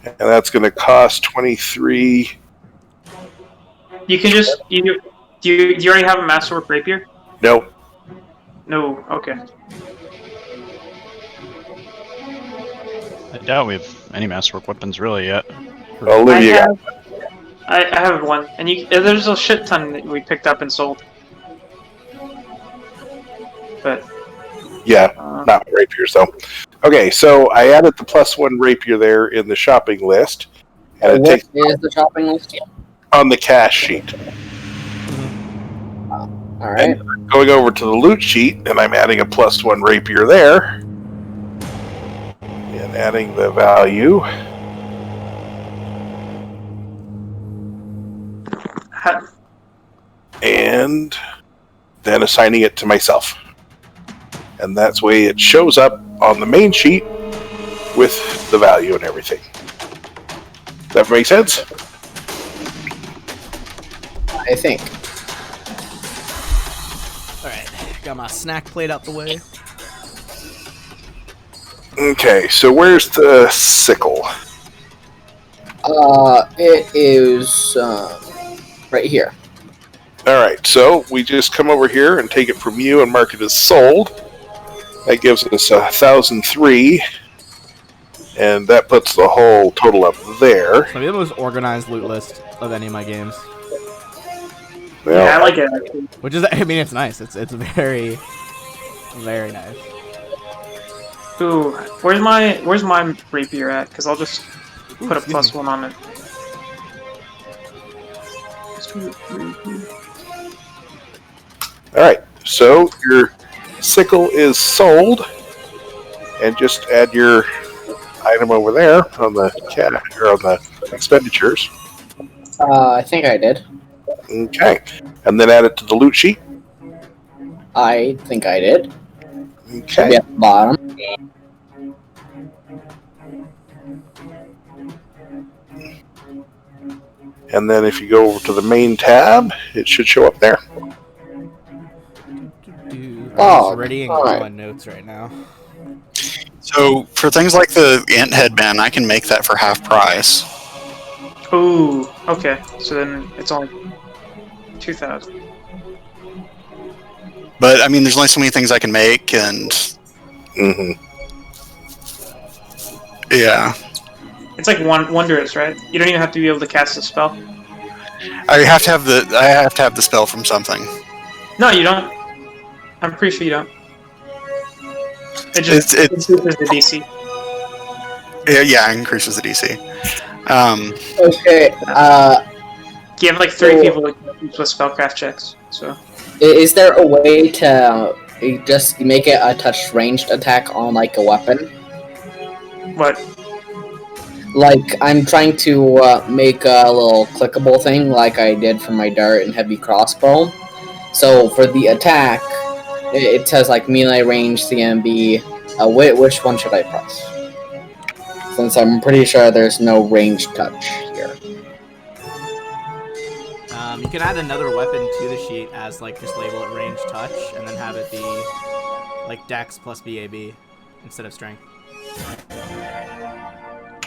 And that's going to cost 23. You can just do you already have a masterwork rapier? No. No. Okay. I doubt we have any masterwork weapons really yet. Olivia. I have one, and there's a shit ton that we picked up and sold. But Yeah, not rapiers though. Okay, so I added the +1 rapier there in the shopping list, and it What takes is the shopping list? on the cash sheet. All right. And going over to the loot sheet, and I'm adding a +1 rapier there, and adding the value. And then assigning it to myself. And that's the way it shows up on the main sheet with the value and everything. That make sense? I think. Alright, got my snack plate out the way. Okay, so where's the sickle? It is right here. Alright, so we just come over here and take it from you and mark it as sold. That gives us 1,003. And that puts the whole total up there. So maybe the most organized loot list of any of my games. Well, yeah, I like it actually. Which is, I mean, it's nice. It's very, very nice. Ooh, where's my rapier at? Because I'll just put a excuse me. +1 on it. Alright, so your sickle is sold. And just add your item over there on the or on the expenditures. I think I did. Okay. And then add it to the loot sheet. I think I did. Should Okay. be at the bottom. And then if you go over to the main tab, it should show up there. I'm Oh, just readying alright. my notes right now. So for things like the ant headband, I can make that for half price. Ooh, okay. So then it's only 2,000. But I mean, there's only so many things I can make, and Mm-hmm. yeah, It's like wondrous, right? You don't even have to be able to cast a spell. I have to have the spell from something. No, you don't. I'm pretty sure you don't. It just It's increases the DC. yeah, it increases the DC. Okay. You have like 3 people that can with spellcraft checks. So Is there a way to just make it a touch ranged attack on like a weapon? what? Like I'm trying to make a little clickable thing, like I did for my dart and heavy crossbow. So for the attack, it says like melee range, CMB. Which one should I press? Since I'm pretty sure there's no range touch here. You can add another weapon to the sheet as like just label it range touch and then have it be like dex plus BAB instead of strength.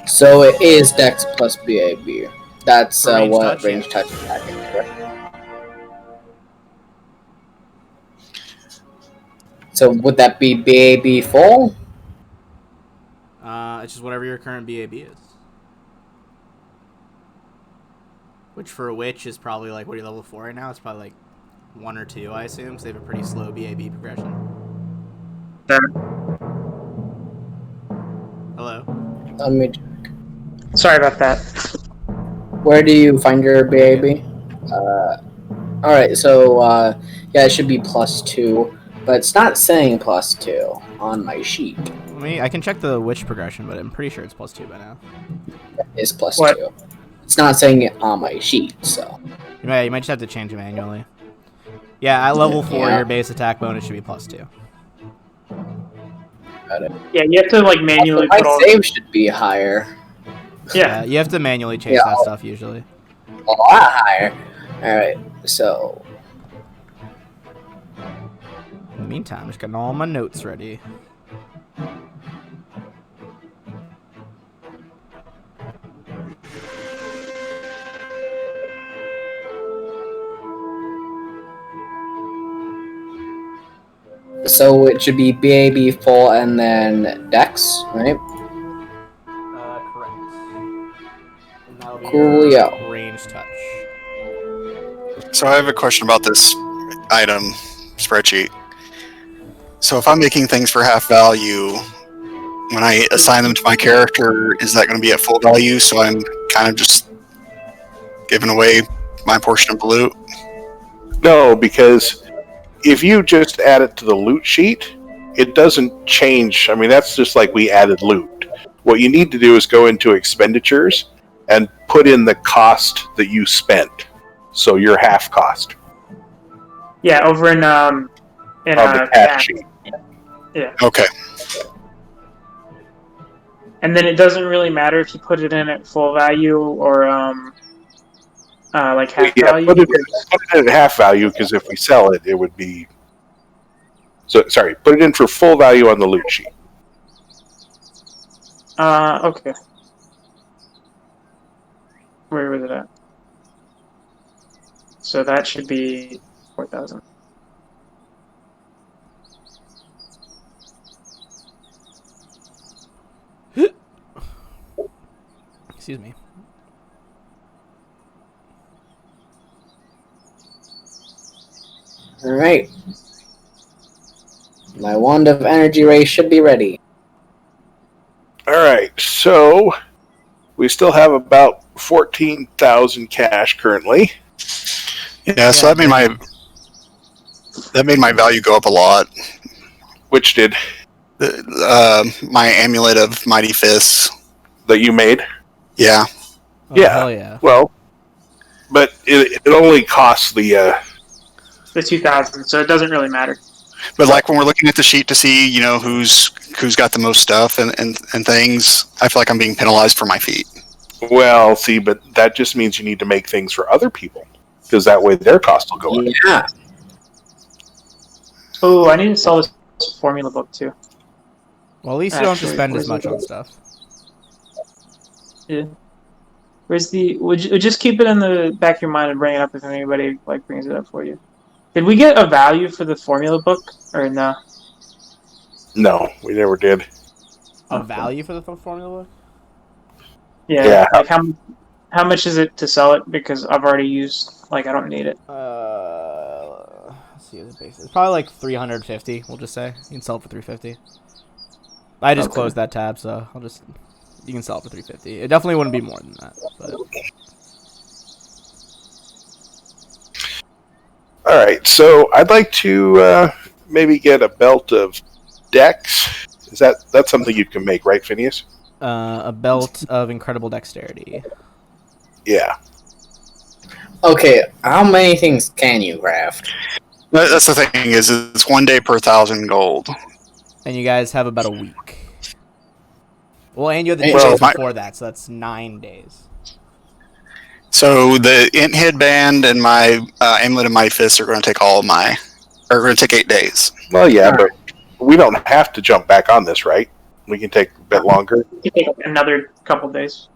So it is Dex plus BAB. That's For range what touch, range yeah. touch attack is, correct? So would that be BAB full? It's just whatever your current BAB is. Which for a witch is probably like, what are you, level 4 right now? It's probably like 1 or 2, I assume, because they have a pretty slow BAB progression. Hello? Let me. Sorry about that. Where do you find your BAB? Alright, so yeah, it should be +2, but it's not saying +2 on my sheet. I can check the witch progression, but I'm pretty sure it's +2 by now. It's +2. What? It's not saying it on my sheet, so. You might just have to change it manually. Yeah, at level 4, Yeah. your base attack bonus should be +2. Got it. Yeah, you have to like manually My put all. save should be higher. Yeah. You have to manually change Yeah. that stuff usually. A lot higher. Alright, so. In the meantime, just getting all my notes ready. So it should be BAB full and then Dex, right? Correct. And that'll be Coolio. your range touch. So I have a question about this item spreadsheet. So if I'm making things for half value, when I assign them to my character, is that going to be at full value? So I'm kind of just giving away my portion of the loot? No, because if you just add it to the loot sheet, it doesn't change. I mean, that's just like we added loot. What you need to do is go into expenditures and put in the cost that you spent. So your half cost Yeah, over in on the tab. tab sheet. Okay. And then it doesn't really matter if you put it in at full value or like half Yeah, value. put it in at half value, because if we sell it, it would be. So sorry, put it in for full value on the loot sheet. Okay. Where was it at? So that should be 4,000. Excuse me. Alright. My wand of energy ray should be ready. All right, so we still have about 14,000 cash currently. Yeah, so that made my value go up a lot. Which did My amulet of mighty fists. that you made? Yeah. Oh, Yeah. hell yeah. Well, but it only costs the. The 2,000, so it doesn't really matter. But like when we're looking at the sheet to see, who's got the most stuff and things, I feel like I'm being penalized for my feet. Well, see, but that just means you need to make things for other people, because that way their cost will go up. Yeah. Oh, I need to sell this formula book too. Well, at least you don't have to Actually, spend as where's much it? on stuff. Yeah. Where's the? Would you just keep it in the back of your mind and bring it up if anybody like brings it up for you? Did we get a value for the formula book or no? No, we never did. A value for the formula book? Yeah. Yeah. Like how much is it to sell it? Because I've already used. Like I don't need it. Let's see the base. It's probably like 350. We'll just say you can sell it for 350. I just Okay. closed that tab, so you can sell it for 350. It definitely wouldn't be more than that, but All right, so I'd like to maybe get a belt of Dex. That's something you can make, right, Phineas? a belt of incredible dexterity. Yeah. Okay, how many things can you craft? That's the thing is it's 1 day per 1,000 gold. And you guys have about a week. Well, and you have the Hey, days well, before that, so that's 9 days. So the int headband and my amulet of mighty fists are going to take are going to take 8 days. Well, yeah, but we don't have to jump back on this, right? We can take a bit longer. It could take another couple days.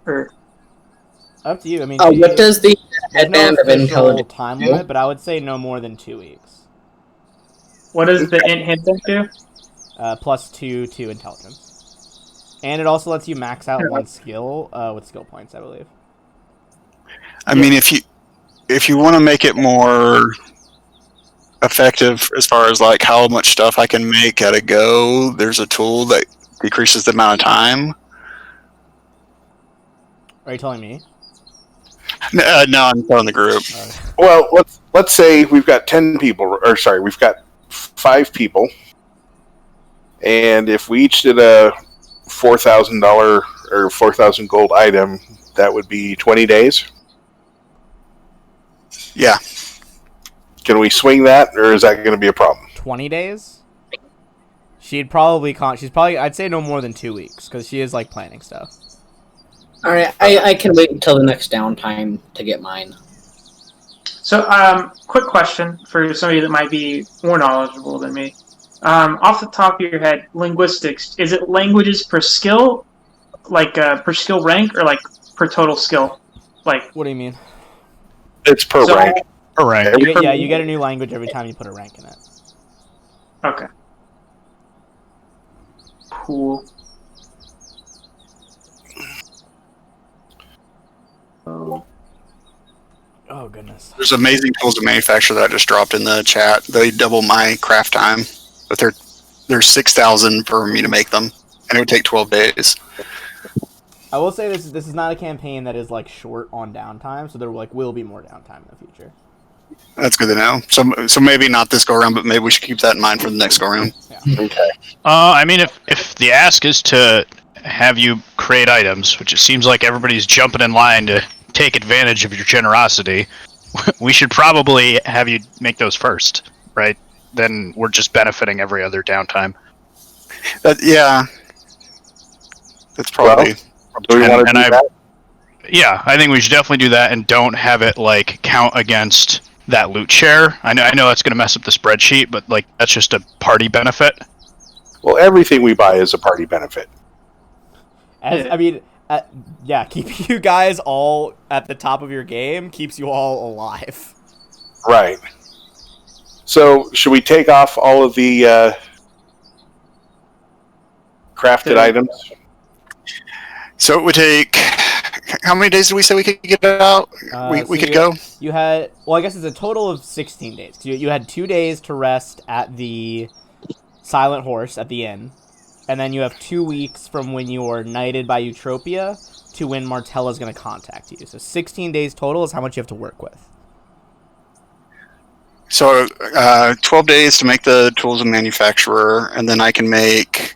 Or Up to you. I mean, What does the there's no headband of official intelligence time do? limit, but I would say no more than 2 weeks. what does the int hit do? +2 to intelligence. And it also lets you max out one skill with skill points, I believe. I mean, if you want to make it more effective as far as like how much stuff I can make at a go, there's a tool that decreases the amount of time. Are you telling me? No, I'm telling the group. Well, let's say we've got 10 people, or sorry, we've got 5 people, and if we each did a $4,000 or 4,000 gold item, that would be 20 days. Yeah. Can we swing that, or is that going to be a problem? 20 days? She'd probably she's probably, I'd say no more than 2 weeks, because she is like planning stuff. Alright, I can wait until the next downtime to get mine. So, quick question for somebody that might be more knowledgeable than me. Off the top of your head, linguistics, is it languages per skill? Like, per skill rank, or like per total skill? Like, What do you mean? It's per So- rank. All right. You get a new language every time you put a rank in it. okay. Cool. Oh, goodness. There's amazing tools to manufacture that I just dropped in the chat. They double my craft time, but they're 6,000 for me to make them, and it would take 12 days. I will say this is not a campaign that is like short on downtime, so there will be more downtime in the future. That's good to know. So maybe not this go around, but maybe we should keep that in mind for the next go around. Okay. I mean, if the ask is to have you create items, which it seems like everybody's jumping in line to take advantage of your generosity, we should probably have you make those first, right? Then we're just benefiting every other downtime. Yeah. That's probably... Do we want to And do I- that? Yeah, I think we should definitely do that, and don't have it like count against that loot share. I know that's going to mess up the spreadsheet, but like that's just a party benefit. Well, everything we buy is a party benefit. I mean, keeping you guys all at the top of your game keeps you all alive. Right. So, should we take off all of the crafted items? So it would take... How many days did we say we could get it out? We So could go? You had, well, I guess it's a total of 16 days. You had 2 days to rest at the Silent Horse at the inn, and then you have 2 weeks from when you are knighted by Eutropia to when Martella's going to contact you. So 16 days total is how much you have to work with. So 12 days to make the tools of manufacturer, and then I can make...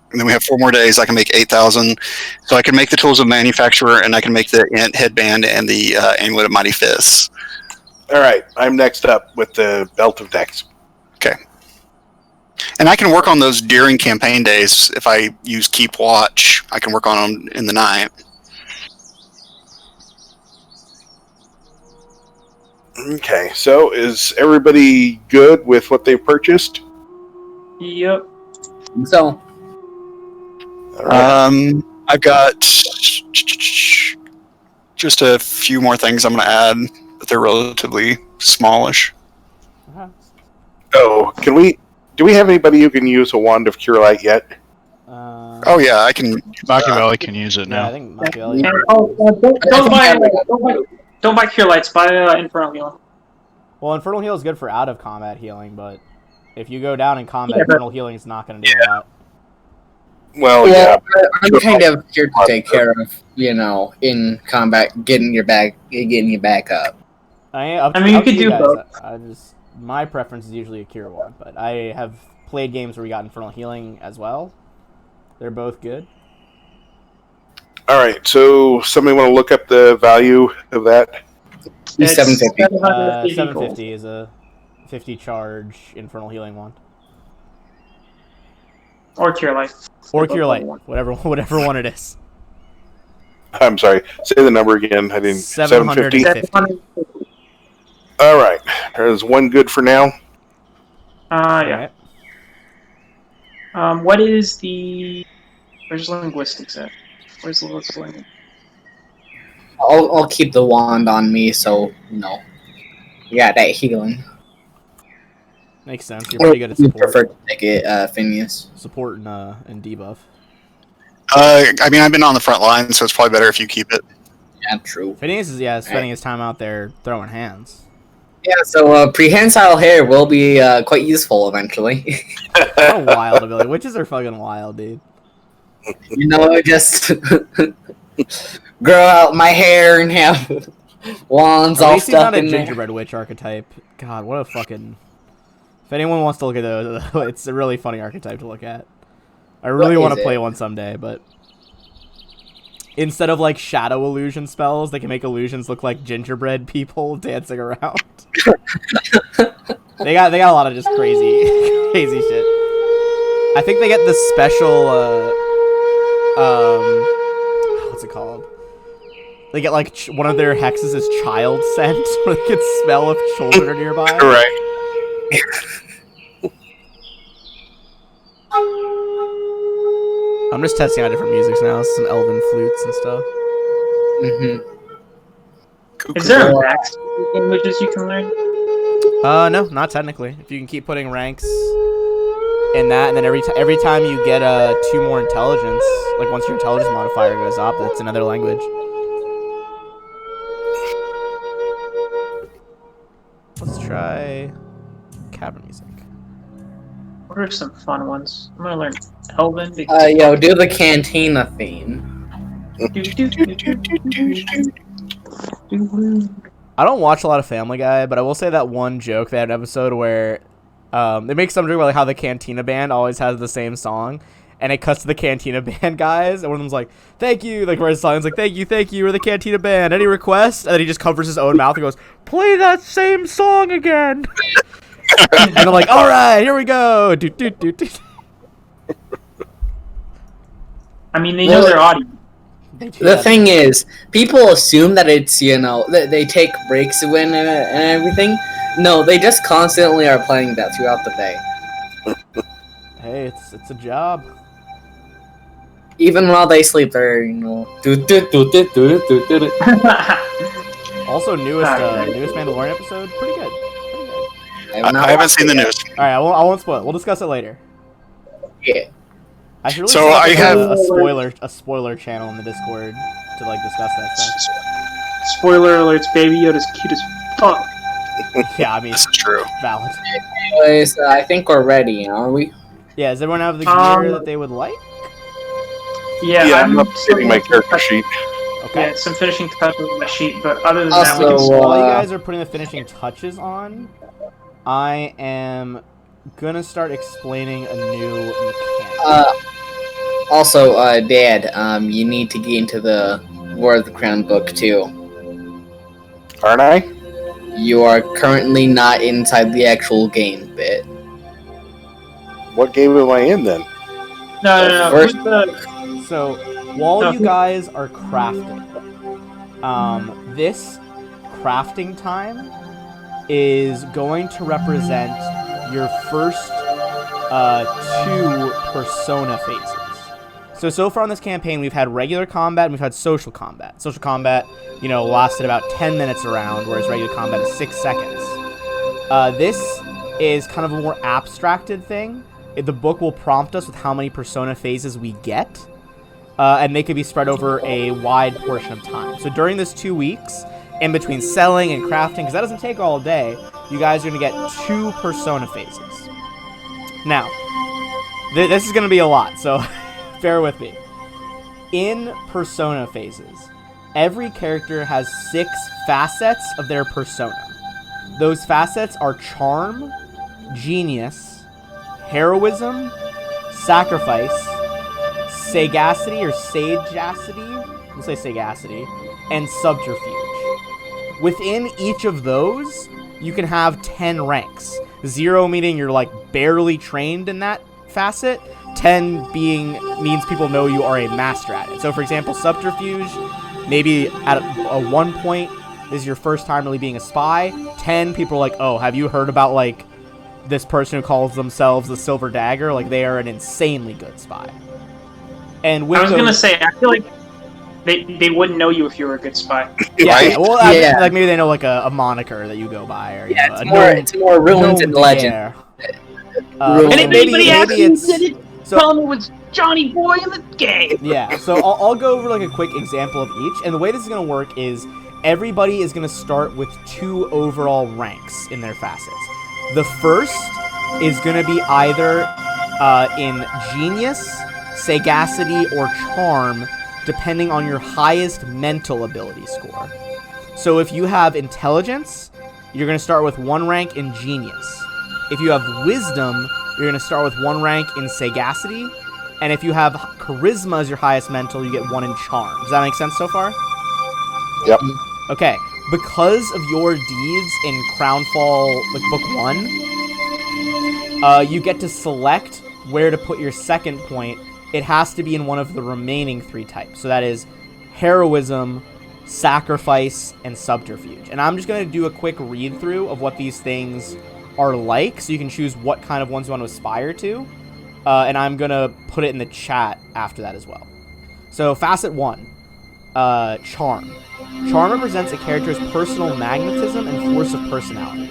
And then we have 4 more days. I can make 8,000. So I can make the tools of manufacturer, and I can make the ant headband and the amulet of mighty fists. All right, I'm next up with the belt of decks. Okay. And I can work on those during campaign days. If I use Keep Watch, I can work on them in the night. Okay, so is everybody good with what they've purchased? Yep. So, All right. I've got just a few more things I'm going to add, but they're relatively smallish. Oh, do we have anybody who can use a wand of cure light yet? Oh yeah, I can. Machiavelli can use it Yeah, I now. think Machiavelli. Don't buy Cure Lights. Buy Infernal Healing. Well, Infernal Heal is good for out of combat healing, but if you go down in combat, Yeah, but- Infernal Healing is not going to do a lot. Well, yeah. I'm kind of here to take care of, in combat, getting you back up. I mean, you up to could do guys. both. My preference is usually a cure one, but I have played games where we got Infernal Healing as well. They're both good. All right, so somebody want to look up the value of that? It's 750. 750 gold. 750 is a 50 charge Infernal Healing one. Or Cure Lights. Or Cure Light, whatever one it is. I'm sorry. Say the number again. I didn't. 750. 750. All right. There's one good for now. Yeah. Alright. What is the... Where's linguistics at? Where's the language? I'll keep the wand on me, so no. Yeah, that healing. Makes sense. You're pretty good at You support. prefer to take it, Phineas. Support and debuff. I mean, I've been on the front line, so it's probably better if you keep it. Yeah, true. Phineas is spending his time out there throwing hands. Yeah, so prehensile hair will be quite useful eventually. What a wild ability. Witches are fucking wild, dude. You know, just grow out my hair and have wands At all least he's not stuck a in there. gingerbread witch archetype. God, what a fucking... If anyone wants to look at those, it's a really funny archetype to look at. I really What want is to play it? one someday, but... Instead of, like, shadow illusion spells, they can make illusions look like gingerbread people dancing around. They got a lot of just crazy shit. I think they get this special, what's it called? They get, like, one of their hexes is child scent, where they can smell if children are nearby. Right. I'm just testing out different musics now, some elven flutes and stuff. Mm-hmm. Is there a max languages you can learn? No, not technically. If you can keep putting ranks in that, and then every time you get 2 more intelligence, like once your intelligence modifier goes up, that's another language. Let's try cabin music. What are some fun ones? I'm gonna learn Elven because... Yo, do the cantina theme. I don't watch a lot of Family Guy, but I will say that one joke, they had an episode where they make some joke about like how the Cantina Band always has the same song, and it cuts to the Cantina Band guys, and one of them's like, "Thank you," like where his song's like, "Thank you, we're the Cantina Band. Any requests?" And then he just covers his own mouth and goes, "Play that same song again." And I'm like, "All right, here we go." Do, do, do, do. I mean, they know their audience. They do The that. thing is, people assume that it's, you know, that they take breaks when and everything. No, they just constantly are playing that throughout the day. Hey, it's a job. Even while they sleep, they're, you know, Also, newest Mandalorian episode, pretty good. I haven't seen the news. All right, I won't spoil it. We'll discuss it later. Yeah. I should really So set up I have- a spoiler channel in the Discord to like discuss that stuff. Spoiler alerts, Baby Yoda's cute as fuck. Yeah, I mean, This is true. valid. Anyways, I think we're ready, are we? Yeah, does everyone have the gear that they would like? Yeah, Yeah, I'm updating my character sheet. Okay. Yeah, some finishing touches on my sheet, but other than that, we Also, can... While you guys are putting the finishing touches on, I am gonna start explaining a new mechanic. Also, Dad, you need to get into the War of the Crown book too. Aren't I? You are currently not inside the actual game bit. What game am I in then? No. First- Who's the... So, while No. you guys are crafting, this crafting time is going to represent your first 2 persona phases. So far in this campaign, we've had regular combat and we've had social combat. Social combat, lasted about 10 minutes around, whereas regular combat is 6 seconds. This is kind of a more abstracted thing. The book will prompt us with how many persona phases we get, and they could be spread over a wide portion of time. So during this 2 weeks, in between selling and crafting, because that doesn't take all day, you guys are going to get 2 persona phases. Now, this is going to be a lot, so bear with me. In persona phases, every character has 6 facets of their persona. Those facets are charm, genius, heroism, sacrifice, sagacity or sagacity, we'll say sagacity, and subterfuge. Within each of those, you can have 10 ranks. 0 meaning you're like barely trained in that facet. 10 means people know you are a master at it. So for example, subterfuge, maybe at a 1 point, this is your first time really being a spy. 10 people are like, oh, have you heard about like this person who calls themselves the Silver Dagger, like they are an insanely good spy. And with I was gonna those- say, I feel like they wouldn't know you if you were a good spy. yeah, Right? yeah, well, Yeah. like maybe they know like a moniker that you go by, or Yeah, you know, it's more ruins in legend. And Ruins then in maybe legend. it's so. Tell him it was Johnny Boy in the game. Yeah, so I'll go over like a quick example of each, and the way this is gonna work is everybody is gonna start with 2 overall ranks in their facets. The first is gonna be either in Genius, Sagacity, or Charm, depending on your highest mental ability score. So if you have Intelligence, you're gonna start with 1 rank in Genius. If you have Wisdom, you're gonna start with 1 rank in Sagacity. And if you have Charisma as your highest mental, you get 1 in Charm. Does that make sense so far? Yep. Okay. Because of your deeds in Crownfall, like Book 1, you get to select where to put your second point. It has to be in one of the remaining 3 types. So that is Heroism, Sacrifice, and Subterfuge. And I'm just going to do a quick read-through of what these things are like, so you can choose what kind of ones you want to aspire to. And I'm going to put it in the chat after that as well. So, Facet 1, Charm. Charm represents a character's personal magnetism and force of personality.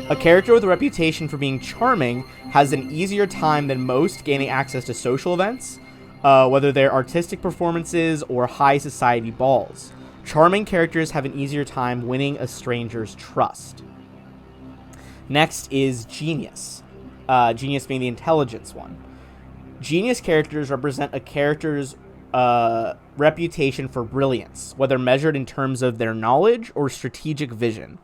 A character with a reputation for being charming has an easier time than most gaining access to social events, whether they're artistic performances or high society balls. Charming characters have an easier time winning a stranger's trust. Next is Genius. Genius being the intelligence one. Genius characters represent a character's reputation for brilliance, whether measured in terms of their knowledge or strategic vision.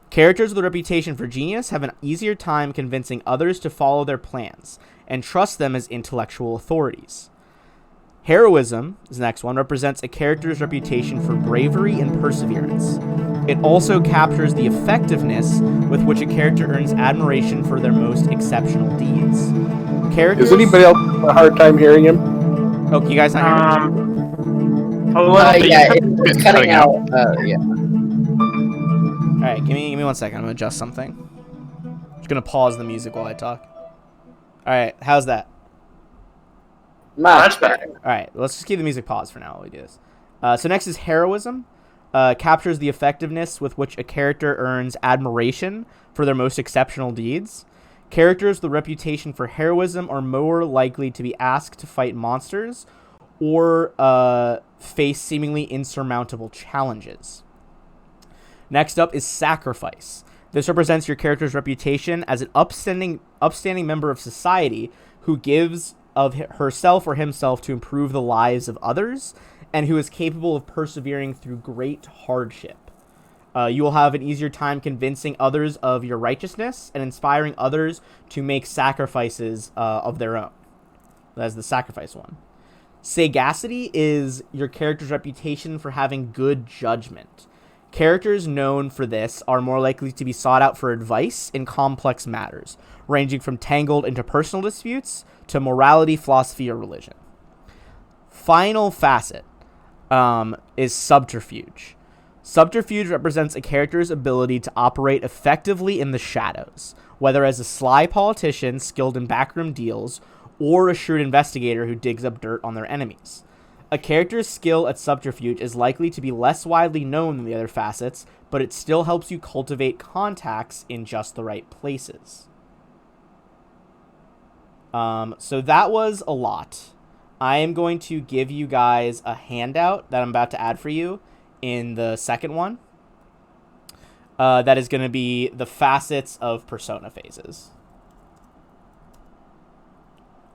Characters with a reputation for genius have an easier time convincing others to follow their plans and trust them as intellectual authorities. Heroism, is the next one, represents a character's reputation for bravery and perseverance. It also captures the effectiveness with which a character earns admiration for their most exceptional deeds. Characters... Is anybody else having a hard time hearing him? Oh, you guys not hear me? A little bit. Yeah, it's cutting out. Yeah. Alright, give me 1 second. I'm gonna adjust something. Just gonna pause the music while I talk. Alright, how's that? Much better. Alright, let's just keep the music paused for now while we do this. So next is Heroism. Captures the effectiveness with which a character earns admiration for their most exceptional deeds. Characters with a reputation for heroism are more likely to be asked to fight monsters or face seemingly insurmountable challenges. Next up is Sacrifice. This represents your character's reputation as an upstanding member of society who gives of herself or himself to improve the lives of others and who is capable of persevering through great hardship. You will have an easier time convincing others of your righteousness and inspiring others to make sacrifices of their own. That's the Sacrifice one. Sagacity is your character's reputation for having good judgment. Characters known for this are more likely to be sought out for advice in complex matters, ranging from tangled interpersonal disputes to morality, philosophy, or religion. Final facet is Subterfuge. Subterfuge represents a character's ability to operate effectively in the shadows, whether as a sly politician skilled in backroom deals or a shrewd investigator who digs up dirt on their enemies. A character's skill at subterfuge is likely to be less widely known than the other facets, but it still helps you cultivate contacts in just the right places. So that was a lot. I am going to give you guys a handout that I'm about to add for you in the second one. That is going to be the facets of persona phases.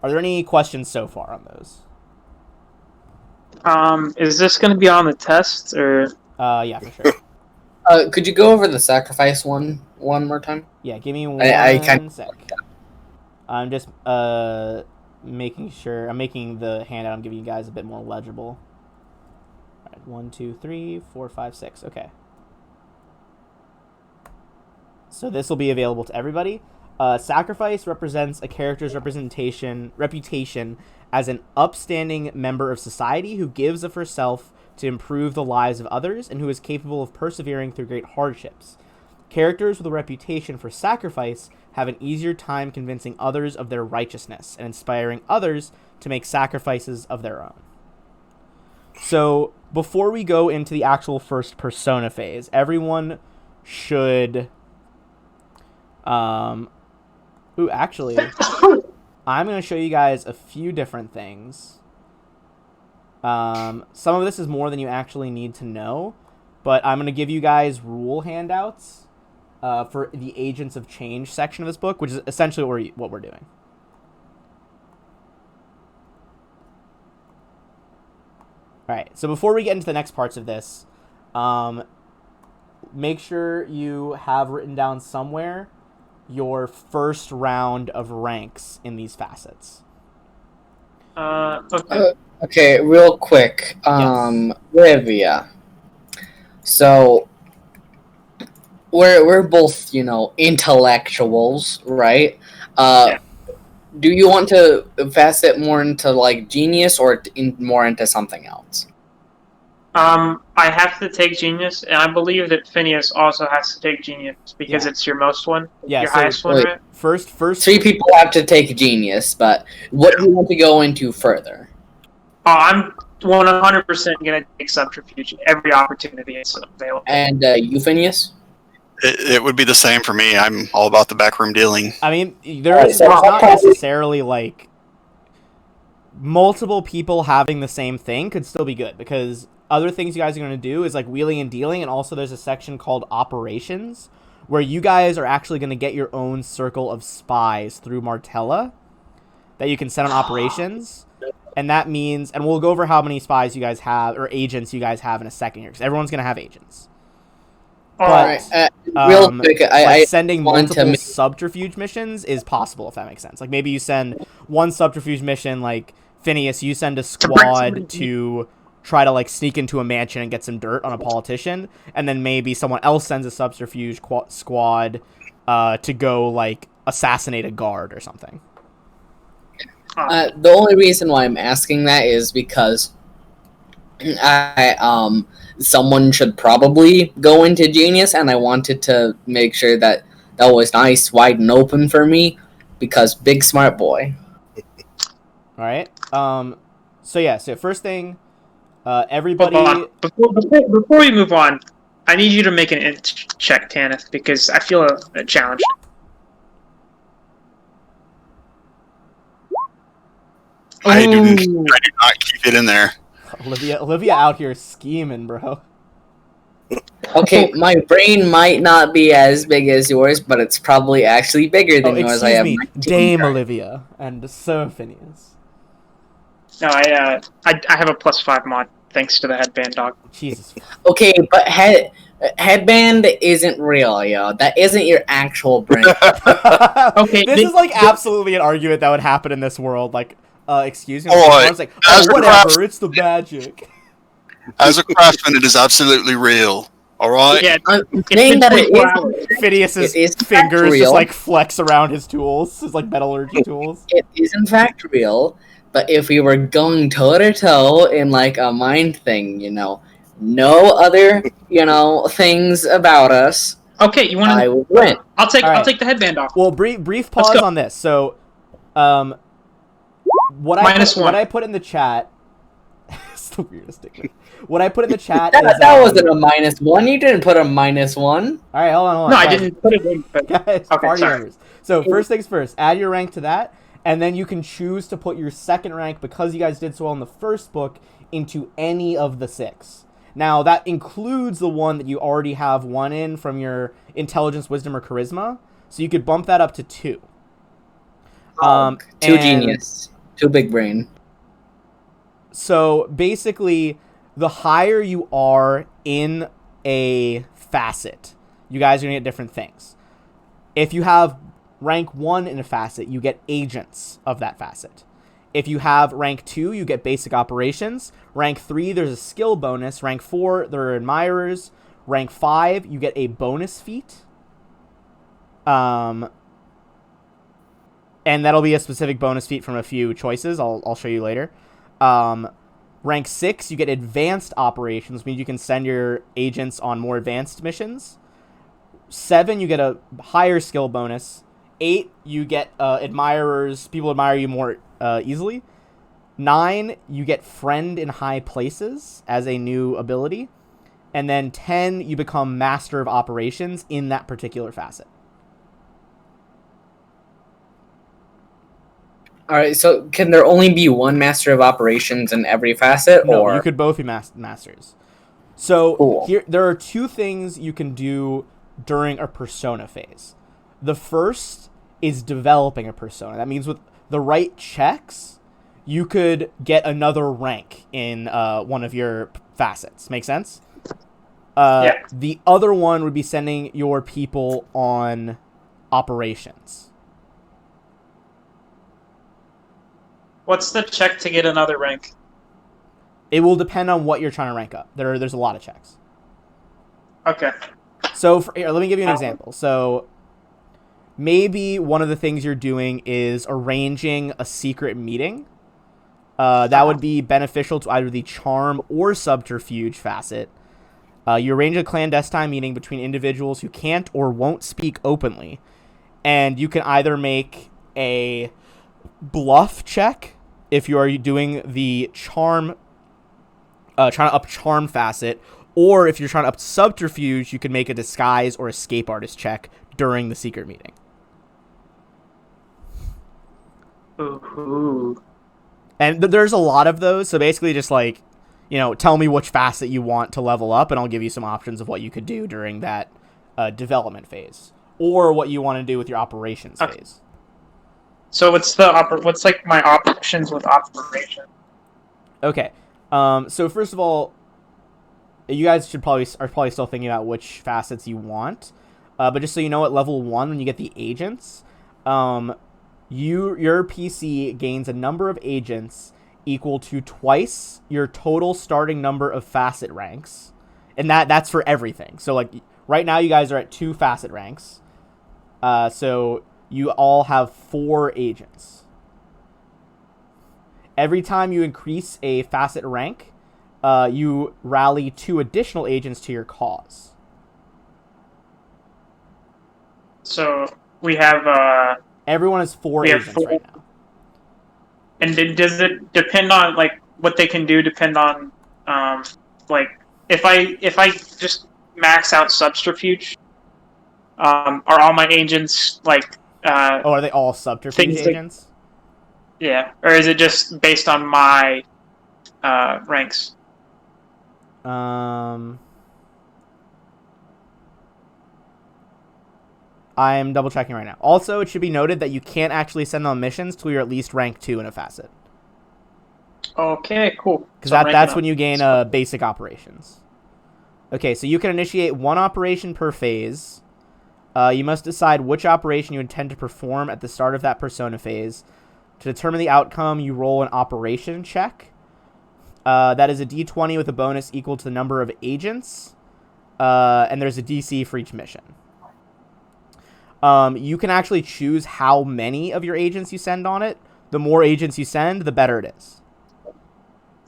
Are there any questions so far on those? Is this going to be on the test, or? Yeah, for sure. Could you go over the sacrifice one more time? Yeah, give me I one sec. I'm just making sure. I'm making the handout I'm giving you guys a bit more legible. All right, 1, 2, 3, 4, 5, 6. Okay. So this will be available to everybody. Sacrifice represents a character's reputation as an upstanding member of society who gives of herself to improve the lives of others and who is capable of persevering through great hardships. Characters with a reputation for sacrifice have an easier time convincing others of their righteousness and inspiring others to make sacrifices of their own. So, before we go into the actual first persona phase, everyone should... actually, I'm going to show you guys a few different things. Some of this is more than you actually need to know, but I'm going to give you guys rule handouts for the Agents of Change section of this book, which is essentially what we're doing. Alright, so before we get into the next parts of this, make sure you have written down somewhere your first round of ranks in these facets. Okay. Okay, real quick. Livia. So we're both, intellectuals, right? Yeah. Do you want to facet more into like genius or more into something else? I have to take genius, and I believe that Phineas also has to take genius because it's your most one, your highest one, wait. right? First, 3 people have to take genius, but what do you want to go into further? I'm 100% gonna take subterfuge every opportunity it's available. And you, Phineas? It would be the same for me. I'm all about the backroom dealing. I mean, there's not necessarily like multiple people having the same thing could still be good, because other things you guys are going to do is like wheeling and dealing, and also there's a section called operations where you guys are actually going to get your own circle of spies through Martella that you can send on operations. And that means, and we'll go over how many spies you guys have, or agents you guys have in a second here, because everyone's going to have agents. Alright, real quick, I sending want multiple to subterfuge missions is possible, if that makes sense. Like, maybe you send one subterfuge mission, like, Phineas, you send a squad to try to, like, sneak into a mansion and get some dirt on a politician, and then maybe someone else sends a subterfuge squad to go, like, assassinate a guard or something. The only reason why I'm asking that is because someone should probably go into genius, and I wanted to make sure that was nice, wide and open for me, because big smart boy. All right. So first thing, everybody. Hold on. Before we move on, I need you to make an int check, Tanith, because I feel a challenge. I do not keep it in there. Olivia out here scheming, bro. Okay, my brain might not be as big as yours, but it's probably actually bigger than yours. Excuse I have me, 19 Dame cards. Olivia and Sir Phineas. No, I have a +5 mod thanks to the headband dog. Jesus. Okay, but headband isn't real, yo. That isn't your actual brain. Okay, This is like absolutely an argument that would happen in this world. Like, excuse me. Boy, I was like, oh, as a whatever. craft- It's the magic. As a craftsman, it is absolutely real. All right. Yeah, I'm it's saying been that it 24 is. hours. Phineas's It is in fact fingers just real. like flex around his tools, his like metallurgy tools. It is in fact real, but if we were going toe to toe in like a mind thing, no other, things about us, Okay, you I want would win. I'll take Alright. I'll take the headband off. Well, brief pause go. on this. So, what -1. I put in the chat. It's the weirdest thing. What I put in the chat That, is that wasn't a -1. You didn't put a -1. All right, hold on. No, I guys. didn't put it in. But Guys, Okay, party sorry. members. So first things first, add your rank to that, and then you can choose to put your second rank, because you guys did so well in the first book, into any of the 6. Now that includes the one that you already have 1 in from your intelligence, wisdom, or charisma. So you could bump that up to 2. Too and- genius. Too big brain. So basically, the higher you are in a facet, you guys are going to get different things. If you have rank 1 in a facet, you get agents of that facet. If you have rank 2, you get basic operations. Rank 3, there's a skill bonus. Rank 4, there are admirers. Rank 5, you get a bonus feat. And that'll be a specific bonus feat from a few choices. I'll show you later. Rank 6, you get advanced operations, means you can send your agents on more advanced missions. 7, you get a higher skill bonus. 8, you get admirers. People admire you more easily. 9, you get friend in high places as a new ability. And then 10, you become master of operations in that particular facet. All right, so can there only be one master of operations in every facet, No, or you could both be masters. So Cool. here, there are 2 things you can do during a persona phase. The first is developing a persona. That means with the right checks, you could get another rank in one of your facets. Make sense? Yeah. The other one would be sending your people on operations. What's the check to get another rank? It will depend on what you're trying to rank up. There's a lot of checks. Okay. So here, let me give you an example. So maybe one of the things you're doing is arranging a secret meeting. That would be beneficial to either the charm or subterfuge facet. You arrange a clandestine meeting between individuals who can't or won't speak openly. And you can either make a bluff check if you are doing the charm, trying to up charm facet, or if you're trying to up subterfuge, you can make a disguise or escape artist check during the secret meeting. Ooh. And there's a lot of those, so basically just like, tell me which facet you want to level up, and I'll give you some options of what you could do during that development phase, or what you want to do with your operations phase. So what's like my options with operation? Okay, so first of all, you guys are probably still thinking about which facets you want, but just so you know, at level 1, when you get the agents, your PC gains a number of agents equal to twice your total starting number of facet ranks, and that's for everything. So like right now, you guys are at 2 facet ranks, so you all have 4 agents. Every time you increase a facet rank, you rally 2 additional agents to your cause. So we have Everyone has 4 We have agents 4. right now. and does it depend on like what they can do? Depend on like if I just max out subterfuge, are all my agents like Are they all subterfuge things like- agents? yeah, or is it just based on my ranks? I'm double checking right now. Also, it should be noted that you can't actually send them missions till you're at least rank 2 in a facet. Okay, cool. Because So I'm that's ranking when up. you gain basic operations. Okay, so you can initiate 1 operation per phase. You must decide which operation you intend to perform at the start of that persona phase. To determine the outcome, you roll an operation check. That is a d20 with a bonus equal to the number of agents. And there's a DC for each mission. You can actually choose how many of your agents you send on it. The more agents you send, the better it is.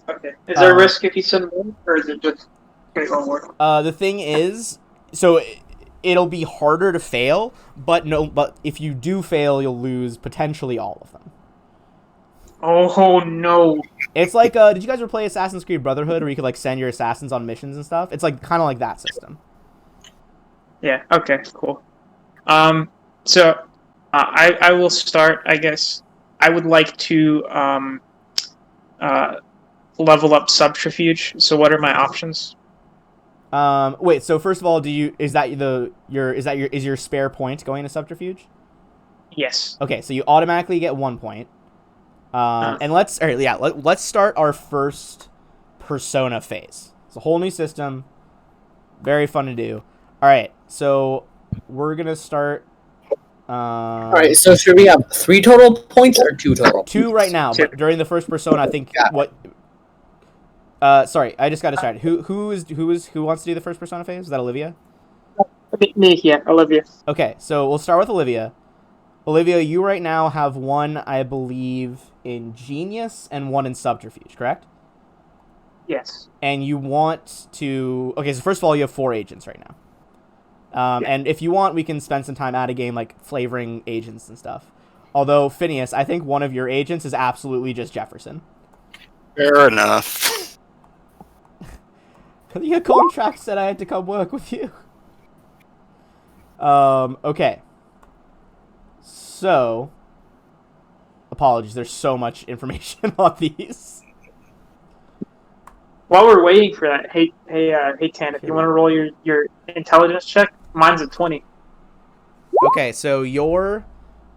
Okay. Is there a risk if you send more, or is it just straightforward? The thing is, so it'll be harder to fail, but if you do fail, you'll lose potentially all of them. Oh no! It's like, did you guys ever play Assassin's Creed Brotherhood, where you could like send your assassins on missions and stuff? It's like kind of like that system. Yeah. Okay. Cool. So I will start. I guess I would like to level up subterfuge. So what are my options? Wait. So first of all, is your spare point going to subterfuge? Yes. Okay, so you automatically get 1 point. And let's start our first persona phase. It's a whole new system, very fun to do. All right, so we're gonna start. all right? So should we have 3 total points or 2 total? 2 right now, but during the first persona, I think Got it. what. Sorry, I just got distracted. Who wants to do the first persona phase? Is that Olivia? Me, yeah, Olivia. Okay, so we'll start with Olivia. Olivia, you right now have 1, I believe, in Genius and 1 in Subterfuge, correct? Yes. And you want to... Okay, so first of all, you have 4 agents right now. And if you want, we can spend some time out of game, like flavoring agents and stuff. Although, Phineas, I think one of your agents is absolutely just Jefferson. Fair enough. Your contract said I had to come work with you. Okay. So, apologies, there's so much information on these. While we're waiting for that, hey Tan, if you want to roll your intelligence check, mine's a 20. Okay, so your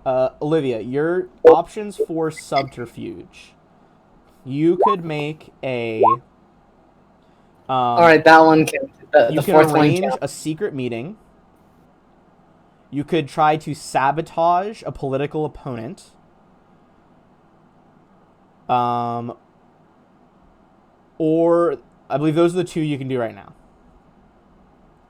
Olivia, your options for subterfuge. You could make a. All right, that one can. You The can fourth one arrange can. a secret meeting. You could try to sabotage a political opponent. Or I believe those are the two you can do right now.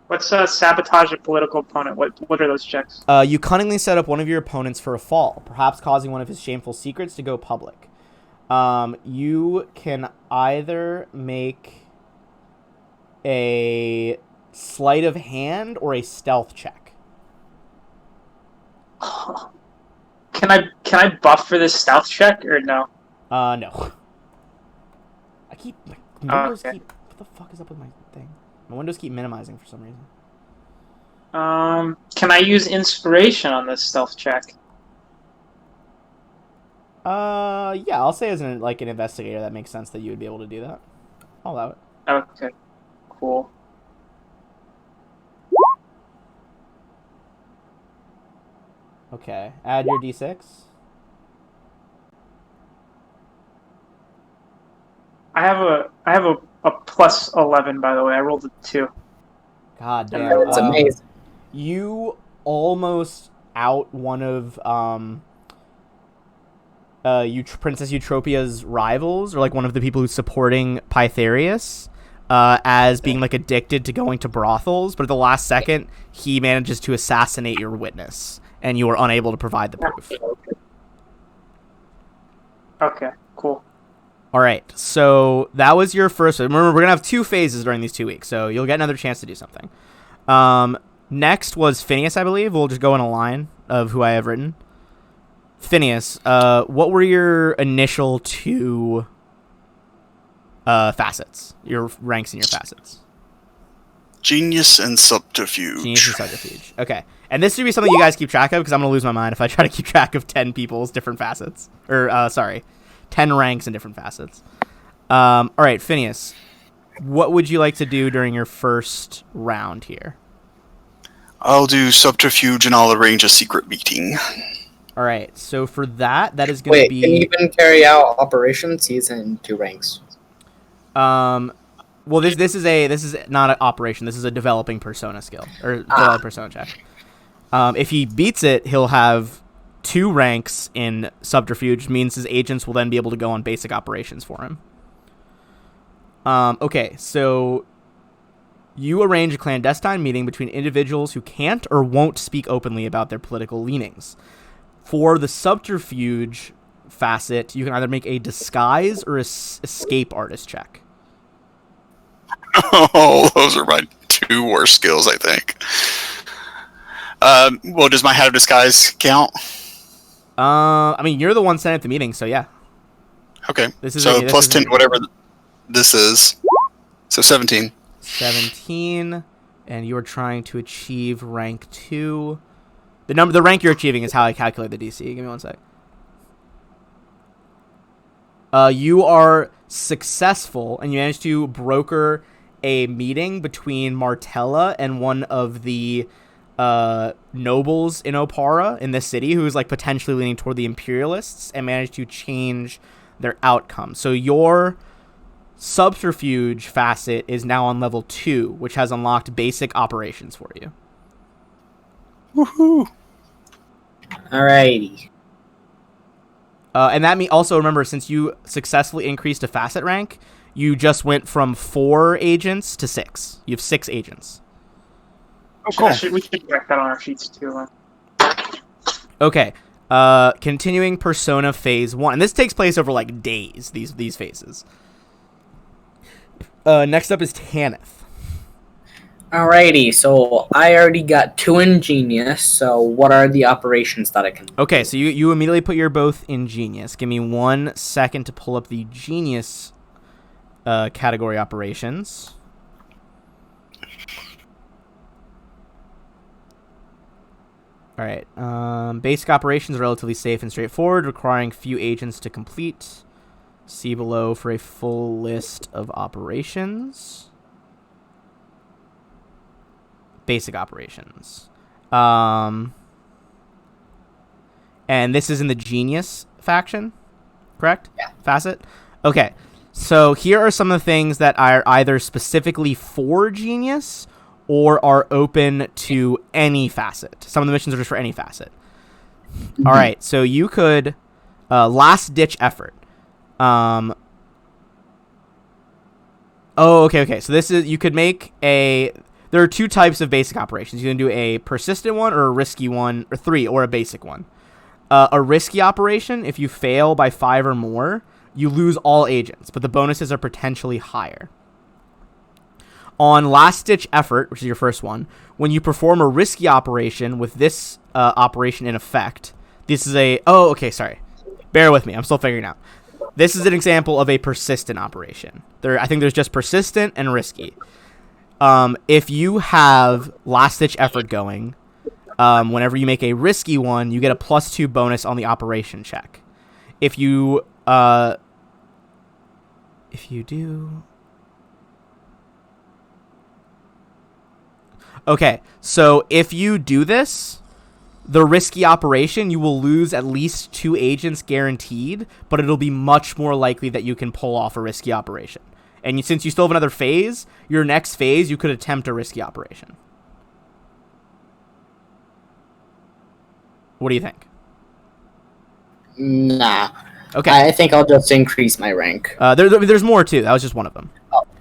What's sabotage a political opponent? What are those checks? You cunningly set up one of your opponents for a fall, perhaps causing one of his shameful secrets to go public. You can either make a sleight of hand or a stealth check. Can I buff for this stealth check or no? No. I keep my windows Okay. keep. What the fuck is up with my thing? My windows keep minimizing for some reason. Can I use inspiration on this stealth check? Yeah, I'll say as an investigator, that makes sense that you would be able to do that. I'll allow it. Okay, cool. Okay, add your d6. I have a plus 11, by the way. I rolled a 2. God damn. That's amazing. You almost out one of Princess Eutropia's rivals, or like one of the people who's supporting Pytharius, as being like addicted to going to brothels, but at the last second he manages to assassinate your witness and you are unable to provide the proof. Okay, cool. All right, so that was your first. Remember, we're gonna have 2 phases during these 2 weeks, so you'll get another chance to do something. Next was Phineas, I believe. We'll just go in a line of who I have written. Phineas, what were your initial 2 facets? Your ranks in your facets. Genius and subterfuge. Genius and subterfuge. Okay, and this should be something you guys keep track of because I'm gonna lose my mind if I try to keep track of 10 people's different facets. Or 10 ranks in different facets. All right, Phineas, what would you like to do during your first round here? I'll do subterfuge and I'll arrange a secret meeting. All right, so for that is going to Wait, be. can he even carry out operations? He's in 2 ranks. Well, this is not an operation. This is a developing persona skill or developing persona check. If he beats it, he'll have 2 ranks in subterfuge. Means his agents will then be able to go on basic operations for him. Okay, so you arrange a clandestine meeting between individuals who can't or won't speak openly about their political leanings. For the subterfuge facet, you can either make a disguise or escape artist check. Oh, those are my 2 worst skills, I think. Well, does my hat of disguise count? I mean, you're the one sent at the meeting, so yeah. Okay. This is so this plus is 10 to whatever this is. So 17. 17, and you are trying to achieve rank 2. The rank you're achieving is how I calculate the DC. Give me one sec. You are successful, and you managed to broker a meeting between Martella and one of the nobles in Opara in this city who is like potentially leaning toward the Imperialists, and managed to change their outcome. So your subterfuge facet is now on level 2, which has unlocked basic operations for you. Woohoo! Alrighty. And that also remember, since you successfully increased a facet rank, you just went from 4 agents to 6. You have 6 agents. Oh, cool. We should check that on our sheets too. Okay. Continuing Persona Phase 1. And this takes place over like days, these phases. Next up is Tanith. Alrighty, so I already got 2 in Genius, so what are the operations that I can do? Okay, so you immediately put your both in Genius. Give me 1 second to pull up the Genius category operations. All right. Basic operations are relatively safe and straightforward, requiring few agents to complete. See below for a full list of operations. Basic operations. And this is in the Genius faction, correct? Yeah. Facet? Okay. So here are some of the things that are either specifically for Genius or are open to any facet. Some of the missions are just for any facet. All right, so you could last ditch effort. Okay. So this is, you could make a, there are 2 types of basic operations. You can do a persistent one or a risky one, or 3, or a basic one. A risky operation, if you fail by 5 or more, you lose all agents, but the bonuses are potentially higher. On last-ditch effort, which is your first one, when you perform a risky operation with this operation in effect, this is a... Oh, okay, sorry. Bear with me. I'm still figuring out. This is an example of a persistent operation. I think there's just persistent and risky. If you have last-ditch effort going, whenever you make a risky one, you get a +2 bonus on the operation check. If you do... Okay, so if you do this, the risky operation, you will lose at least 2 agents guaranteed, but it'll be much more likely that you can pull off a risky operation. And since you still have another phase, your next phase, you could attempt a risky operation. What do you think? Nah. Okay. I think I'll just increase my rank. There's more, too. That was just one of them.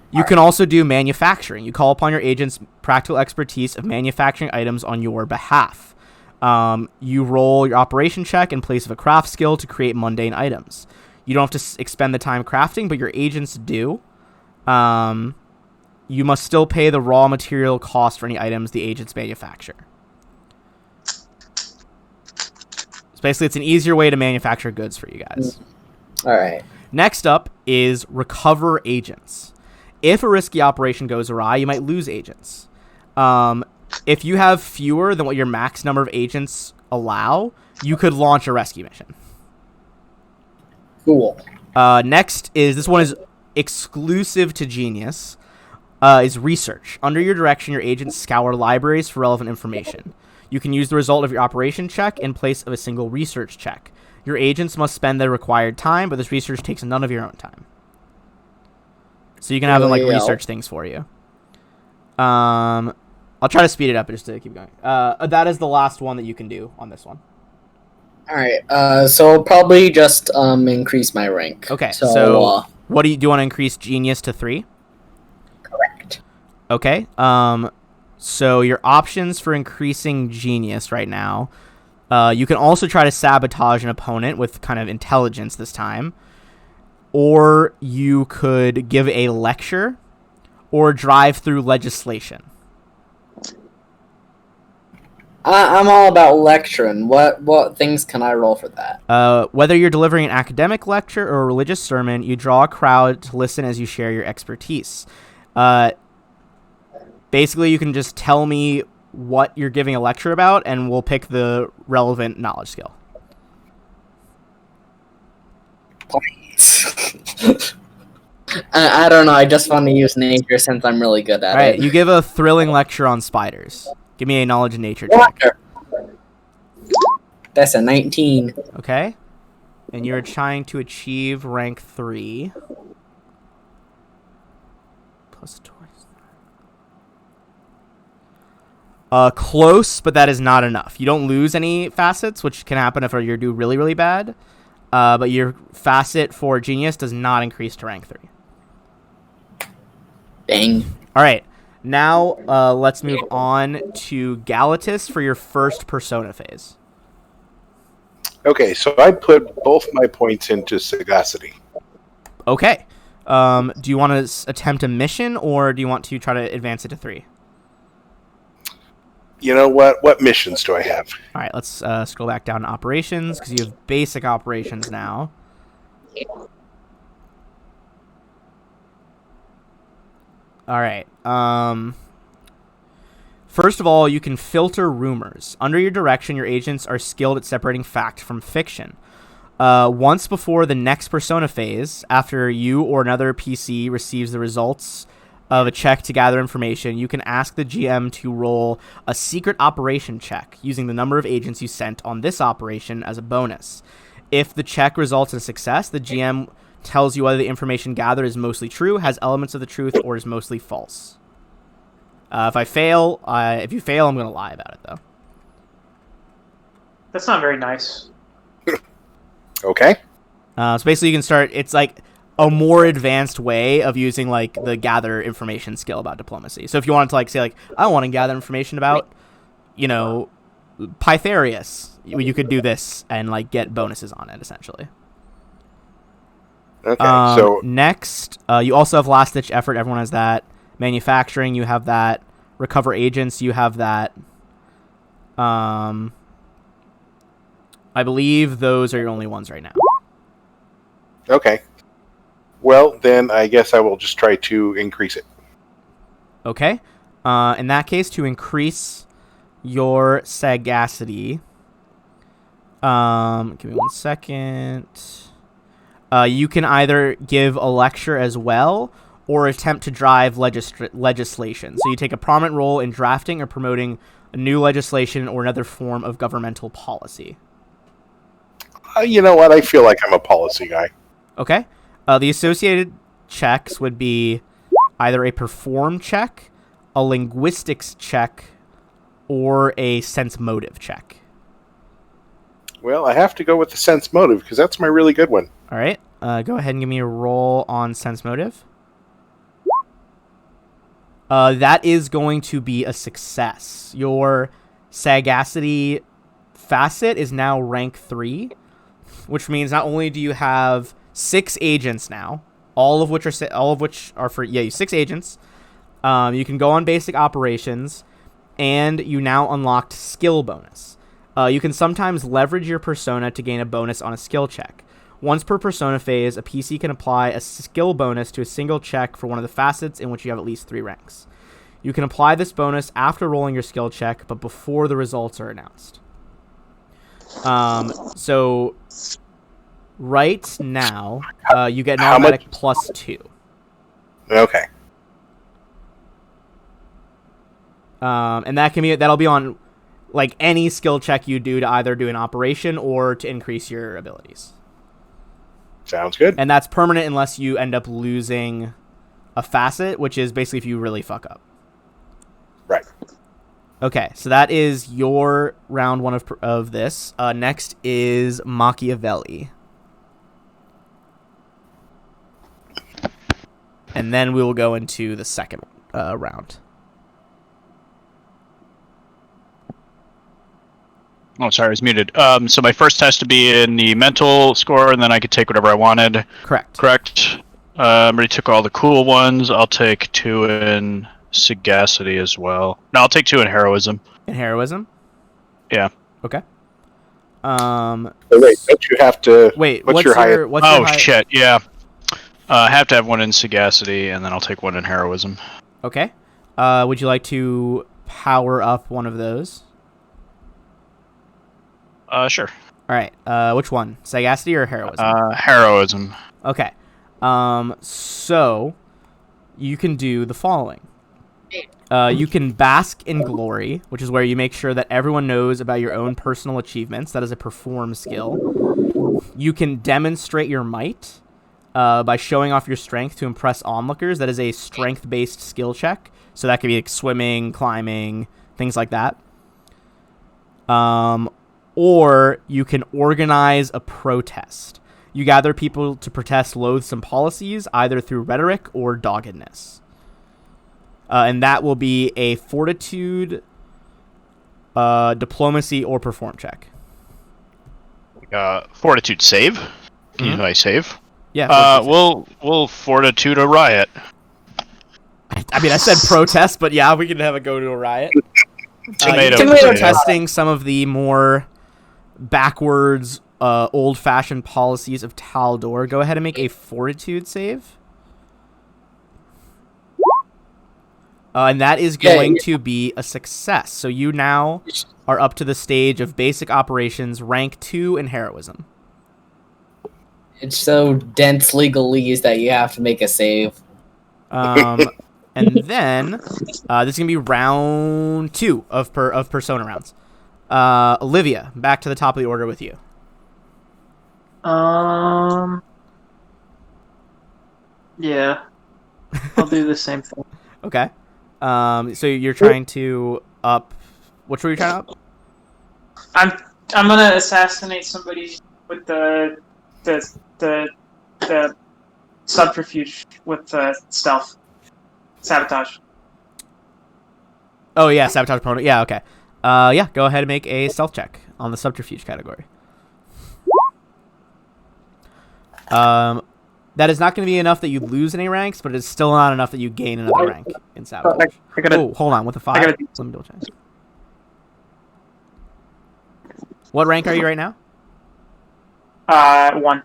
You can also do manufacturing. You call upon your agent's practical expertise of manufacturing items on your behalf. You roll your operation check in place of a craft skill to create mundane items. You don't have to expend the time crafting, but your agents do. You must still pay the raw material cost for any items the agents manufacture. So basically, it's an easier way to manufacture goods for you guys. Alright. Next up is recover agents. If a risky operation goes awry, you might lose agents. If you have fewer than what your max number of agents allow, you could launch a rescue mission. Cool. Next is, this one is exclusive to Genius, is research. Under your direction, your agents scour libraries for relevant information. You can use the result of your operation check in place of a single research check. Your agents must spend the required time, but this research takes none of your own time. So you can have them like research things for you. I'll try to speed it up just to keep going. That is the last one that you can do on this one. Alright, so I'll probably just increase my rank. Okay, so what do you want to increase Genius to 3? Correct. Okay. So your options for increasing Genius right now, you can also try to sabotage an opponent with kind of intelligence this time. Or you could give a lecture or drive through legislation. I'm all about lecturing. What things can I roll for that? Whether you're delivering an academic lecture or a religious sermon, you draw a crowd to listen as you share your expertise. Basically, you can just tell me what you're giving a lecture about, and we'll pick the relevant knowledge skill. I don't know. I just want to use nature since I'm really good at it. Alright, you give a thrilling lecture on spiders. Give me a knowledge and nature check. That's a 19. Okay. And you're trying to achieve rank 3. Plus twice. Close, but that is not enough. You don't lose any facets, which can happen if you do really, really bad. But your facet for Genius does not increase to rank 3. Dang. Alright. Now, let's move on to Galatus for your first Persona phase. Okay, so I put both my points into Sagacity. Okay. Do you want to attempt a mission, or do you want to try to advance it to 3? You know what? What missions do I have? All right, let's scroll back down to operations because you have basic operations now. All right. First of all, you can filter rumors. Under your direction, your agents are skilled at separating fact from fiction. Once before the next persona phase, after you or another PC receives the results of a check to gather information, you can ask the GM to roll a secret operation check using the number of agents you sent on this operation as a bonus. If the check results in success, the GM tells you whether the information gathered is mostly true, has elements of the truth, or is mostly false. If you fail, I'm going to lie about it, though. That's not very nice. Okay. So basically, you can start. It's like a more advanced way of using like the gather information skill about diplomacy. So if you wanted to like say like I want to gather information about, you know, Pythareus, you could do this and like get bonuses on it essentially. Okay. So next, you also have last ditch effort. Everyone has that. Manufacturing, you have that. Recover agents, you have that. I believe those are your only ones right now. okay. Well, then I guess I will just try to increase it. Okay. In that case, to increase your sagacity, give me 1 second. You can either give a lecture as well, or attempt to drive legislation. So you take a prominent role in drafting or promoting a new legislation or another form of governmental policy. You know what? I feel like I'm a policy guy. Okay. The associated checks would be either a perform check, a linguistics check, or a sense motive check. Well, I have to go with the sense motive because that's my really good one. All right. Go ahead and give me a roll on sense motive. That is going to be a success. Your sagacity facet is now rank 3, which means not only do you have 6 agents now, all of which are for you 6 agents. You can go on basic operations, and you now unlocked skill bonus. You can sometimes leverage your persona to gain a bonus on a skill check. Once per persona phase, a PC can apply a skill bonus to a single check for one of the facets in which you have at least 3 ranks. You can apply this bonus after rolling your skill check, but before the results are announced. So right now, you get an automatic +2. Okay. And that'll be on like any skill check you do to either do an operation or to increase your abilities. Sounds good. And that's permanent unless you end up losing a facet, which is basically if you really fuck up. Right. Okay, so that is your round 1 of this. Next is Machiavelli. And then we will go into the second round. Oh, sorry, I was muted. So my first has to be in the mental score, and then I could take whatever I wanted. Correct. I already took all the cool ones. I'll take 2 in sagacity as well. No, I'll take 2 in heroism. In heroism? Yeah. Okay. Oh, wait, don't you have to... Wait, what's your highest... Shit, yeah. I have to have 1 in sagacity, and then I'll take 1 in heroism. Okay. Would you like to power up one of those? Sure. All right. Which one? Sagacity or heroism? Heroism. Okay. So you can do the following. You can bask in glory, which is where you make sure that everyone knows about your own personal achievements. That is a perform skill. You can demonstrate your might by showing off your strength to impress onlookers. That is a strength-based skill check. So that could be like swimming, climbing, things like that. Or you can organize a protest. You gather people to protest loathsome policies, either through rhetoric or doggedness. And that will be a fortitude, diplomacy, or perform check. Fortitude save. Can you I save? Yeah. We'll fortitude a riot. I mean, I said protest, but yeah, we can have a go to a riot. Tomato, you're tomato. testing some of the more backwards, old-fashioned policies of Taldor. Go ahead and make a Fortitude save. And that is going to be a success. So you now are up to the stage of basic operations, rank 2 in heroism. It's so dense legalese that you have to make a save. And then this is gonna be round 2 of Persona rounds. Olivia, back to the top of the order with you. Yeah. I'll do the same thing. Okay. So you're trying to up. Which were you trying to up? I'm gonna assassinate somebody with the subterfuge with stealth. Sabotage. Oh yeah, sabotage opponent. Yeah, okay. Yeah, go ahead and make a stealth check on the subterfuge category. That is not going to be enough that you lose any ranks, but it's still not enough that you gain another rank in sabotage. Oh, hold on, with a 5. Let me double check. What rank are you right now? 1.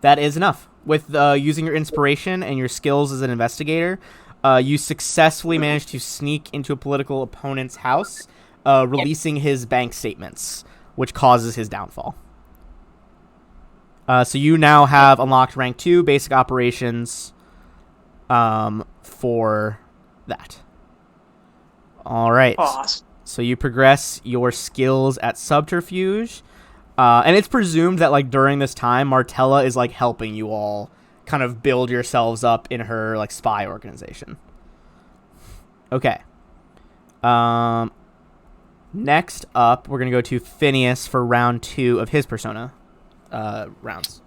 That is enough. With using your inspiration and your skills as an investigator, you successfully managed to sneak into a political opponent's house, releasing his bank statements, which causes his downfall. So you now have unlocked rank 2 basic operations for that. All right. Awesome. So you progress your skills at subterfuge, and it's presumed that like during this time, Martella is like helping you all kind of build yourselves up in her like spy organization. Okay. Next up, we're gonna go to Phineas for round 2 of his Persona rounds.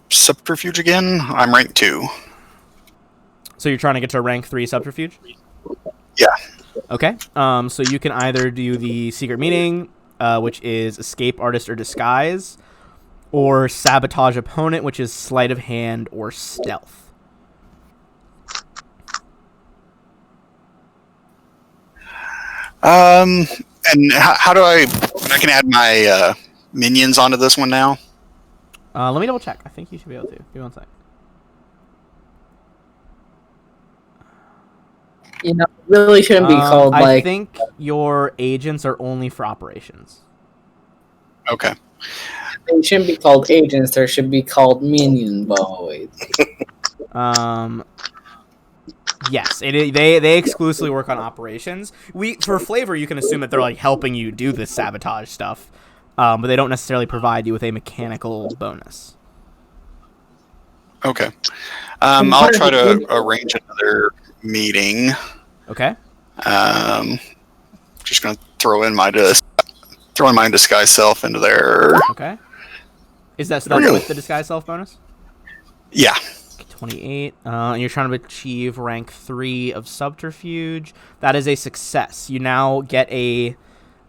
Subterfuge again. I'm rank 2. So you're trying to get to rank 3 subterfuge? Yeah. Okay. So you can either do the secret meeting, which is escape artist or disguise, or sabotage opponent, which is sleight of hand or stealth. And how do I can add my minions onto this one now? Let me double check. I think you should be able to. Give me one sec. You know, it really shouldn't be called I like. think your agents are only for operations. Okay. They shouldn't be called agents. They should be called minion boys. Yes, they exclusively work on operations. For flavor, you can assume that they're like helping you do this sabotage stuff, but they don't necessarily provide you with a mechanical bonus. Okay. I'll try to arrange another meeting. Okay. Just gonna throw in my disguise self into there. Okay. Is that with the disguise self bonus? Yeah. 28. And you're trying to achieve rank 3 of subterfuge. That is a success. You now get you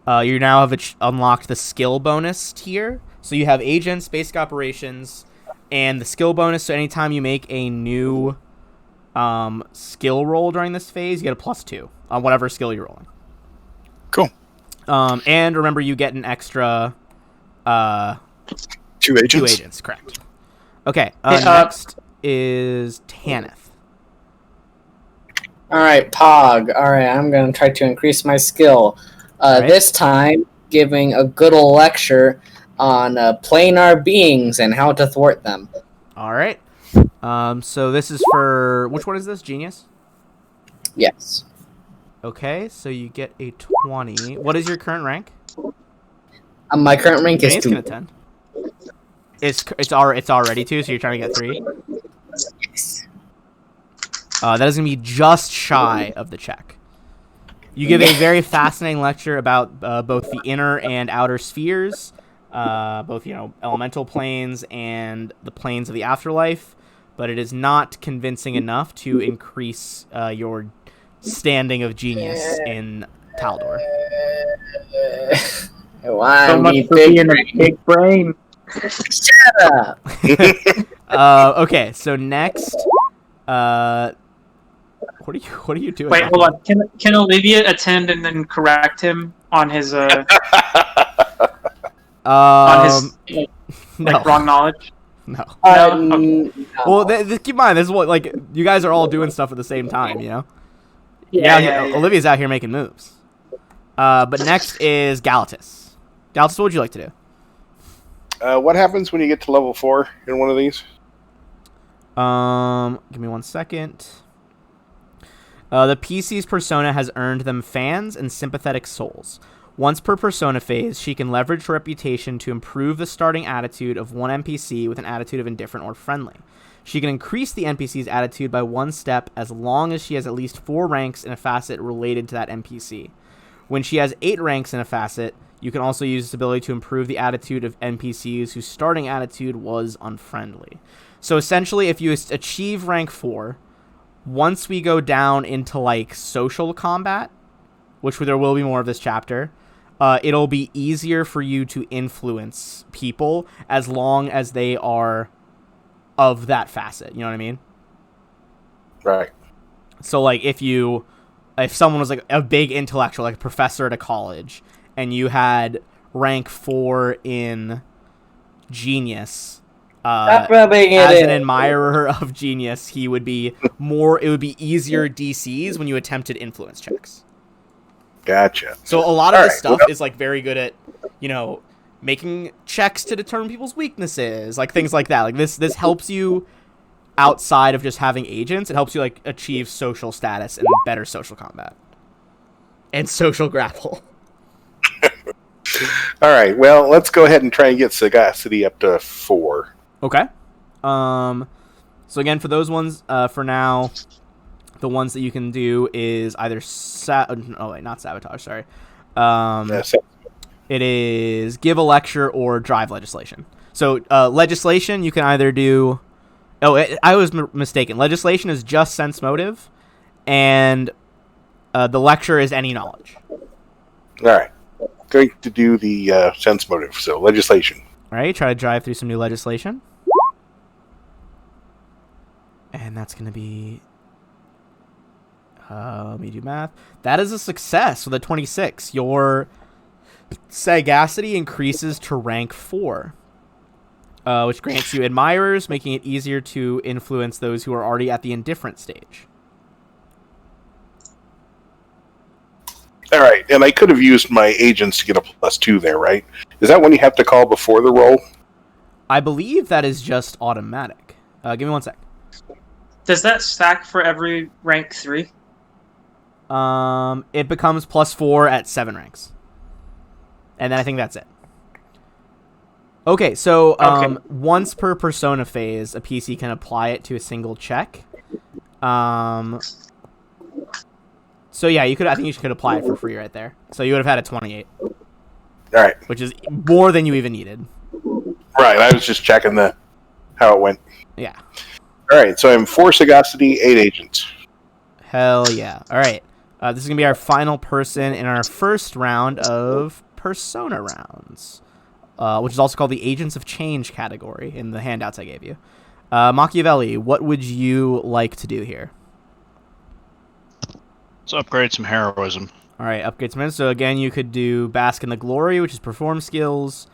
now have unlocked the skill bonus tier. So you have agents, basic operations, and the skill bonus. So anytime you make a new skill roll during this phase, you get a +2 on whatever skill you're rolling. Cool. And remember, you get an extra 2 agents. 2 agents, correct. Okay. Next is Tanith. Alright, Pog. Alright, I'm going to try to increase my skill. Right. This time, giving a good old lecture on planar beings and how to thwart them. All right. So this is for... Which one is this? Genius? Yes. Okay, so you get a 20. What is your current rank? My current rank is It's 2. gonna 10. It's already 2, so you're trying to get 3? Yes. That is going to be just shy of the check. You give a very fascinating lecture about both the inner and outer spheres, both elemental planes and the planes of the afterlife, but it is not convincing enough to increase your standing of genius in Taldor. So much for being a big brain. Shut up! Okay, so next, What are you doing? Wait, hold on. Can Olivia attend and then correct him on his on his no. wrong knowledge? No. No? Well, keep in mind, this is what like you guys are all doing stuff at the same time, you know. Yeah. Olivia's out here making moves. But next is Galatus. Galatus, what would you like to do? What happens when you get to level 4 in one of these? Give me 1 second. The PC's persona has earned them fans and sympathetic souls. Once per persona phase, she can leverage her reputation to improve the starting attitude of one NPC with an attitude of indifferent or friendly. She can increase the NPC's attitude by 1 step as long as she has at least 4 ranks in a facet related to that NPC. When she has 8 ranks in a facet, you can also use this ability to improve the attitude of NPCs whose starting attitude was unfriendly. So essentially, if you achieve rank 4, once we go down into like social combat, which there will be more of this chapter, it'll be easier for you to influence people as long as they are of that facet. You know what I mean? Right. So like if someone was like a big intellectual, like a professor at a college, and you had rank 4 in genius, as an admirer of genius, it would be easier DCs when you attempted influence checks. Gotcha. So a lot of this stuff is like very good at, making checks to determine people's weaknesses, like things like that. Like this helps you outside of just having agents. It helps you like achieve social status and better social combat and social grapple. All right. Well, let's go ahead and try and get Sagacity up to 4. Okay. So again, for those ones, for now, the ones that you can do is either not sabotage. Sorry. It is give a lecture or drive legislation. So legislation, you can either do. I was mistaken. Legislation is just sense motive, and the lecture is any knowledge. All right. Going to do the sense motive. So legislation. All right. Try to drive through some new legislation. And that's going to be... let me do math. That is a success with a 26. Your sagacity increases to rank 4, which grants you admirers, making it easier to influence those who are already at the indifferent stage. All right. And I could have used my agents to get a +2 there, right? Is that one you have to call before the roll? I believe that is just automatic. Give me 1 sec. Does that stack for every rank 3? It becomes +4 at 7 ranks. And then I think that's it. Okay, so once per persona phase, a PC can apply it to a single check. So yeah, I think you could apply it for free right there. So you would have had a 28. All right. Which is more than you even needed. Right, I was just checking how it went. Yeah. All right, so I'm 4 sagacity, 8 agents. Hell yeah. All right. This is going to be our final person in our first round of persona rounds, which is also called the Agents of Change category in the handouts I gave you. Machiavelli, what would you like to do here? Let's upgrade some heroism. All right, upgrade some. So again, you could do Bask in the Glory, which is perform skills,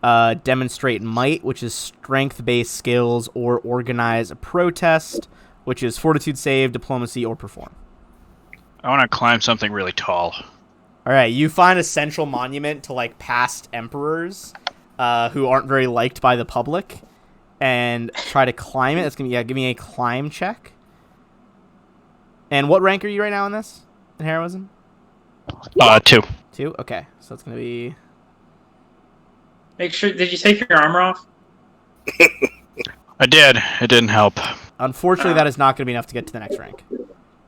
Demonstrate Might, which is strength-based skills, or Organize a Protest, which is Fortitude Save, Diplomacy, or Perform. I want to climb something really tall. All right, you find a central monument to like past emperors who aren't very liked by the public, and try to climb it. That's gonna be give me a climb check. And what rank are you right now in this? In heroism? 2. 2? Okay, so it's gonna be. Make sure. Did you take your armor off? I did. It didn't help. Unfortunately, that is not going to be enough to get to the next rank.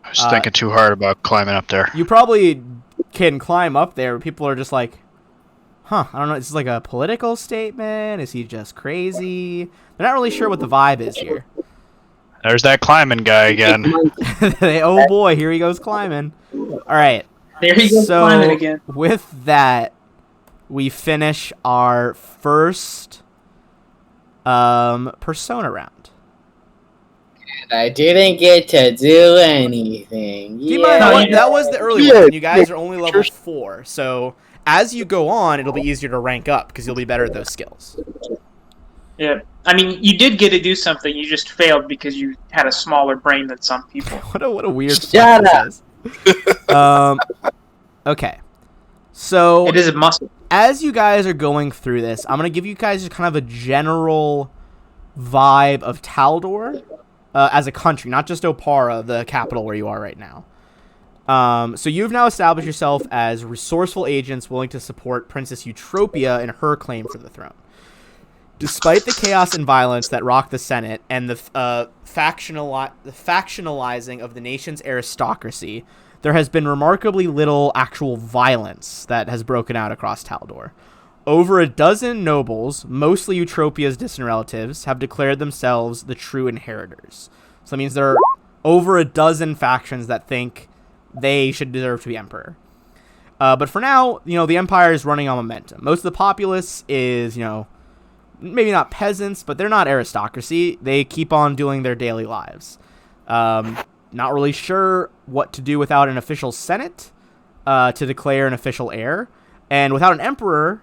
I was thinking too hard about climbing up there. You probably can climb up there, but people are just like, I don't know, is this like a political statement? Is he just crazy? They're not really sure what the vibe is here. There's that climbing guy again. Oh boy, here he goes climbing. All right. There he goes climbing again. With that, we finish our first persona round. And I didn't get to do anything. Keep in mind, Yeah. that was the early Yeah, one, and you guys are only level sure. 4. So as you go on, it'll be easier to rank up because you'll be better at those skills. Yeah. I mean, you did get to do something. You just failed because you had a smaller brain than some people. What a weird Shut fuck up. this is. Okay. So It is a muscle. as you guys are going through this, I'm gonna give you guys just kind of a general vibe of Taldor as a country, not just Opara, the capital where you are right now. So you've now established yourself as resourceful agents willing to support Princess Eutropia in her claim for the throne. Despite the chaos and violence that rocked the Senate and the factionalizing of the nation's aristocracy, there has been remarkably little actual violence that has broken out across Taldor. Over a dozen nobles, mostly Eutropia's distant relatives, have declared themselves the true inheritors. So that means there are over a dozen factions that think they should deserve to be emperor. But for now, the empire is running on momentum. Most of the populace is, maybe not peasants, but they're not aristocracy. They keep on doing their daily lives. Not really sure what to do without an official senate to declare an official heir. And without an emperor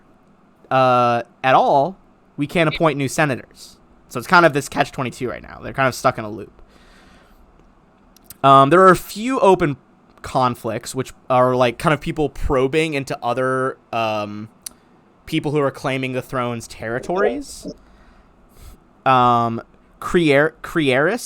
at all, we can't appoint new senators. So it's kind of this catch-22 right now. They're kind of stuck in a loop. There are a few open conflicts, which are like kind of people probing into other people who are claiming the throne's territories. Crieris,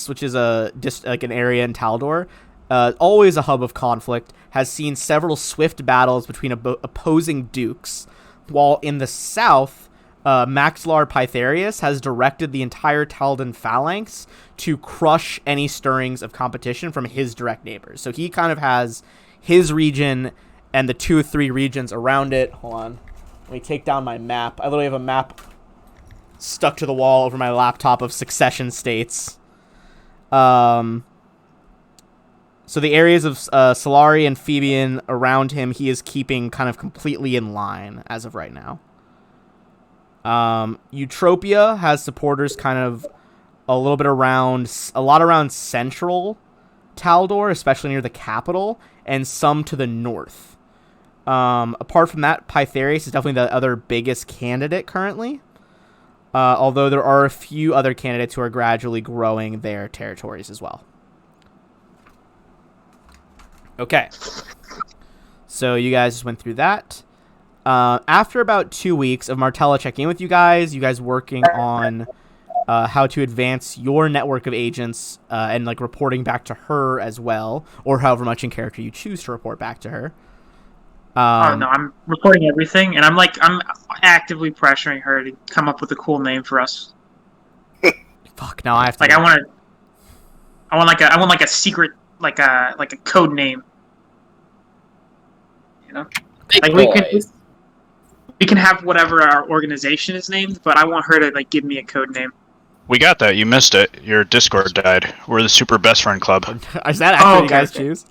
which is an area in Taldor, always a hub of conflict, has seen several swift battles between opposing dukes, while in the south, Maxlar Pytharius has directed the entire Taldan phalanx to crush any stirrings of competition from his direct neighbors. So he kind of has his region and the 2 or 3 regions around it. Hold on. Let me take down my map. I literally have a map stuck to the wall over my laptop of succession states. So the areas of Solari and Phoebian around him, he is keeping kind of completely in line as of right now. Eutropia has supporters kind of a lot around central Taldor, especially near the capital, and some to the north. Apart from that, Pytharius is definitely the other biggest candidate currently. Although there are a few other candidates who are gradually growing their territories as well. Okay. So you guys just went through that. After about 2 weeks of Martella checking in with you guys working on how to advance your network of agents and like reporting back to her as well, or however much in character you choose to report back to her. Oh no, I'm reporting everything, and I'm actively pressuring her to come up with a cool name for us. Fuck, now I have to. Like I want like a secret, like a code name. Like we can have whatever our organization is named, but I want her to like give me a code name. We got that. You missed it. Your Discord died. We're the Super Best Friend Club. Is that actually okay, you guys okay. choose?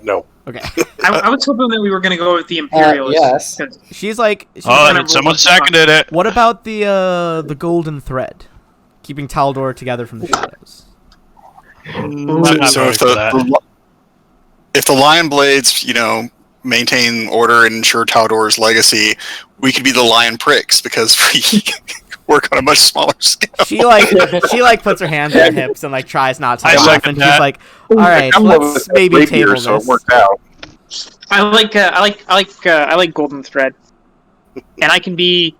No. Okay. I was hoping that we were going to go with the Imperialists. Yes. 'Cause She's like. Someone seconded it. What about the golden thread, keeping Taldor together from the shadows? I'm not So voting for that. if the Lion Blades, maintain order and ensure Taldor's legacy, we could be the Lion Pricks because we work on a much smaller scale. She puts her hands on her hips and like tries not to I laugh, second and that. she's like, "All right, let's maybe Rapier, table so it this." worked out. I like Golden Thread, and I can be,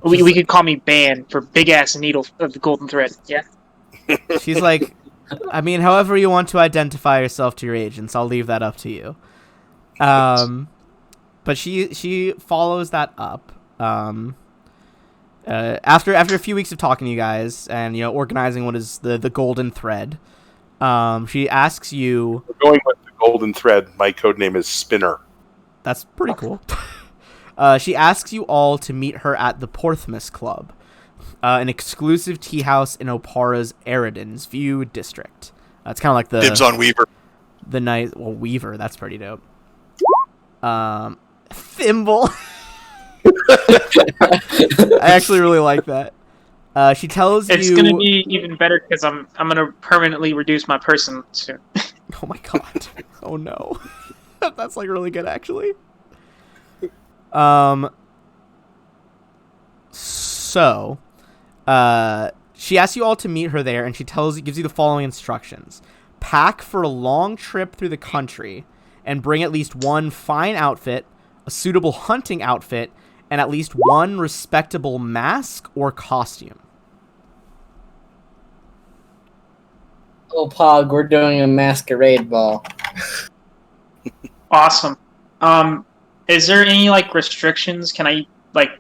we could call me Ban for big ass needle of the Golden Thread. Yeah. She's like, I mean, however you want to identify yourself to your agents, I'll leave that up to you. But she follows that up. After a few weeks of talking to you guys and organizing what is the golden thread, she asks you. We're going with the golden thread. My code name is Spinner. That's pretty cool. She asks you all to meet her at the Porthmas Club, an exclusive tea house in Opara's Eridan's View district. It's kind of like the Dibs on Weaver. the night. Well, Weaver, that's pretty dope. Thimble. I actually really like that. She tells It's you. gonna be even better because I'm gonna permanently reduce my person soon. Oh my god. Oh no. That's like really good actually. So, she asks you all to meet her there, and she gives you the following instructions: pack for a long trip through the country, and bring at least one fine outfit, a suitable hunting outfit, and at least one respectable mask or costume. Oh, Pog, we're doing a masquerade ball. Awesome. Is there any like restrictions? Can I like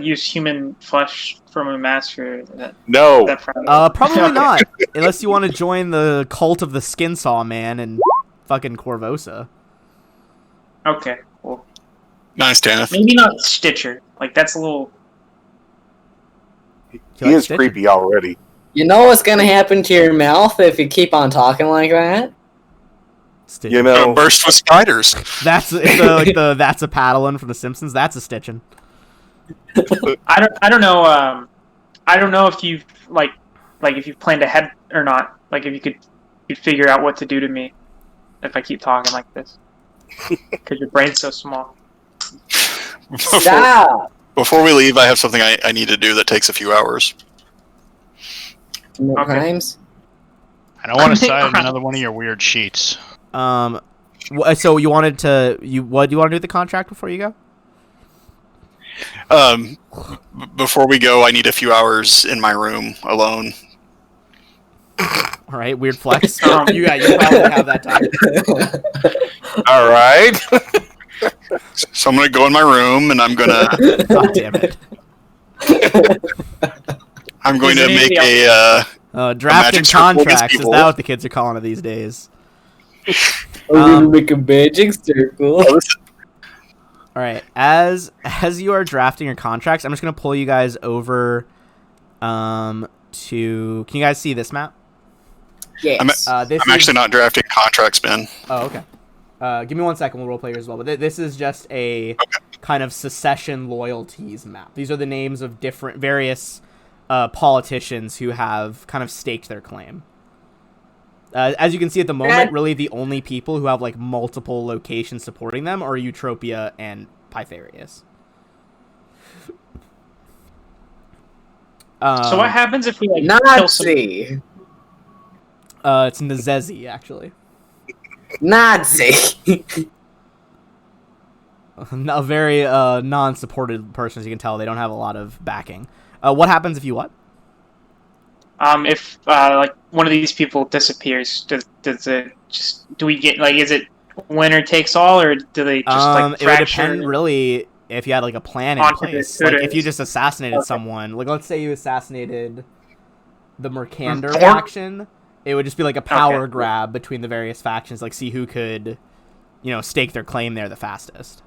use human flesh from a mask or that? No. Probably Okay. not, unless you want to join the cult of the Skin Saw Man and fucking Corvosa. Okay, cool. Nice, Tanith. Maybe not Stitcher. Like that's a little. You He like is Stitcher? creepy already. You know what's gonna happen to your mouth if you keep on talking like that? Stitcher. You know, Burst with spiders. That's that's a paddling from The Simpsons. That's a stitching. I don't know. I don't know if you've like if you've planned ahead or not. Like if you'd figure out what to do to me if I keep talking like this. Because your brain's so small. Stop! Before we leave, I have something I need to do that takes a few hours. More Okay. crimes? I don't want to sign another one of your weird sheets. So you wanted to what do you want to do with the contract before you go? Before we go, I need a few hours in my room alone. All right, weird flex. You probably have that time. all right. So I'm gonna go in my room and I'm gonna God damn it. Is make anybody a Drafting magic circle with contracts, is people. that what the kids are calling it these days? We're gonna make a magic circle. All right, as you are drafting your contracts, I'm just gonna pull you guys over. Can you guys see this map? Yes. This I'm actually not drafting contracts, Ben. Oh, okay. Give me 1 second. We'll roleplay as well. But this is just a kind of secession loyalties map. These are the names of various politicians who have kind of staked their claim. As you can see at the moment, really the only people who have like multiple locations supporting them are Eutropia and Pytharius. So what happens if we like kill some? Nazi! It's Nazezi, actually. Nazi! A very non-supported person, as you can tell. They don't have a lot of backing. What happens if you what? If like one of these people disappears, does it just do we get like is it winner takes all or do they just like it would fracture? depend really if you had like a plan in Onto the place. Like if suitors. you just assassinated Okay. someone, like let's say you assassinated the Mercander Or- faction, it would just be like a power Okay. grab between the various factions, like see who could, stake their claim there the fastest.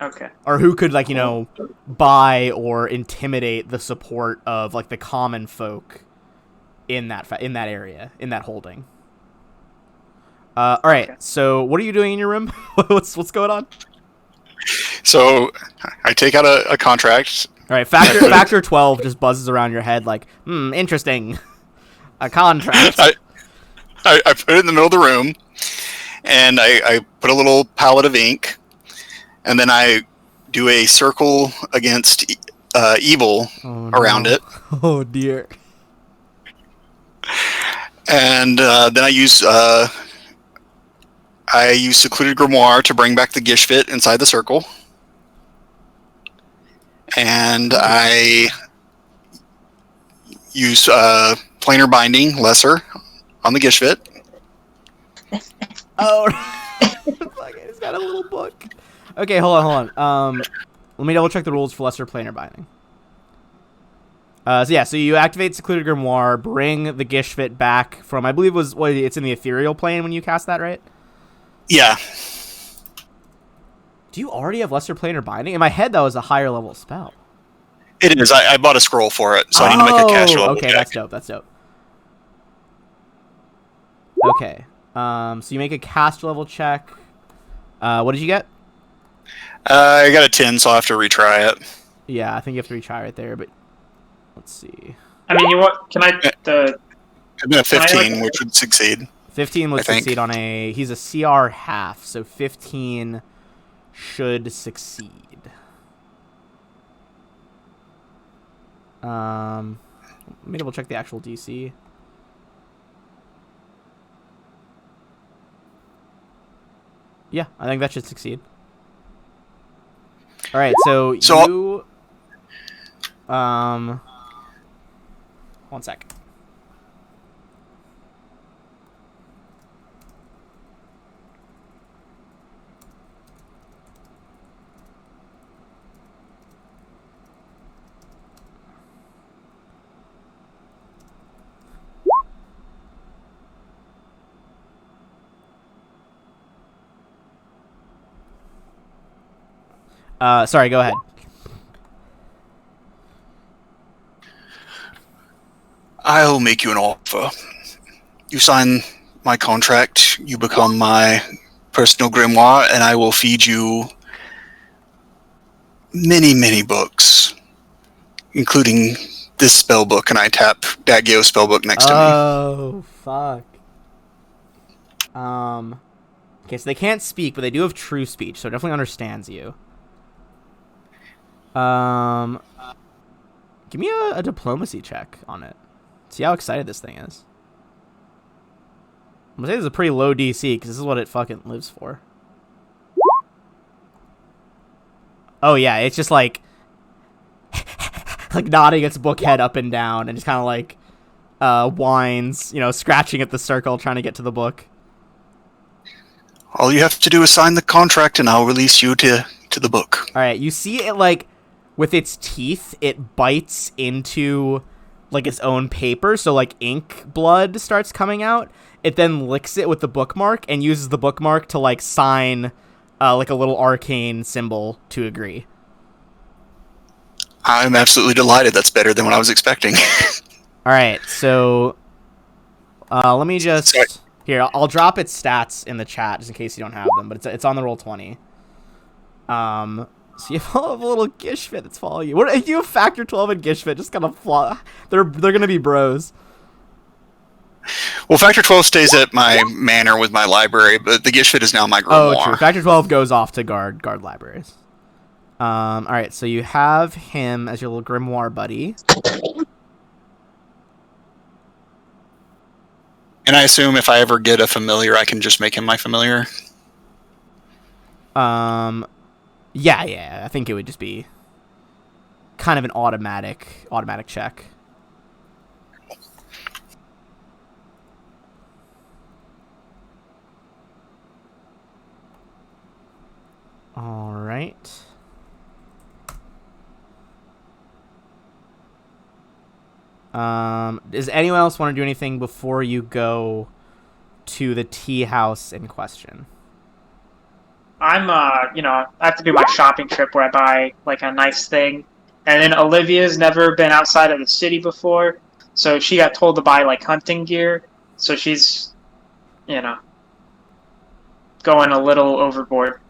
Okay. Or who could like, buy or intimidate the support of like the common folk in that area, in that holding. All right. Okay. So, what are you doing in your room? what's going on? So I take out a contract. All right. Factor 12 just buzzes around your head like, interesting. A contract. I put it in the middle of the room, and I put a little palette of ink, and then I do a circle against evil around it, Oh dear. and then I use Secluded Grimoire to bring back the Gishvit inside the circle, and I use Planar Binding Lesser on the Gishvit. Oh, fuck it, it's got a little book. Okay, hold on. Let me double check the rules for Lesser Planar Binding. So you activate Secluded Grimoire, bring the Gishvit back from, I believe it's in the ethereal plane when you cast that, right? Yeah. Do you already have Lesser Planar Binding? In my head, that was a higher level spell. It is. I bought a scroll for it, so I need to make a cast level okay, check. that's dope. Okay, so you make a cast level check. What did you get? I got a 10, so I'll have to retry it. Yeah, I think you have to retry right there, but let's see. I mean, you want? Can I? I've got a Can I, 15, which would succeed. 15 would I think. succeed on a... He's a CR half, so 15 should succeed. Let me double check the actual DC. Yeah, I think that should succeed. All right, so you... One sec. Sorry, go ahead. I'll make you an offer. You sign my contract, you become my personal grimoire, and I will feed you many, many books, including this spell book, and I tap Daggio's spell book next to me. Oh, fuck. Okay, so they can't speak, but they do have true speech, so it definitely understands you. Give me a diplomacy check on it. See how excited this thing is. I'm gonna say this is a pretty low DC, because this is what it fucking lives for. Oh yeah, it's just like... like nodding its book head up and down, and just kind of like... whines, you know, scratching at the circle, trying to get to the book. All you have to do is sign the contract, and I'll release you to the book. Alright, you see it, like, with its teeth, it bites into, like, its own paper, so, like, ink blood starts coming out. It then licks it with the bookmark, and uses the bookmark to, like, sign, like, a little arcane symbol to agree. I'm absolutely delighted. That's better than what I was expecting. Alright, so, let me just... Sorry. Here, I'll drop its stats in the chat, just in case you don't have them, but it's on the Roll20. So you have a little Gishfit that's following you. What if you have Factor 12 and Gishfit? Just kind of fly. They're gonna be bros. Well, Factor 12 stays at my manor with my library, but the Gishfit is now my grimoire. Oh, true. Factor 12 goes off to guard libraries. All right. So you have him as your little grimoire buddy. And I assume if I ever get a familiar, I can just make him my familiar. Yeah. I think it would just be kind of an automatic check. All right. Does anyone else want to do anything before you go to the tea house in question? I'm, I have to do my shopping trip where I buy, like, a nice thing. And then Olivia's never been outside of the city before, so she got told to buy, like, hunting gear. So she's, going a little overboard.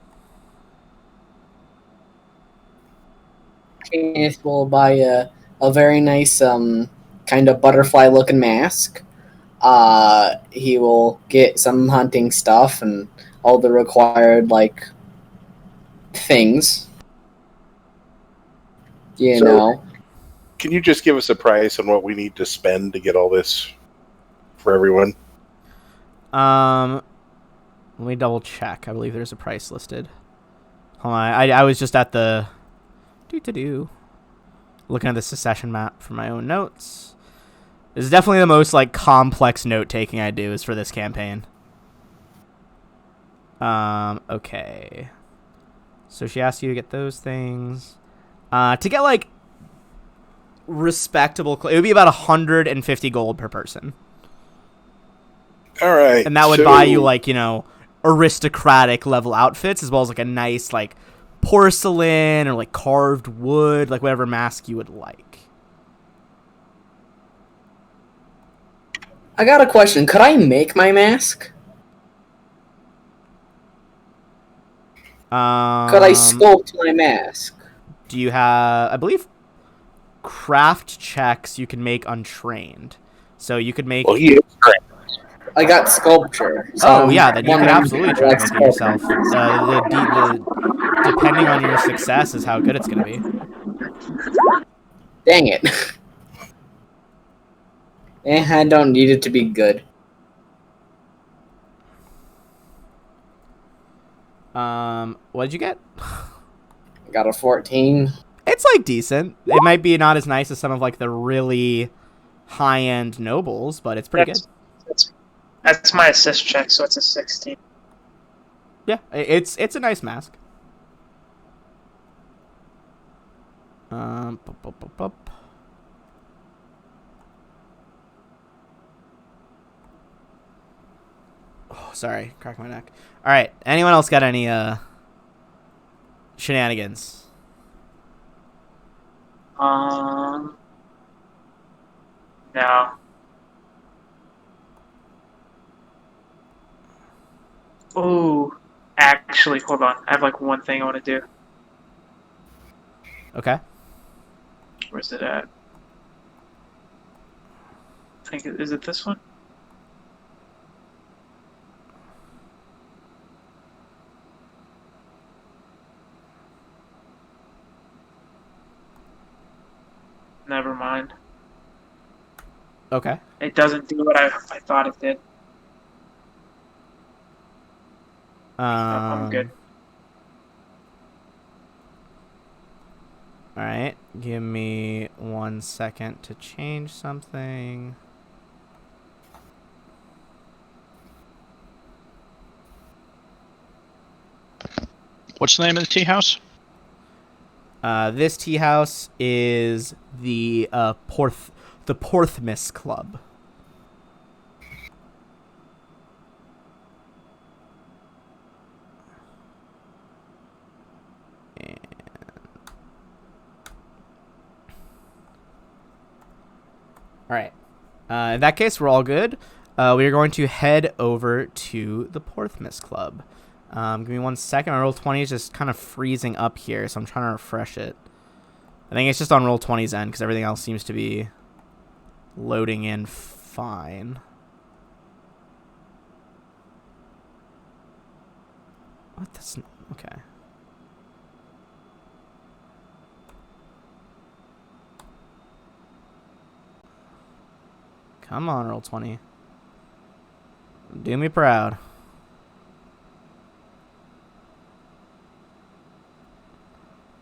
Kenneth will buy a very nice, kind of butterfly-looking mask. He will get some hunting stuff and all the required, like, things. You know. Can you just give us a price on what we need to spend to get all this for everyone? Let me double check. I believe there's a price listed. Hold on. I was just at the... looking at the secession map for my own notes. This is definitely the most, like, complex note-taking I do is for this campaign. Okay. So she asked you to get those things. To get, like, respectable... it would be about 150 gold per person. All right. And that would buy you, like, aristocratic level outfits, as well as, like, a nice, like, porcelain or, like, carved wood, like, whatever mask you would like. I got a question. Could I make my mask? Could I sculpt my mask? Do you have? I believe craft checks you can make untrained, so you could make. Well, he is correct. I got sculpture. So Oh I'm yeah, then you could wondering absolutely if I try to like make it yourself. sculpting. Depending on your success is how good it's gonna be. Dang it. I don't need it to be good. What did you get? I got a 14. It's like decent. It might be not as nice as some of like the really high-end nobles, but it's pretty good. That's my assist check, so it's a 16. Yeah, it's a nice mask. Bup, bup, bup, bup. Oh, sorry, cracked my neck. All right, anyone else got any shenanigans? No. Ooh, actually, hold on. I have like one thing I want to do. Okay. Where's it at? I think is it this one? Never mind. Okay. It doesn't do what I thought it did. I'm good. All right, give me 1 second to change something. What's the name of the tea house? This tea house is the Porthmas Club. All right. In that case, we're all good. We are going to head over to the Porthmas Club. Give me 1 second. My Roll20 is just kind of freezing up here, so I'm trying to refresh it. I think it's just on Roll20's end because everything else seems to be loading in fine. What? That's okay. Come on, Roll20. Do me proud.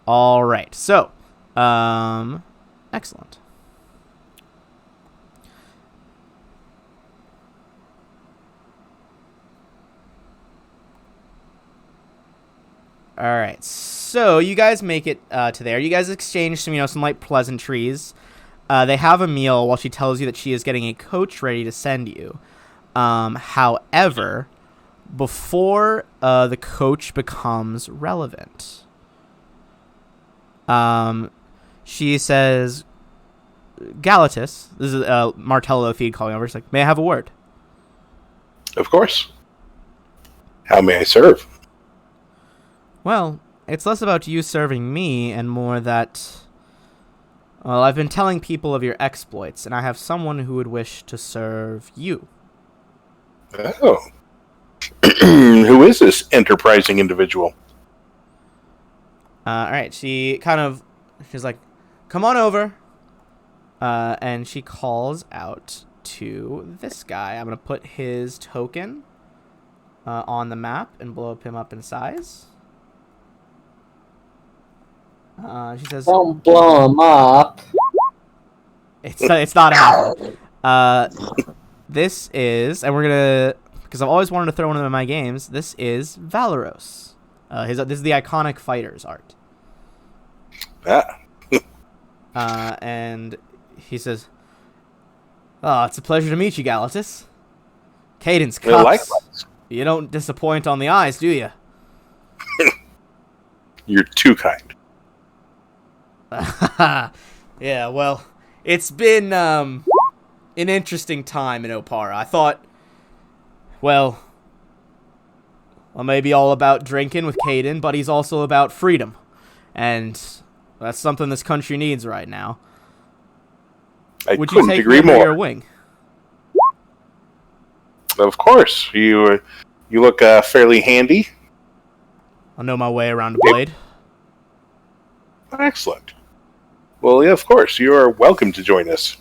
All right. So, excellent. All right. So, you guys make it to there. You guys exchange some light pleasantries. They have a meal while she tells you that she is getting a coach ready to send you. However, before the coach becomes relevant, she says, Galatus, this is Martello Theed calling over. She's like, may I have a word? Of course. How may I serve? Well, it's less about you serving me and more that... Well, I've been telling people of your exploits, and I have someone who would wish to serve you. Oh. Who is this enterprising individual? All right, she's like, come on over. And she calls out to this guy. I'm going to put his token on the map and blow him up in size. She says, Don't blow him up. It's not happening. This is, and we're gonna, because I've always wanted to throw one of them in my games. This is Valeros. This is the iconic fighters art. Ah. And he says, "Oh, it's a pleasure to meet you, Galatus. Cadence cups. Likewise. You don't disappoint on the eyes, do you?" You're too kind. Yeah, well, it's been an interesting time in Opara. I thought, well, well, maybe all about drinking with Caden, but he's also about freedom. And that's something this country needs right now. I Would you couldn't take agree me under your more. wing? Of course, you look fairly handy. I'll know my way around a blade. Excellent. Well, yeah, of course, you are welcome to join us.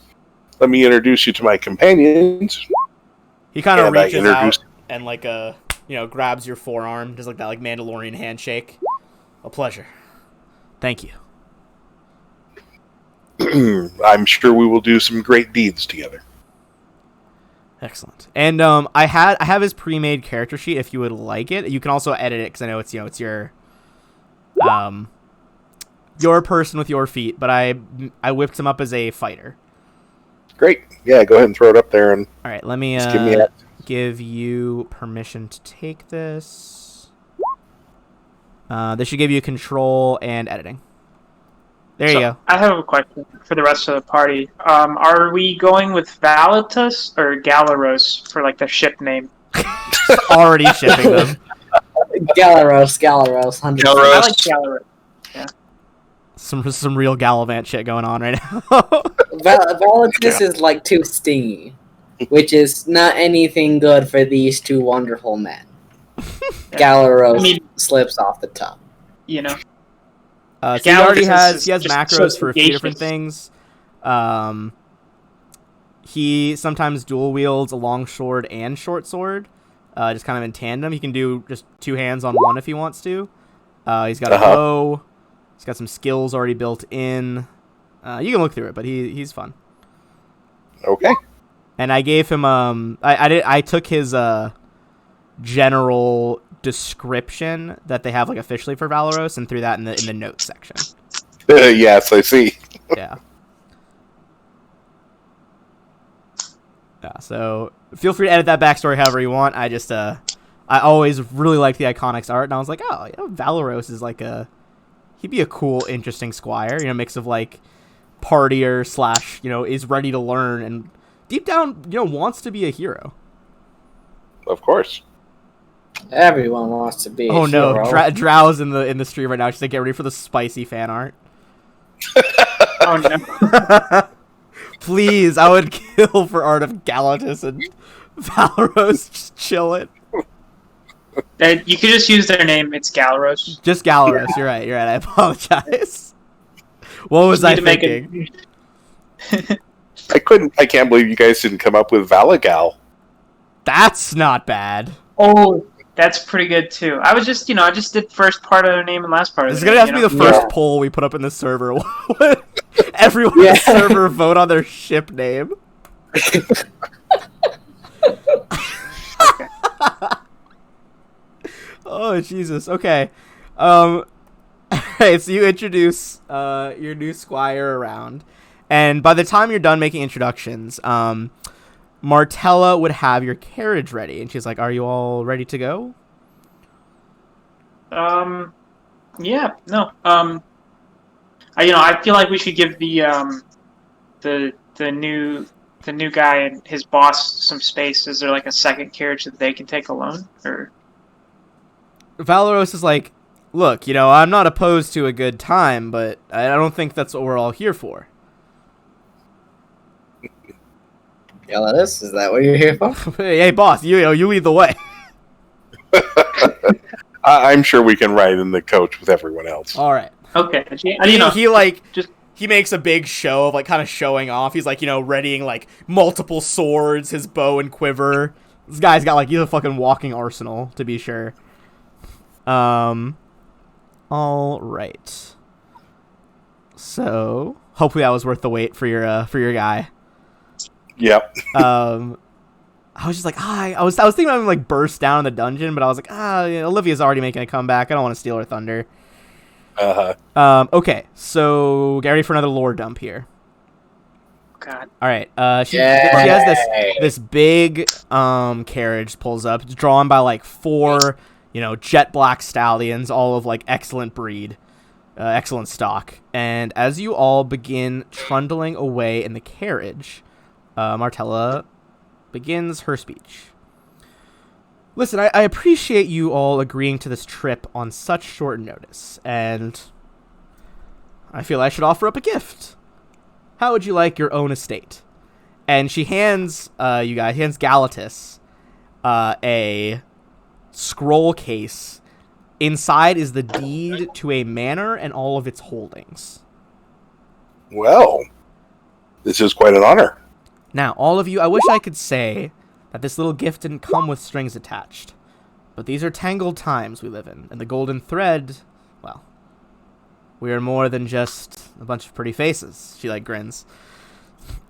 Let me introduce you to my companions. He kind of And I reaches introduced- out and like grabs your forearm, just like that like Mandalorian handshake. A pleasure. Thank you. I'm sure we will do some great deeds together. Excellent. And I have his pre-made character sheet if you would like it. You can also edit it because I know it's it's your person with your feet, but I whipped him up as a fighter. Great. Yeah, go ahead and throw it up there and All right, let me just give me that. give you permission to take this. This should give you control and editing. There you go. I have a question for the rest of the party. Are we going with Valitus or Galaros for like the ship name? Already shipping them. Galaros, 100%. Galaros. I like Galaros. Some real Gallivant shit going on right now. Valitus is like too stingy, which is not anything good for these two wonderful men. Galaros I mean- slips off the tongue. You know. So he already Galatus has is just macros so for a few different sagacious. things. He sometimes dual wields a long sword and short sword, just kind of in tandem. He can do just two hands on one if he wants to. He's got a bow. He's got some skills already built in. You can look through it, but he's fun. Okay. And I gave him I took his general description that they have like officially for Valeros and threw that in the notes section. Yes, I see. Yeah. Yeah, so feel free to edit that backstory however you want. I just I always really liked the Iconics art, and I was like, oh, Valeros is like he'd be a cool, interesting squire, mix of like partier / is ready to learn and deep down, wants to be a hero. Of course. Everyone wants to be. Oh a no, hero. Drow's in the stream right now. She's like, get ready for the spicy fan art. Oh no. Please, I would kill for art of Galatus and Valeros. Just chill it. You could just use their name. It's Galaros. Just Galaros. You're right. I apologize. What was I thinking? I can't believe you guys didn't come up with Valagal. That's not bad. Oh, that's pretty good too. I was just, I just did first part of their name and last part of This is their gonna name. have to be the first poll we put up in the server. Everyone in the server vote on their ship name. Oh Jesus. Okay. Alright, so you introduce your new squire around, and by the time you're done making introductions, Martella would have your carriage ready, and she's like, "Are you all ready to go?" Yeah, no. I feel like we should give the new guy and his boss some space. Is there like a second carriage that they can take alone, or? Valeros is like, "Look, I'm not opposed to a good time, but I don't think that's what we're all here for." Galatus, is that what you're here for? Hey, boss, you lead the way. I'm sure we can ride in the coach with everyone else. All right. Okay. He makes a big show of like kind of showing off. He's like, readying like multiple swords, his bow and quiver. This guy's got like, he's a fucking walking arsenal, to be sure. All right. So hopefully that was worth the wait for your guy. Yep. I was just like, I was thinking of him like burst down in the dungeon, but I was like, Olivia's already making a comeback. I don't want to steal her thunder. Okay, so get ready for another lore dump here. God. All right. She has this big carriage pulls up. It's drawn by like 4 jet black stallions, all of like excellent breed, excellent stock. And as you all begin trundling away in the carriage, Martella begins her speech. Listen, I appreciate you all agreeing to this trip on such short notice, and I feel I should offer up a gift. How would you like your own estate? And she hands Galatus a scroll case. Inside is the deed to a manor and all of its holdings. Well, this is quite an honor. Now, all of you, I wish I could say that this little gift didn't come with strings attached. But these are tangled times we live in, and the golden thread, well, we are more than just a bunch of pretty faces. She, grins.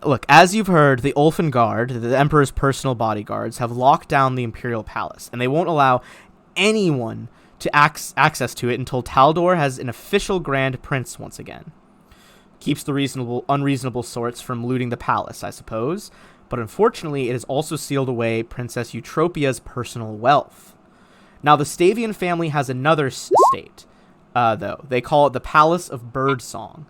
Look, as you've heard, the Ulfen Guard, the Emperor's personal bodyguards, have locked down the Imperial Palace, and they won't allow anyone to access to it until Taldor has an official Grand Prince once again. Keeps the unreasonable sorts from looting the palace, I suppose, but unfortunately it has also sealed away Princess Eutropia's personal wealth. Now, the Stavian family has another estate, though. They call it the Palace of Birdsong.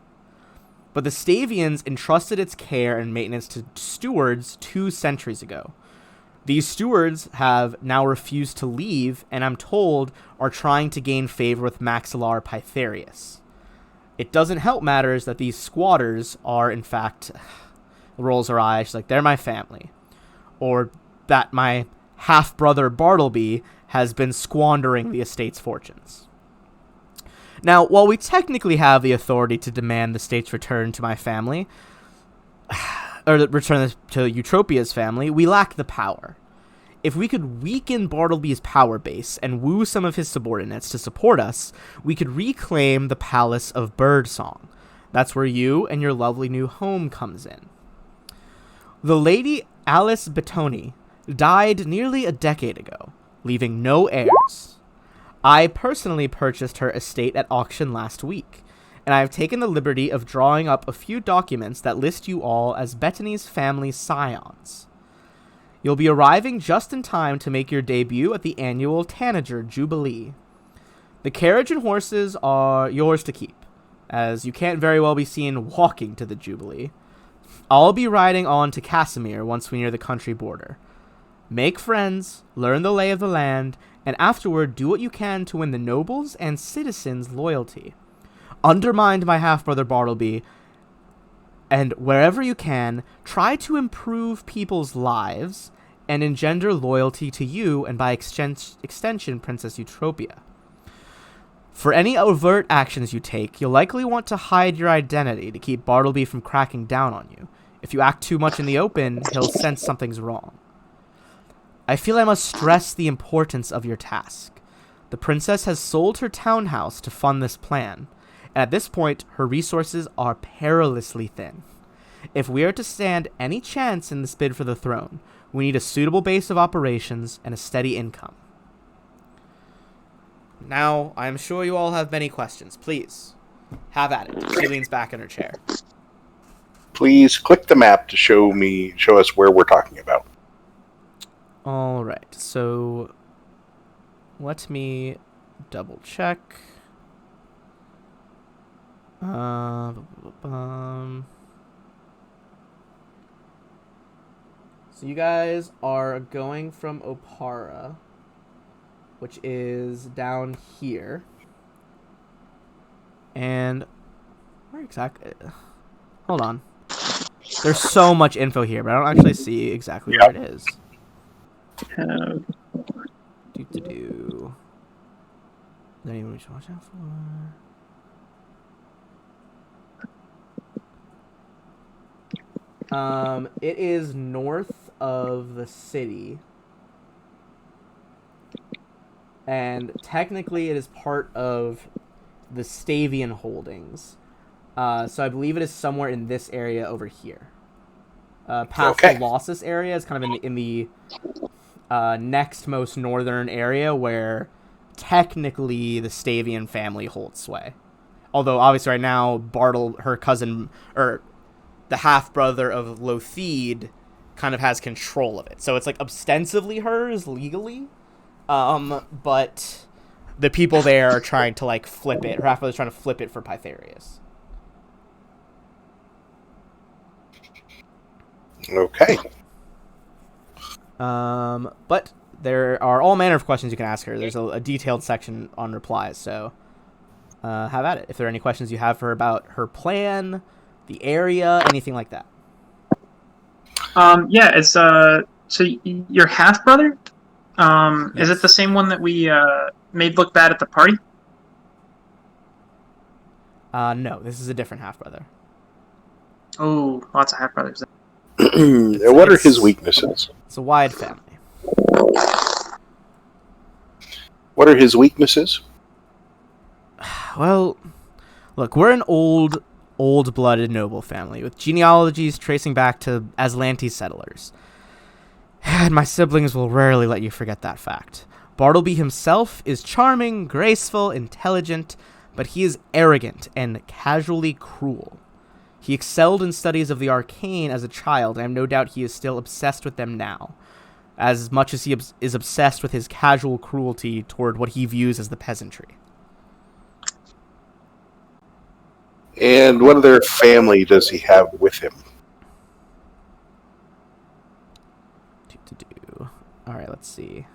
But the Stavians entrusted its care and maintenance to stewards 2 centuries ago. These stewards have now refused to leave, and I'm told are trying to gain favor with Maxillar Pytharius. It doesn't help matters that these squatters are, in fact, rolls her eyes, she's like, they're my family. Or that my half-brother Bartleby has been squandering the estate's fortunes. Now, while we technically have the authority to demand the state's return to my family, or return to Eutropia's family, we lack the power. If we could weaken Bartleby's power base and woo some of his subordinates to support us, we could reclaim the Palace of Birdsong. That's where you and your lovely new home comes in. The Lady Alice Betoni died nearly a decade ago, leaving no heirs. I personally purchased her estate at auction last week, and I have taken the liberty of drawing up a few documents that list you all as Betony's family scions. You'll be arriving just in time to make your debut at the annual Tanager Jubilee. The carriage and horses are yours to keep, as you can't very well be seen walking to the Jubilee. I'll be riding on to Casimir once we near the country border. Make friends, learn the lay of the land, and afterward do what you can to win the nobles and citizens' loyalty. Undermine my half-brother Bartleby, and wherever you can, try to improve people's lives and engender loyalty to you and by extension Princess Eutropia. For any overt actions you take, you'll likely want to hide your identity to keep Bartleby from cracking down on you. If you act too much in the open, he'll sense something's wrong. I feel I must stress the importance of your task. The princess has sold her townhouse to fund this plan, and at this point, her resources are perilously thin. If we are to stand any chance in this bid for the throne, we need a suitable base of operations and a steady income. Now, I am sure you all have many questions. Please, have at it. She leans back in her chair. Please click the map to show us where we're talking about. All right, so let me double check. So you guys are going from Opara, which is down here. And where exactly? Hold on. There's so much info here, but I don't actually see exactly where it is. Do. Is there anyone we should watch out for? It is north of the city. And technically it is part of the Stavian holdings. So I believe it is somewhere in this area over here. Past the Colossus area is kind of in the next most northern area where technically the Stavian family holds sway. Although obviously right now her cousin, or the half-brother of Lothide, kind of has control of it. So it's like ostensibly hers legally, but the people there are trying to like flip it. Her half-brother's trying to flip it for Pytharius. Okay. But there are all manner of questions you can ask her. There's a detailed section on replies, so have at it. If there are any questions you have for her about her plan, the area, anything like that. Yeah, it's so your half brother. Is it the same one that we made look bad at the party? No, this is a different half brother. Oh, lots of half brothers. What are his weaknesses? It's a wide family. What are his weaknesses? Well, look, we're an old-blooded noble family with genealogies tracing back to Aslanti settlers. And my siblings will rarely let you forget that fact. Bartleby himself is charming, graceful, intelligent, but he is arrogant and casually cruel. He excelled in studies of the arcane as a child, and I have no doubt he is still obsessed with them now, as much as he is obsessed with his casual cruelty toward what he views as the peasantry. And what other family does he have with him? All right, let's see.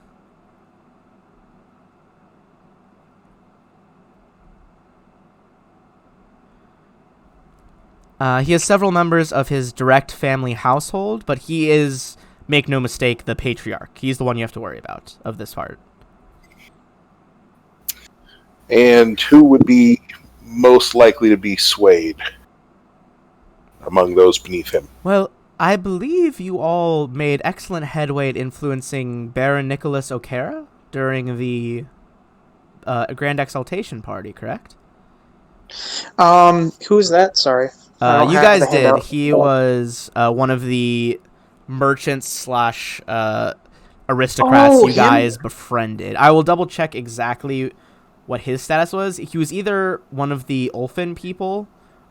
He has several members of his direct family household, but he is, make no mistake, the patriarch. He's the one you have to worry about of this part. And who would be most likely to be swayed among those beneath him? Well, I believe you all made excellent headway at influencing Baron Nicholas O'Cara during the Grand Exaltation party, correct? Who's that? Sorry. You guys did. He was one of the merchants slash aristocrats you guys befriended. I will double check exactly what his status was. He was either one of the Ulfin people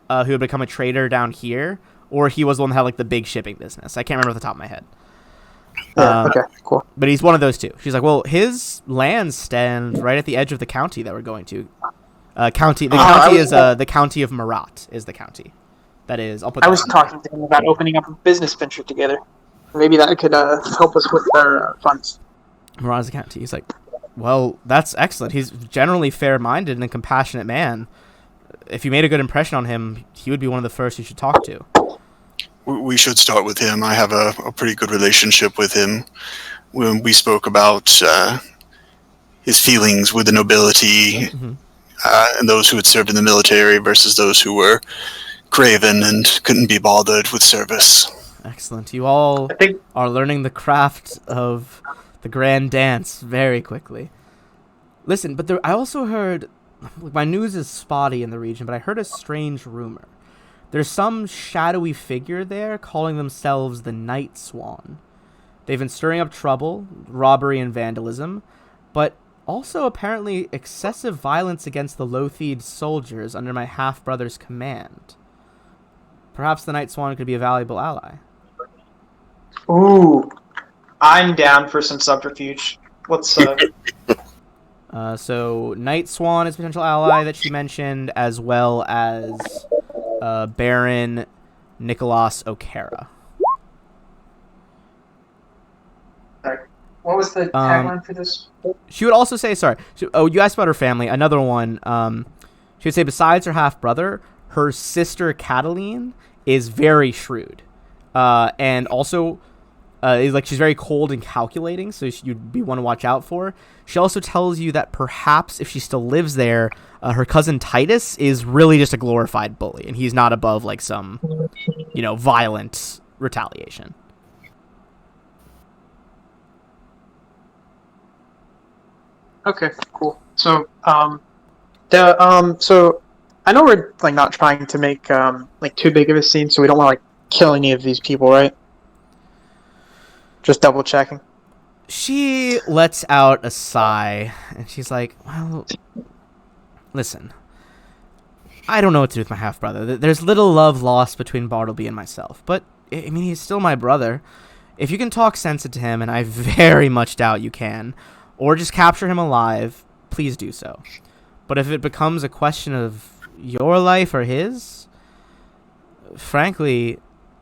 who had become a trader down here, or he was the one that had like the big shipping business. I can't remember off the top of my head. Yeah, okay, cool. But he's one of those two. She's like, well, his lands stand right at the edge of the county that we're going to. The county is the county of Marat is the county. That is, I'll put. I was talking to him about opening up a business venture together. Maybe that could help us with our funds. Marat is the county. He's like, well, that's excellent. He's generally fair-minded and a compassionate man. If you made a good impression on him, he would be one of the first you should talk to. We should start with him. I have a pretty good relationship with him. When we spoke about his feelings with the nobility and those who had served in the military versus those who were craven and couldn't be bothered with service. Excellent. You all are learning the craft of the grand dance very quickly. Listen, but I also heard, my news is spotty in the region, but I heard a strange rumor. There's some shadowy figure there calling themselves the Night Swan. They've been stirring up trouble, robbery and vandalism, but also apparently excessive violence against the Lothied soldiers under my half-brother's command. Perhaps the Night Swan could be a valuable ally. Ooh, I'm down for some subterfuge. Let's So Night Swan is a potential ally that she mentioned, as well as Baron Nicholas O'Cara. What was the tagline for this? She would also say, you asked about her family. Another one, she would say besides her half-brother, her sister Cataline is very shrewd. And also, she's very cold and calculating, so you'd be one to watch out for. She also tells you that perhaps if she still lives there, her cousin Titus is really just a glorified bully, and he's not above like some, violent retaliation. Okay, cool. So, so I know we're like not trying to make too big of a scene, so we don't want to kill any of these people, right? Just double checking. She lets out a sigh, and she's like, well, listen, I don't know what to do with my half-brother. There's little love lost between Bartleby and myself, but, I mean, he's still my brother. If you can talk sense into him, and I very much doubt you can, or just capture him alive, please do so. But if it becomes a question of your life or his, frankly,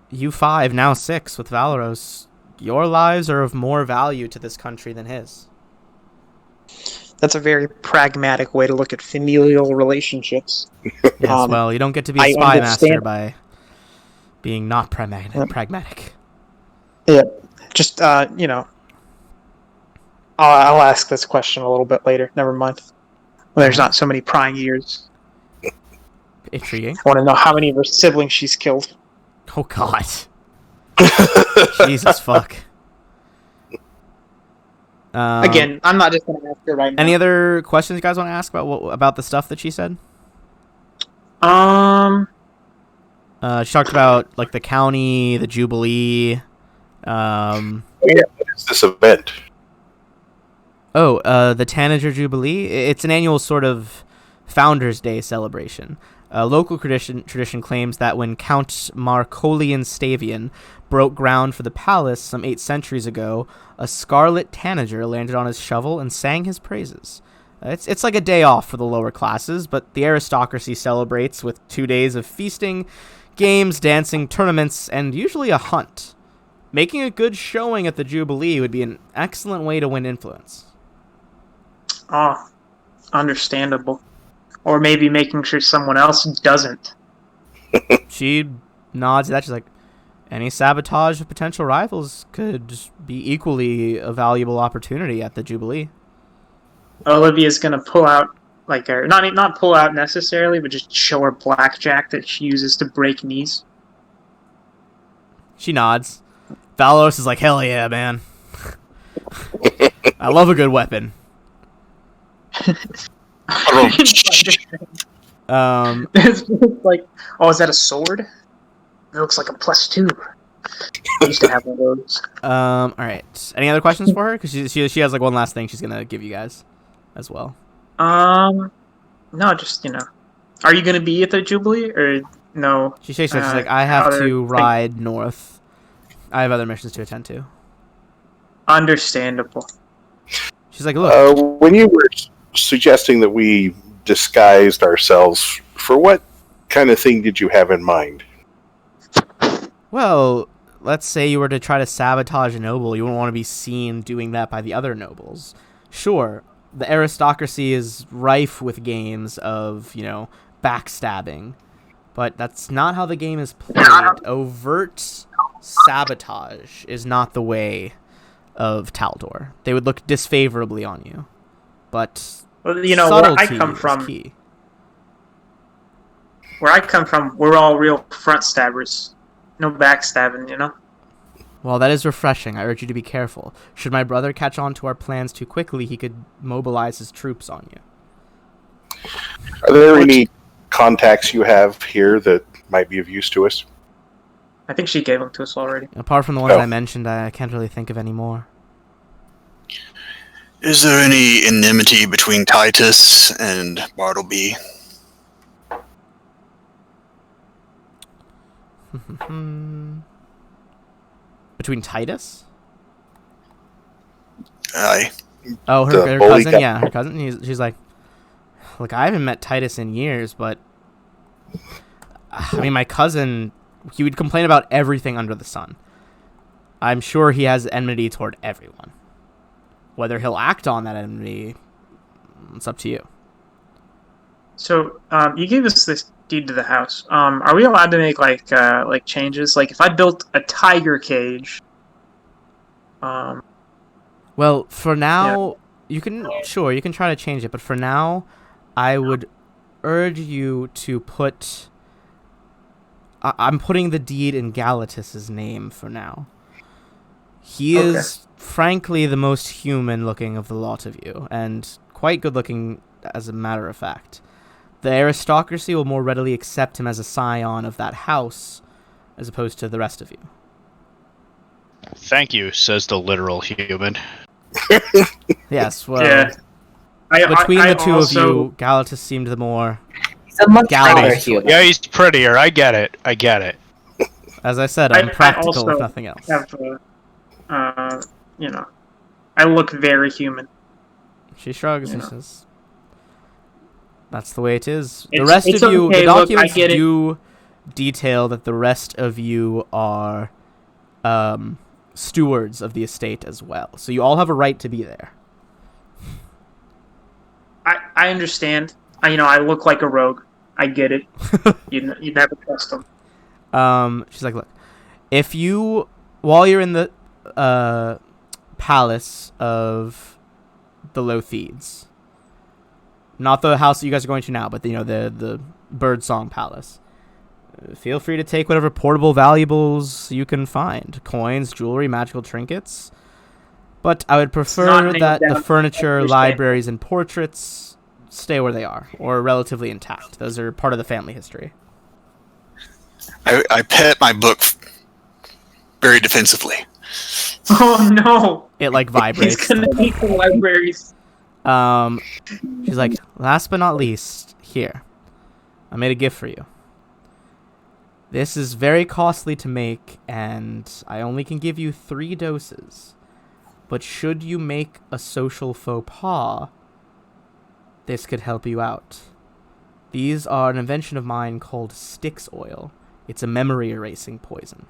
you 5, now 6, with Valoros, your lives are of more value to this country than his. That's a very pragmatic way to look at familial relationships. Yes, well, you don't get to be a I spy master understand. by being not pragmatic. Yeah, just I'll ask this question a little bit later. Never mind. There's not so many prying ears. Intriguing. I want to know how many of her siblings she's killed. Oh God. Jesus fuck. Again, I'm not just going to ask her right now. Any other questions you guys want to ask about the stuff that she said? She talked about like the county, the Jubilee. What is this event? The Tanager Jubilee. It's an annual sort of Founders' Day celebration. Local tradition claims that when Count Marcolian Stavian broke ground for the palace some 8 centuries ago, a scarlet tanager landed on his shovel and sang his praises. It's like a day off for the lower classes, but the aristocracy celebrates with 2 days of feasting, games, dancing, tournaments, and usually a hunt. Making a good showing at the Jubilee would be an excellent way to win influence. Oh, understandable. Or maybe making sure someone else doesn't. She nods at that. She's like, any sabotage of potential rivals could be equally a valuable opportunity at the Jubilee. Olivia's gonna pull out, not pull out necessarily, but just show her blackjack that she uses to break knees. She nods. Valos is like, hell yeah, man. I love a good weapon. It's like, oh, is that a sword? It looks like a +2. I used to have one of those. All right. Any other questions for her? Because she has like one last thing she's gonna give you guys, as well. No, just are you gonna be at the Jubilee or no? She shakes her. She's like, I have to ride north. I have other missions to attend to. Understandable. She's like, look. When you were suggesting that we disguised ourselves, for what kind of thing did you have in mind? Well, let's say you were to try to sabotage a noble. You wouldn't want to be seen doing that by the other nobles. Sure, the aristocracy is rife with games of, backstabbing. But that's not how the game is played. Overt sabotage is not the way of Taldor. They would look disfavorably on you. But where I come from, key. Where I come from, we're all real front stabbers. No backstabbing, Well, that is refreshing. I urge you to be careful. Should my brother catch on to our plans too quickly, he could mobilize his troops on you. Are there any contacts you have here that might be of use to us? I think she gave them to us already. Apart from the ones I mentioned, I can't really think of any more. Is there any enmity between Titus and Bartleby? Between Titus? Aye. Oh, her The cousin? bully Yeah, her cousin. She's like, look, I haven't met Titus in years, but... I mean, my cousin, he would complain about everything under the sun. I'm sure he has enmity toward everyone. Whether he'll act on that enmity, it's up to you. So, you gave us this deed to the house. Are we allowed to make like changes? Like if I built a tiger cage. Well, for now, you can try to change it, but for now, I would urge you to put. I'm putting the deed in Galatus's name for now. He is, frankly, the most human-looking of the lot of you, and quite good-looking, as a matter of fact. The aristocracy will more readily accept him as a scion of that house, as opposed to the rest of you. Thank you, says the literal human. Yes, well, yeah. between I the two also, of you, Galatus seemed the more... He's a much Gallies. better human. Yeah, he's prettier. I get it. As I said, I'm practical if nothing else. Have, I look very human. She shrugs and says, that's the way it is. The It's- rest it's of you, okay, the look, I documents get it. do detail that the rest of you are stewards of the estate as well. So you all have a right to be there. I understand. I look like a rogue. I get it. You never trust them. She's like, look, while you're in the palace of the Lothedes, not the house that you guys are going to now, but the Birdsong Palace, feel free to take whatever portable valuables you can find, coins, jewelry, magical trinkets. But I would prefer that the furniture, libraries, and portraits stay where they are, or relatively intact. Those are part of the family history. I pet my book very defensively. Oh no! It vibrates. He's gonna need the libraries. She's like, last but not least, here, I made a gift for you. This is very costly to make, and I only can give you 3 doses. But should you make a social faux pas, this could help you out. These are an invention of mine called Styx Oil. It's a memory erasing poison.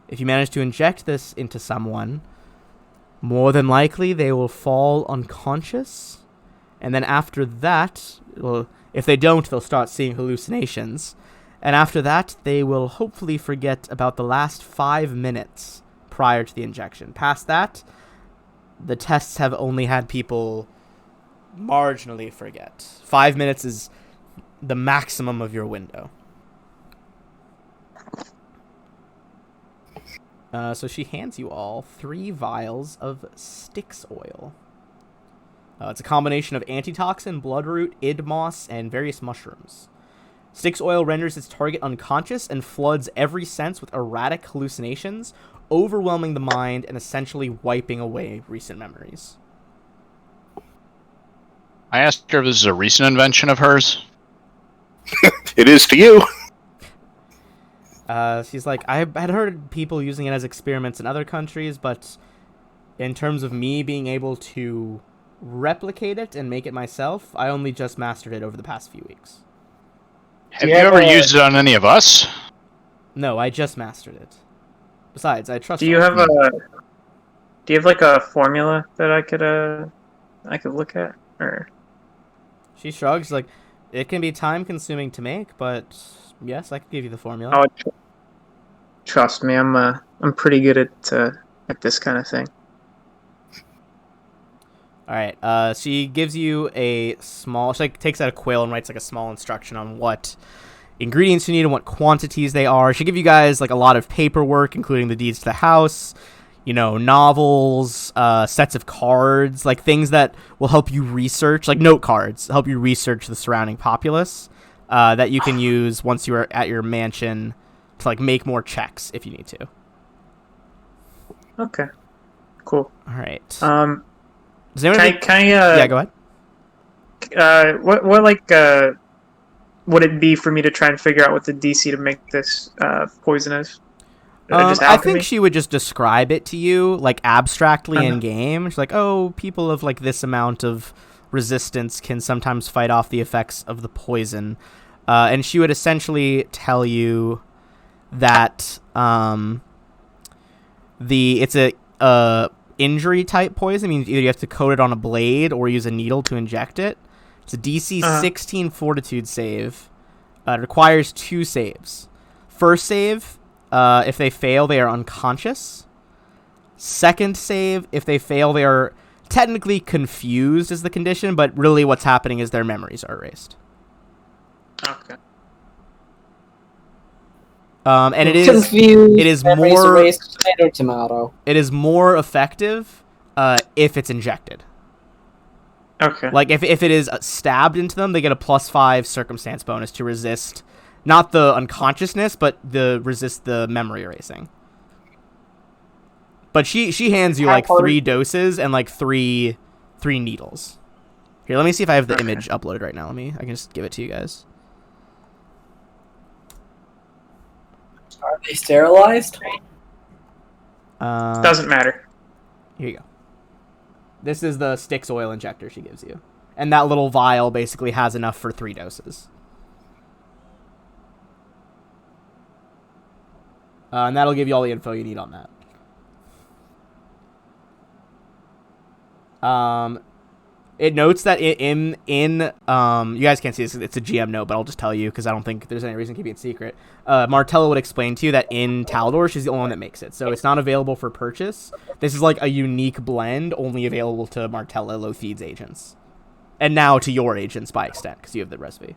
If you manage to inject this into someone, more than likely they will fall unconscious, and then after that, well, if they don't, they'll start seeing hallucinations, and after that, they will hopefully forget about the last 5 minutes prior to the injection. Past that, the tests have only had people marginally forget. 5 minutes is the maximum of your window. So she hands you all 3 vials of Styx Oil. It's a combination of antitoxin, bloodroot, id moss, and various mushrooms. Styx Oil renders its target unconscious and floods every sense with erratic hallucinations, overwhelming the mind and essentially wiping away recent memories. I asked her if this is a recent invention of hers. It is to you. She's like, I had heard people using it as experiments in other countries, but in terms of me being able to replicate it and make it myself, I only just mastered it over the past few weeks. Have you ever used it on any of us? No, I just mastered it. Besides, I trust. Do you have a formula that I could look at? Or she shrugs, like, it can be time consuming to make, but yes, I can give you the formula. Oh, trust me, I'm pretty good at this kind of thing. All right. She gives you a small. She takes out a quill and writes a small instruction on what ingredients you need and what quantities they are. She'll give you guys a lot of paperwork, including the deeds to the house, novels, sets of cards, things that will help you research, note cards, help you research the surrounding populace, that you can use once you are at your mansion to make more checks if you need to. Okay. Cool. All right. Does anyone yeah, go ahead. What would it be for me to try and figure out what the DC to make this poison is? I think she would just describe it to you, abstractly in game. She's like, oh, people of this amount of resistance can sometimes fight off the effects of the poison, and she would essentially tell you that it's a injury type poison. Means either you have to coat it on a blade or use a needle to inject it. It's a DC 16 Fortitude save. It requires 2 saves. First save, if they fail, they are unconscious. Second save, if they fail, they are technically confused is the condition, but really what's happening is their memories are erased. Okay. And it is confused. It is memories more erased, tomato. It is more effective if it's injected. Okay. If it is stabbed into them, they get a +5 circumstance bonus to resist, not the unconsciousness, but resist the memory erasing. But she hands you 3 doses and 3 needles. Here, let me see if I have the image uploaded right now. I can just give it to you guys. Are they sterilized? Doesn't matter. Here you go. This is the Styx Oil injector she gives you. And that little vial basically has enough for 3 doses. And that'll give you all the info you need on that. It notes that in you guys can't see this, it's a GM note, but I'll just tell you because I don't think there's any reason keeping it secret. Martella would explain to you that in Taldor, she's the only one that makes it, so it's not available for purchase. This is like a unique blend, only available to Martella Lothid's agents, and now to your agents by extent because you have the recipe.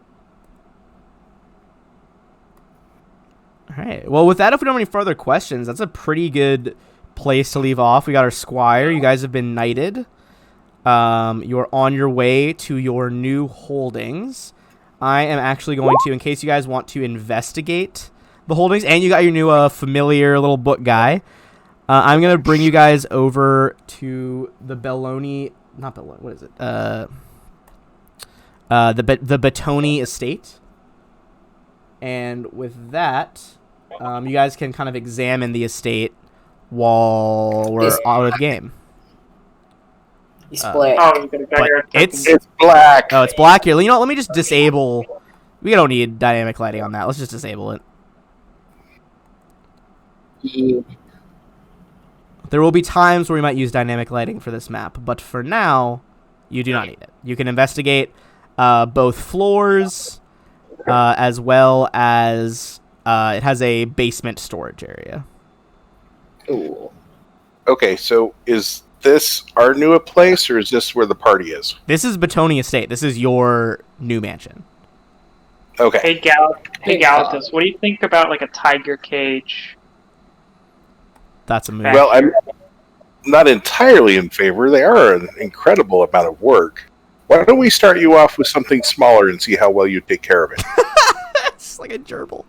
All right. Well, with that, if we don't have any further questions, that's a pretty good place to leave off. We got our squire. You guys have been knighted. You're on your way to your new holdings. I am actually going to, in case you guys want to investigate the holdings, and you got your new familiar little book guy, I'm going to bring you guys over to the Belloni, not Belloni, what is it? The Batoni estate. And with that, you guys can kind of examine the estate while we're out of the game. He's black. Oh, you got a dagger. It's black. Oh, it's black here. You know what? Let me just disable. We don't need dynamic lighting on that. Let's just disable it. Yeah. There will be times where we might use dynamic lighting for this map, but for now, you do not need it. You can investigate both floors, as well as it has a basement storage area. Ooh. Okay, so is this our new place, or is this where the party is? This is Batoni Estate. This is your new mansion. Okay. Hey, Galatus, what do you think about like a tiger cage? That's a move. Well, I'm not entirely in favor. They are an incredible amount of work. Why don't we start you off with something smaller and see how well you take care of it? It's like a gerbil.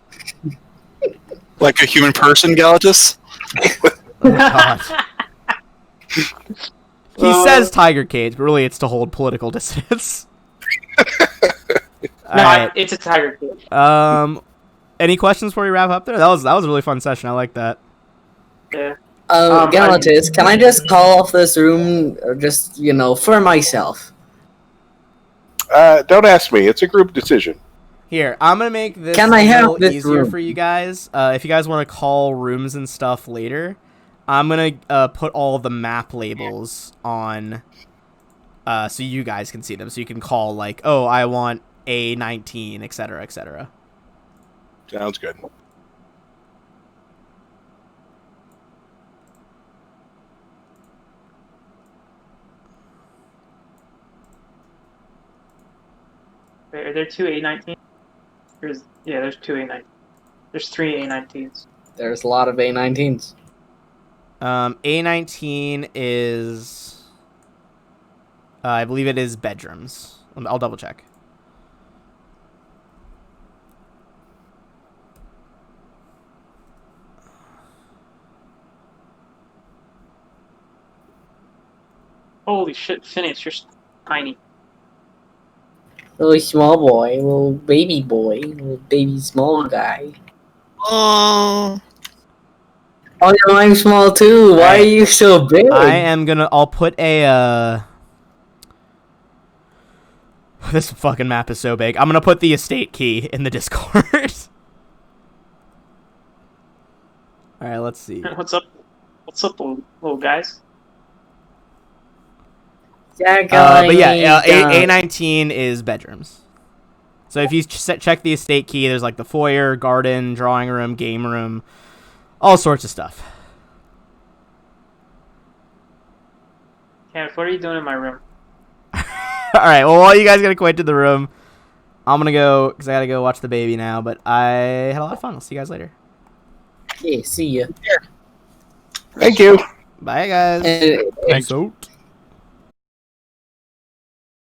Like a human person, Galatus? Oh, God. He says tiger cage, but really it's to hold political dissidents. Alright. It's a tiger cage. Any questions before we wrap up there? That was a really fun session. I like that. Yeah. Galatus, can I just call off this room, or just, for myself? Don't ask me. It's a group decision. Here, I'm gonna make this Can I a have little this easier room? for you guys. If you guys want to call rooms and stuff later, I'm gonna put all the map labels on, so you guys can see them. So you can call like, oh, I want A19, etc., etc. Sounds good. Wait, are there two A19s? There's two A19s. There's three A19s. There's a lot of A19s. A19 is, I believe it is bedrooms. I'll double check. Holy shit, Phineas, you're tiny. Little small boy, little baby small guy. Oh. Oh, yeah, I'm small too. Why are you so big? I'll put a, this fucking map is so big. I'm gonna put the estate key in the Discord. Alright, let's see. What's up? What's up, little guys? But yeah, A19 is bedrooms. So if you check the estate key, there's like the foyer, garden, drawing room, game room, all sorts of stuff. Kenneth, what are you doing in my room? Alright, well, while you guys get acquainted to the room, I'm gonna go, because I gotta go watch the baby now, but I had a lot of fun. I'll see you guys later. Yeah, see ya. Thank you. Bye, guys. Uh, Peace out.